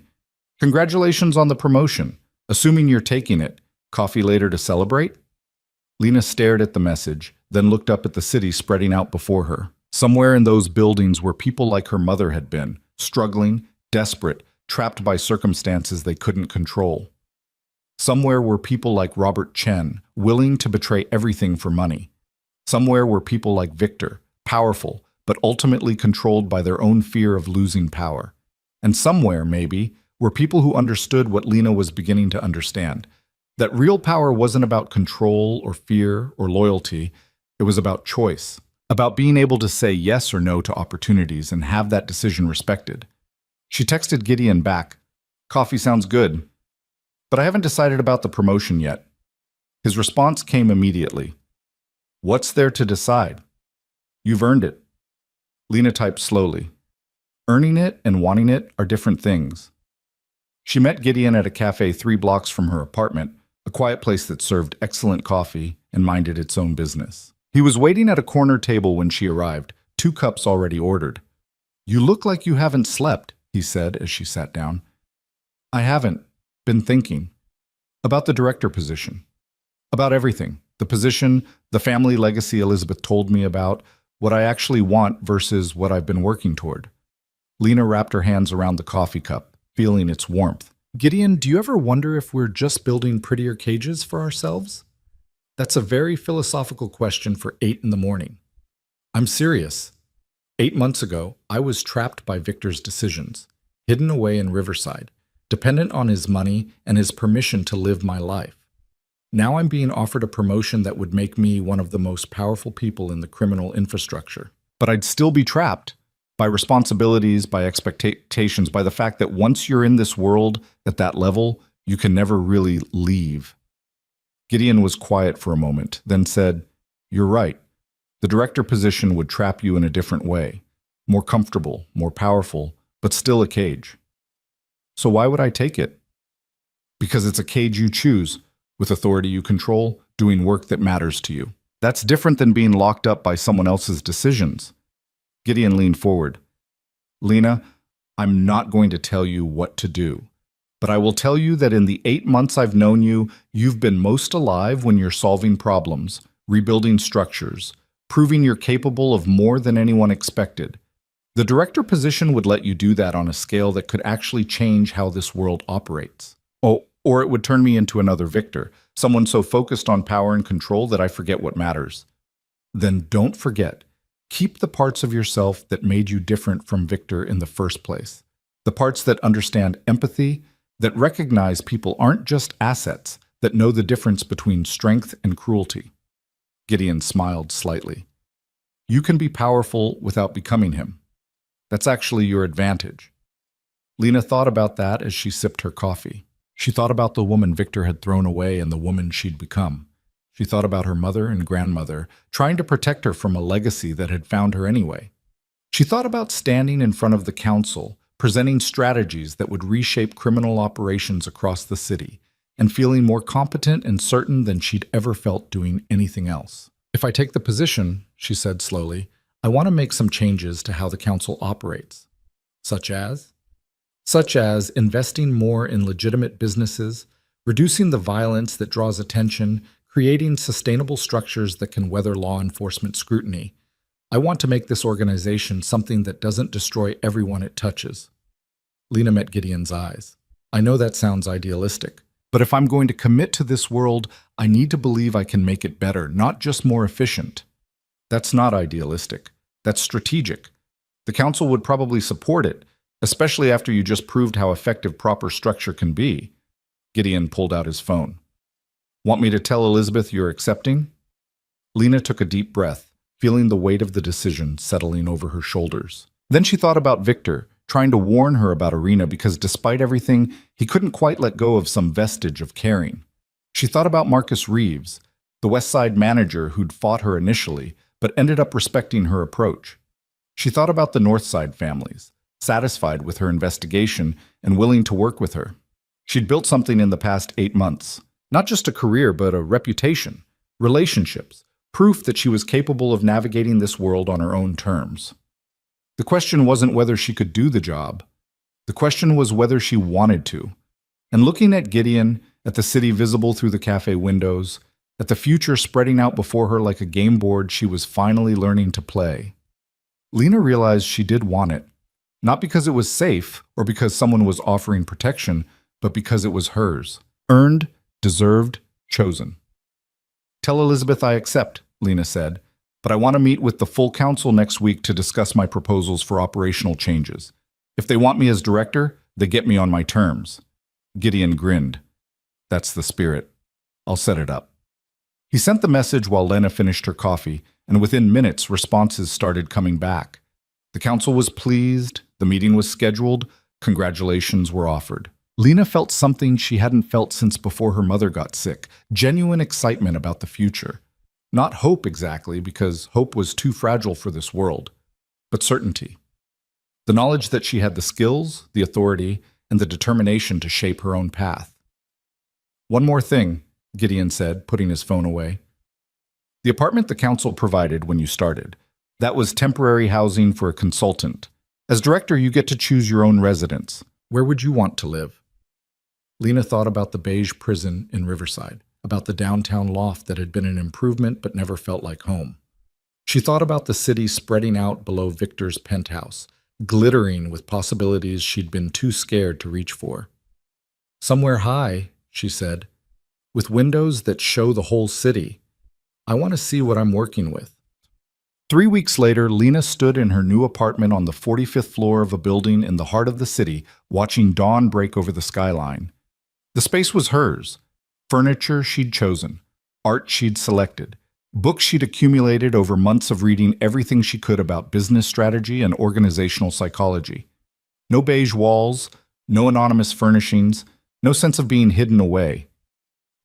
Congratulations on the promotion. Assuming you're taking it. Coffee later to celebrate? Lena stared at the message, then looked up at the city spreading out before her. Somewhere in those buildings were people like her mother had been, struggling, desperate, trapped by circumstances they couldn't control. Somewhere were people like Robert Chen, willing to betray everything for money. Somewhere were people like Victor, powerful, but ultimately controlled by their own fear of losing power. And somewhere, maybe, were people who understood what Lena was beginning to understand, that real power wasn't about control or fear or loyalty, it was about choice, about being able to say yes or no to opportunities and have that decision respected. She texted Gideon back, "Coffee sounds good, but I haven't decided about the promotion yet." His response came immediately. "What's there to decide? You've earned it." Lena typed slowly. Earning it and wanting it are different things. She met Gideon at a cafe 3 blocks from her apartment, a quiet place that served excellent coffee and minded its own business. He was waiting at a corner table when she arrived, 2 cups already ordered. "You look like you haven't slept," he said as she sat down. "I haven't. Been thinking. About the director position. About everything. The position, the family legacy Elizabeth told me about, what I actually want versus what I've been working toward. Lena wrapped her hands around the coffee cup, feeling its warmth. Gideon, do you ever wonder if we're just building prettier cages for ourselves? That's a very philosophical question for 8 in the morning. I'm serious. 8 months ago, I was trapped by Victor's decisions, hidden away in Riverside, dependent on his money and his permission to live my life. Now I'm being offered a promotion that would make me one of the most powerful people in the criminal infrastructure. But I'd still be trapped by responsibilities, by expectations, by the fact that once you're in this world at that level, you can never really leave. Gideon was quiet for a moment, then said, "You're right. The director position would trap you in a different way, more comfortable, more powerful, but still a cage. So why would I take it? Because it's a cage you choose, with authority you control, doing work that matters to you. That's different than being locked up by someone else's decisions." Gideon leaned forward. "Lena, I'm not going to tell you what to do, but I will tell you that in the 8 months I've known you, you've been most alive when you're solving problems, rebuilding structures, proving you're capable of more than anyone expected. The director position would let you do that on a scale that could actually change how this world operates. Oh, or it would turn me into another Victor, someone so focused on power and control that I forget what matters. Then don't forget, keep the parts of yourself that made you different from Victor in the first place. The parts that understand empathy, that recognize people aren't just assets, that know the difference between strength and cruelty." Gideon smiled slightly. "You can be powerful without becoming him. That's actually your advantage." Lena thought about that as she sipped her coffee. She thought about the woman Victor had thrown away and the woman she'd become. She thought about her mother and grandmother, trying to protect her from a legacy that had found her anyway. She thought about standing in front of the council, presenting strategies that would reshape criminal operations across the city, and feeling more competent and certain than she'd ever felt doing anything else. "If I take the position," she said slowly, "I want to make some changes to how the council operates." Such as? Such as investing more in legitimate businesses, reducing the violence that draws attention, creating sustainable structures that can weather law enforcement scrutiny. I want to make this organization something that doesn't destroy everyone it touches. Lena met Gideon's eyes. "I know that sounds idealistic, but if I'm going to commit to this world, I need to believe I can make it better, not just more efficient." "That's not idealistic. That's strategic. The council would probably support it, especially after you just proved how effective proper structure can be." Gideon pulled out his phone. "Want me to tell Elizabeth you're accepting?" Lena took a deep breath, feeling the weight of the decision settling over her shoulders. Then she thought about Victor, trying to warn her about Irina because despite everything, he couldn't quite let go of some vestige of caring. She thought about Marcus Reeves, the West Side manager who'd fought her initially, but ended up respecting her approach. She thought about the North Side families, satisfied with her investigation and willing to work with her. She'd built something in the past 8 months. Not just a career, but a reputation, relationships, proof that she was capable of navigating this world on her own terms. The question wasn't whether she could do the job. The question was whether she wanted to. And looking at Gideon, at the city visible through the cafe windows, at the future spreading out before her like a game board she was finally learning to play, Lena realized she did want it. Not because it was safe or because someone was offering protection, but because it was hers. Earned, deserved, chosen. "Tell Elizabeth I accept," Lena said, "but I want to meet with the full council next week to discuss my proposals for operational changes. If they want me as director, they get me on my terms." Gideon grinned. "That's the spirit. I'll set it up." He sent the message while Lena finished her coffee, and within minutes, responses started coming back. The council was pleased, the meeting was scheduled, congratulations were offered. Lena felt something she hadn't felt since before her mother got sick, genuine excitement about the future. Not hope exactly, because hope was too fragile for this world, but certainty. The knowledge that she had the skills, the authority, and the determination to shape her own path. "One more thing," Gideon said, putting his phone away. "The apartment the council provided when you started, that was temporary housing for a consultant. As director, you get to choose your own residence. Where would you want to live?" Lena thought about the beige prison in Riverside, about the downtown loft that had been an improvement but never felt like home. She thought about the city spreading out below Victor's penthouse, glittering with possibilities she'd been too scared to reach for. Somewhere high, she said, with windows that show the whole city. I want to see what I'm working with. 3 weeks later, Lena stood in her new apartment on the 45th floor of a building in the heart of the city, watching dawn break over the skyline. The space was hers. Furniture she'd chosen, art she'd selected, books she'd accumulated over months of reading everything she could about business strategy and organizational psychology. No beige walls, no anonymous furnishings, no sense of being hidden away.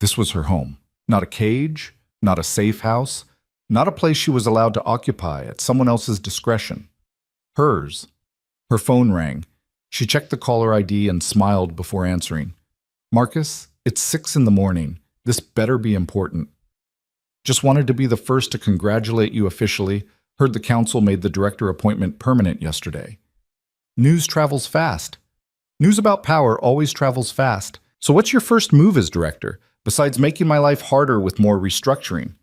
This was her home. Not a cage, not a safe house, not a place she was allowed to occupy at someone else's discretion. Hers. Her phone rang. She checked the caller ID and smiled before answering. Marcus, it's 6 in the morning. This better be important. Just wanted to be the first to congratulate you officially. Heard the council made the director appointment permanent yesterday. News travels fast. News about power always travels fast. So what's your first move as director, besides making my life harder with more restructuring?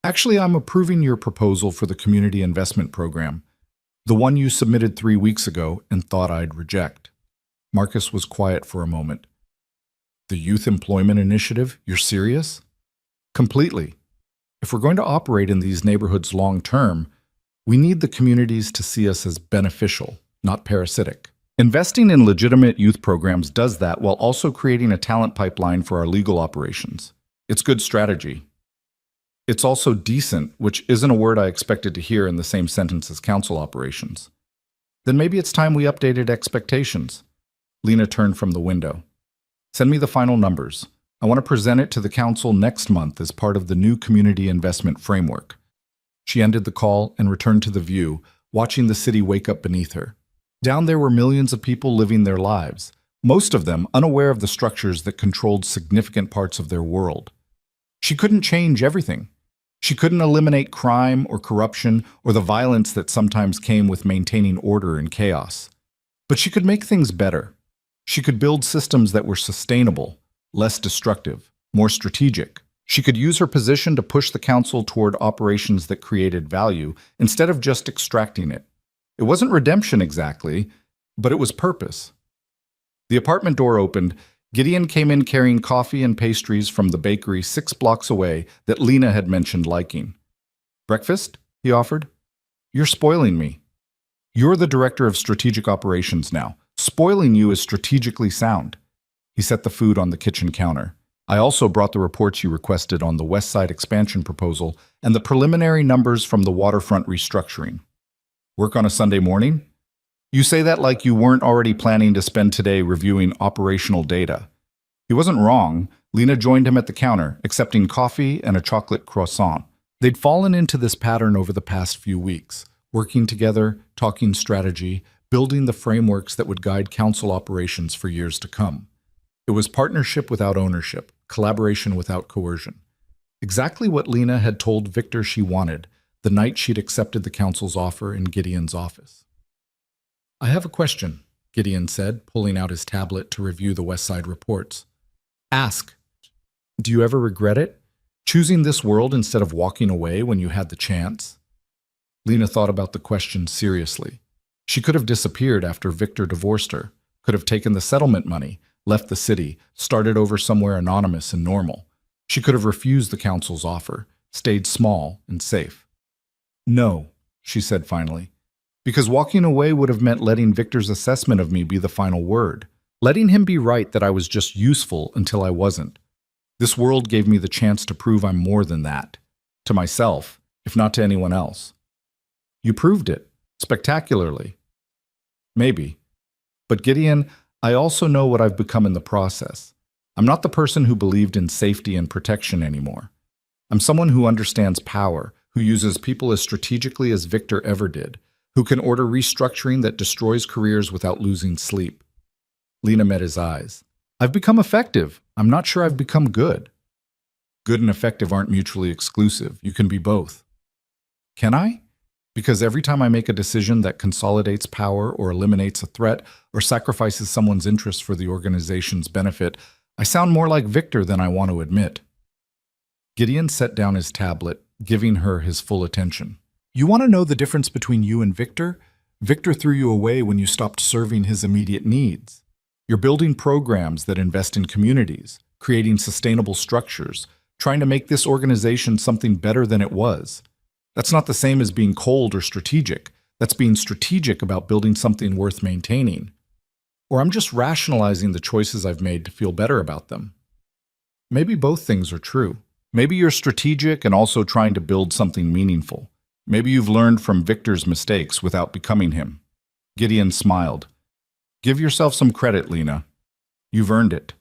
Actually, I'm approving your proposal for the community investment program, the one you submitted 3 weeks ago and thought I'd reject. Marcus was quiet for a moment. The Youth Employment Initiative? You're serious? Completely. If we're going to operate in these neighborhoods long term, we need the communities to see us as beneficial, not parasitic. Investing in legitimate youth programs does that while also creating a talent pipeline for our legal operations. It's good strategy. It's also decent, which isn't a word I expected to hear in the same sentence as council operations. Then maybe it's time we updated expectations. Lena turned from the window. Send me the final numbers. I want to present it to the council next month as part of the new community investment framework. She ended the call and returned to the view, watching the city wake up beneath her. Down there were millions of people living their lives, most of them unaware of the structures that controlled significant parts of their world. She couldn't change everything. She couldn't eliminate crime or corruption or the violence that sometimes came with maintaining order in chaos. But she could make things better. She could build systems that were sustainable, less destructive, more strategic. She could use her position to push the council toward operations that created value instead of just extracting it. It wasn't redemption exactly, but it was purpose. The apartment door opened. Gideon came in carrying coffee and pastries from the bakery 6 blocks away that Lena had mentioned liking. Breakfast? He offered. You're spoiling me. You're the director of strategic operations now. Spoiling you is strategically sound. He set the food on the kitchen counter. I also brought the reports you requested on the West Side expansion proposal and the preliminary numbers from the waterfront restructuring. Work on a Sunday morning? You say that like you weren't already planning to spend today reviewing operational data. He wasn't wrong. Lena joined him at the counter, accepting coffee and a chocolate croissant. They'd fallen into this pattern over the past few weeks, working together, talking strategy, building the frameworks that would guide council operations for years to come. It was partnership without ownership, collaboration without coercion. Exactly what Lena had told Victor she wanted the night she'd accepted the council's offer in Gideon's office. I have a question, Gideon said, pulling out his tablet to review the West Side reports. Ask. Do you ever regret it? Choosing this world instead of walking away when you had the chance? Lena thought about the question seriously. She could have disappeared after Victor divorced her, could have taken the settlement money, left the city, started over somewhere anonymous and normal. She could have refused the council's offer, stayed small and safe. No, she said finally. Because walking away would have meant letting Victor's assessment of me be the final word, letting him be right that I was just useful until I wasn't. This world gave me the chance to prove I'm more than that, to myself, if not to anyone else. You proved it, spectacularly. Maybe. But Gideon, I also know what I've become in the process. I'm not the person who believed in safety and protection anymore. I'm someone who understands power, who uses people as strategically as Victor ever did, who can order restructuring that destroys careers without losing sleep. Lena met his eyes. I've become effective. I'm not sure I've become good. Good and effective aren't mutually exclusive. You can be both. Can I? Because every time I make a decision that consolidates power or eliminates a threat or sacrifices someone's interests for the organization's benefit, I sound more like Victor than I want to admit. Gideon set down his tablet, giving her his full attention. You want to know the difference between you and Victor? Victor threw you away when you stopped serving his immediate needs. You're building programs that invest in communities, creating sustainable structures, trying to make this organization something better than it was. That's not the same as being cold or strategic. That's being strategic about building something worth maintaining. Or I'm just rationalizing the choices I've made to feel better about them. Maybe both things are true. Maybe you're strategic and also trying to build something meaningful. Maybe you've learned from Victor's mistakes without becoming him. Gideon smiled. Give yourself some credit, Lena. You've earned it.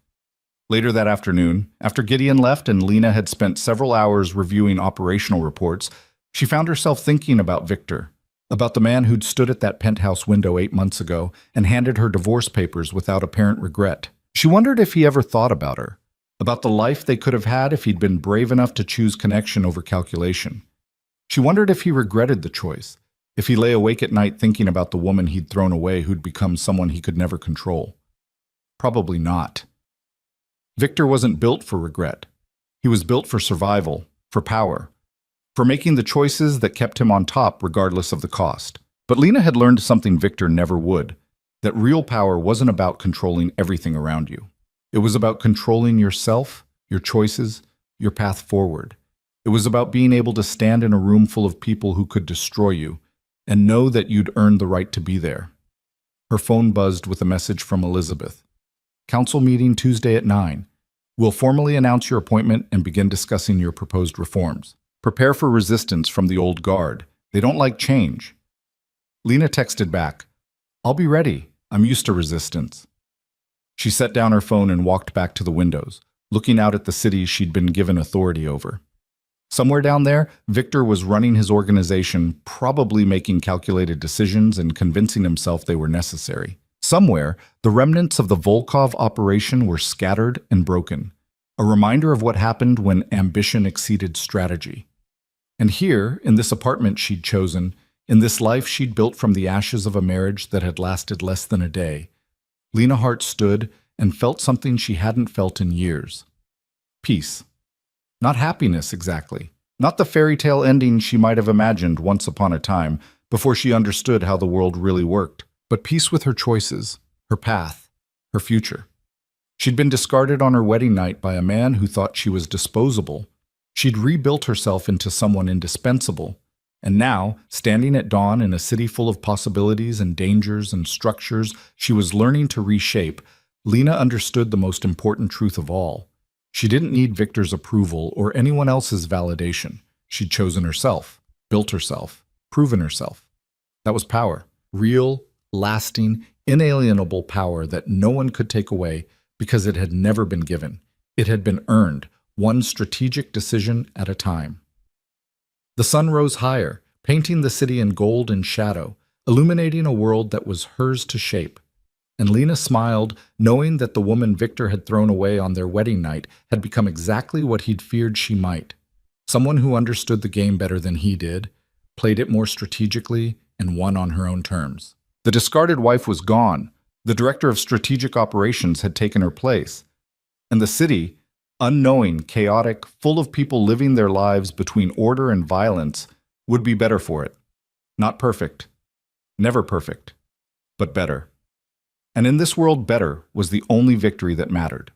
Later that afternoon, after Gideon left and Lena had spent several hours reviewing operational reports, she found herself thinking about Victor, about the man who'd stood at that penthouse window 8 months ago and handed her divorce papers without apparent regret. She wondered if he ever thought about her, about the life they could have had if he'd been brave enough to choose connection over calculation. She wondered if he regretted the choice, if he lay awake at night thinking about the woman he'd thrown away who'd become someone he could never control. Probably not. Victor wasn't built for regret. He was built for survival, for power, for making the choices that kept him on top regardless of the cost. But Lena had learned something Victor never would, that real power wasn't about controlling everything around you. It was about controlling yourself, your choices, your path forward. It was about being able to stand in a room full of people who could destroy you and know that you'd earned the right to be there. Her phone buzzed with a message from Elizabeth. Council meeting Tuesday at 9. We'll formally announce your appointment and begin discussing your proposed reforms. Prepare for resistance from the old guard. They don't like change. Lena texted back, I'll be ready. I'm used to resistance. She set down her phone and walked back to the windows, looking out at the city she'd been given authority over. Somewhere down there, Victor was running his organization, probably making calculated decisions and convincing himself they were necessary. Somewhere, the remnants of the Volkov operation were scattered and broken, a reminder of what happened when ambition exceeded strategy. And here, in this apartment she'd chosen, in this life she'd built from the ashes of a marriage that had lasted less than a day, Lena Hart stood and felt something she hadn't felt in years. Peace. Not happiness, exactly. Not the fairy tale ending she might have imagined once upon a time before she understood how the world really worked, but peace with her choices, her path, her future. She'd been discarded on her wedding night by a man who thought she was disposable. She'd rebuilt herself into someone indispensable. And now, standing at dawn in a city full of possibilities and dangers and structures she was learning to reshape, Lena understood the most important truth of all. She didn't need Victor's approval or anyone else's validation. She'd chosen herself, built herself, proven herself. That was power. Real, lasting, inalienable power that no one could take away because it had never been given. It had been earned, one strategic decision at a time. The sun rose higher, painting the city in gold and shadow, illuminating a world that was hers to shape. And Lena smiled, knowing that the woman Victor had thrown away on their wedding night had become exactly what he'd feared she might. Someone who understood the game better than he did, played it more strategically, and won on her own terms. The discarded wife was gone. The director of strategic operations had taken her place. And the city, unknowing, chaotic, full of people living their lives between order and violence, would be better for it. Not perfect. Never perfect. But better. And in this world, better was the only victory that mattered.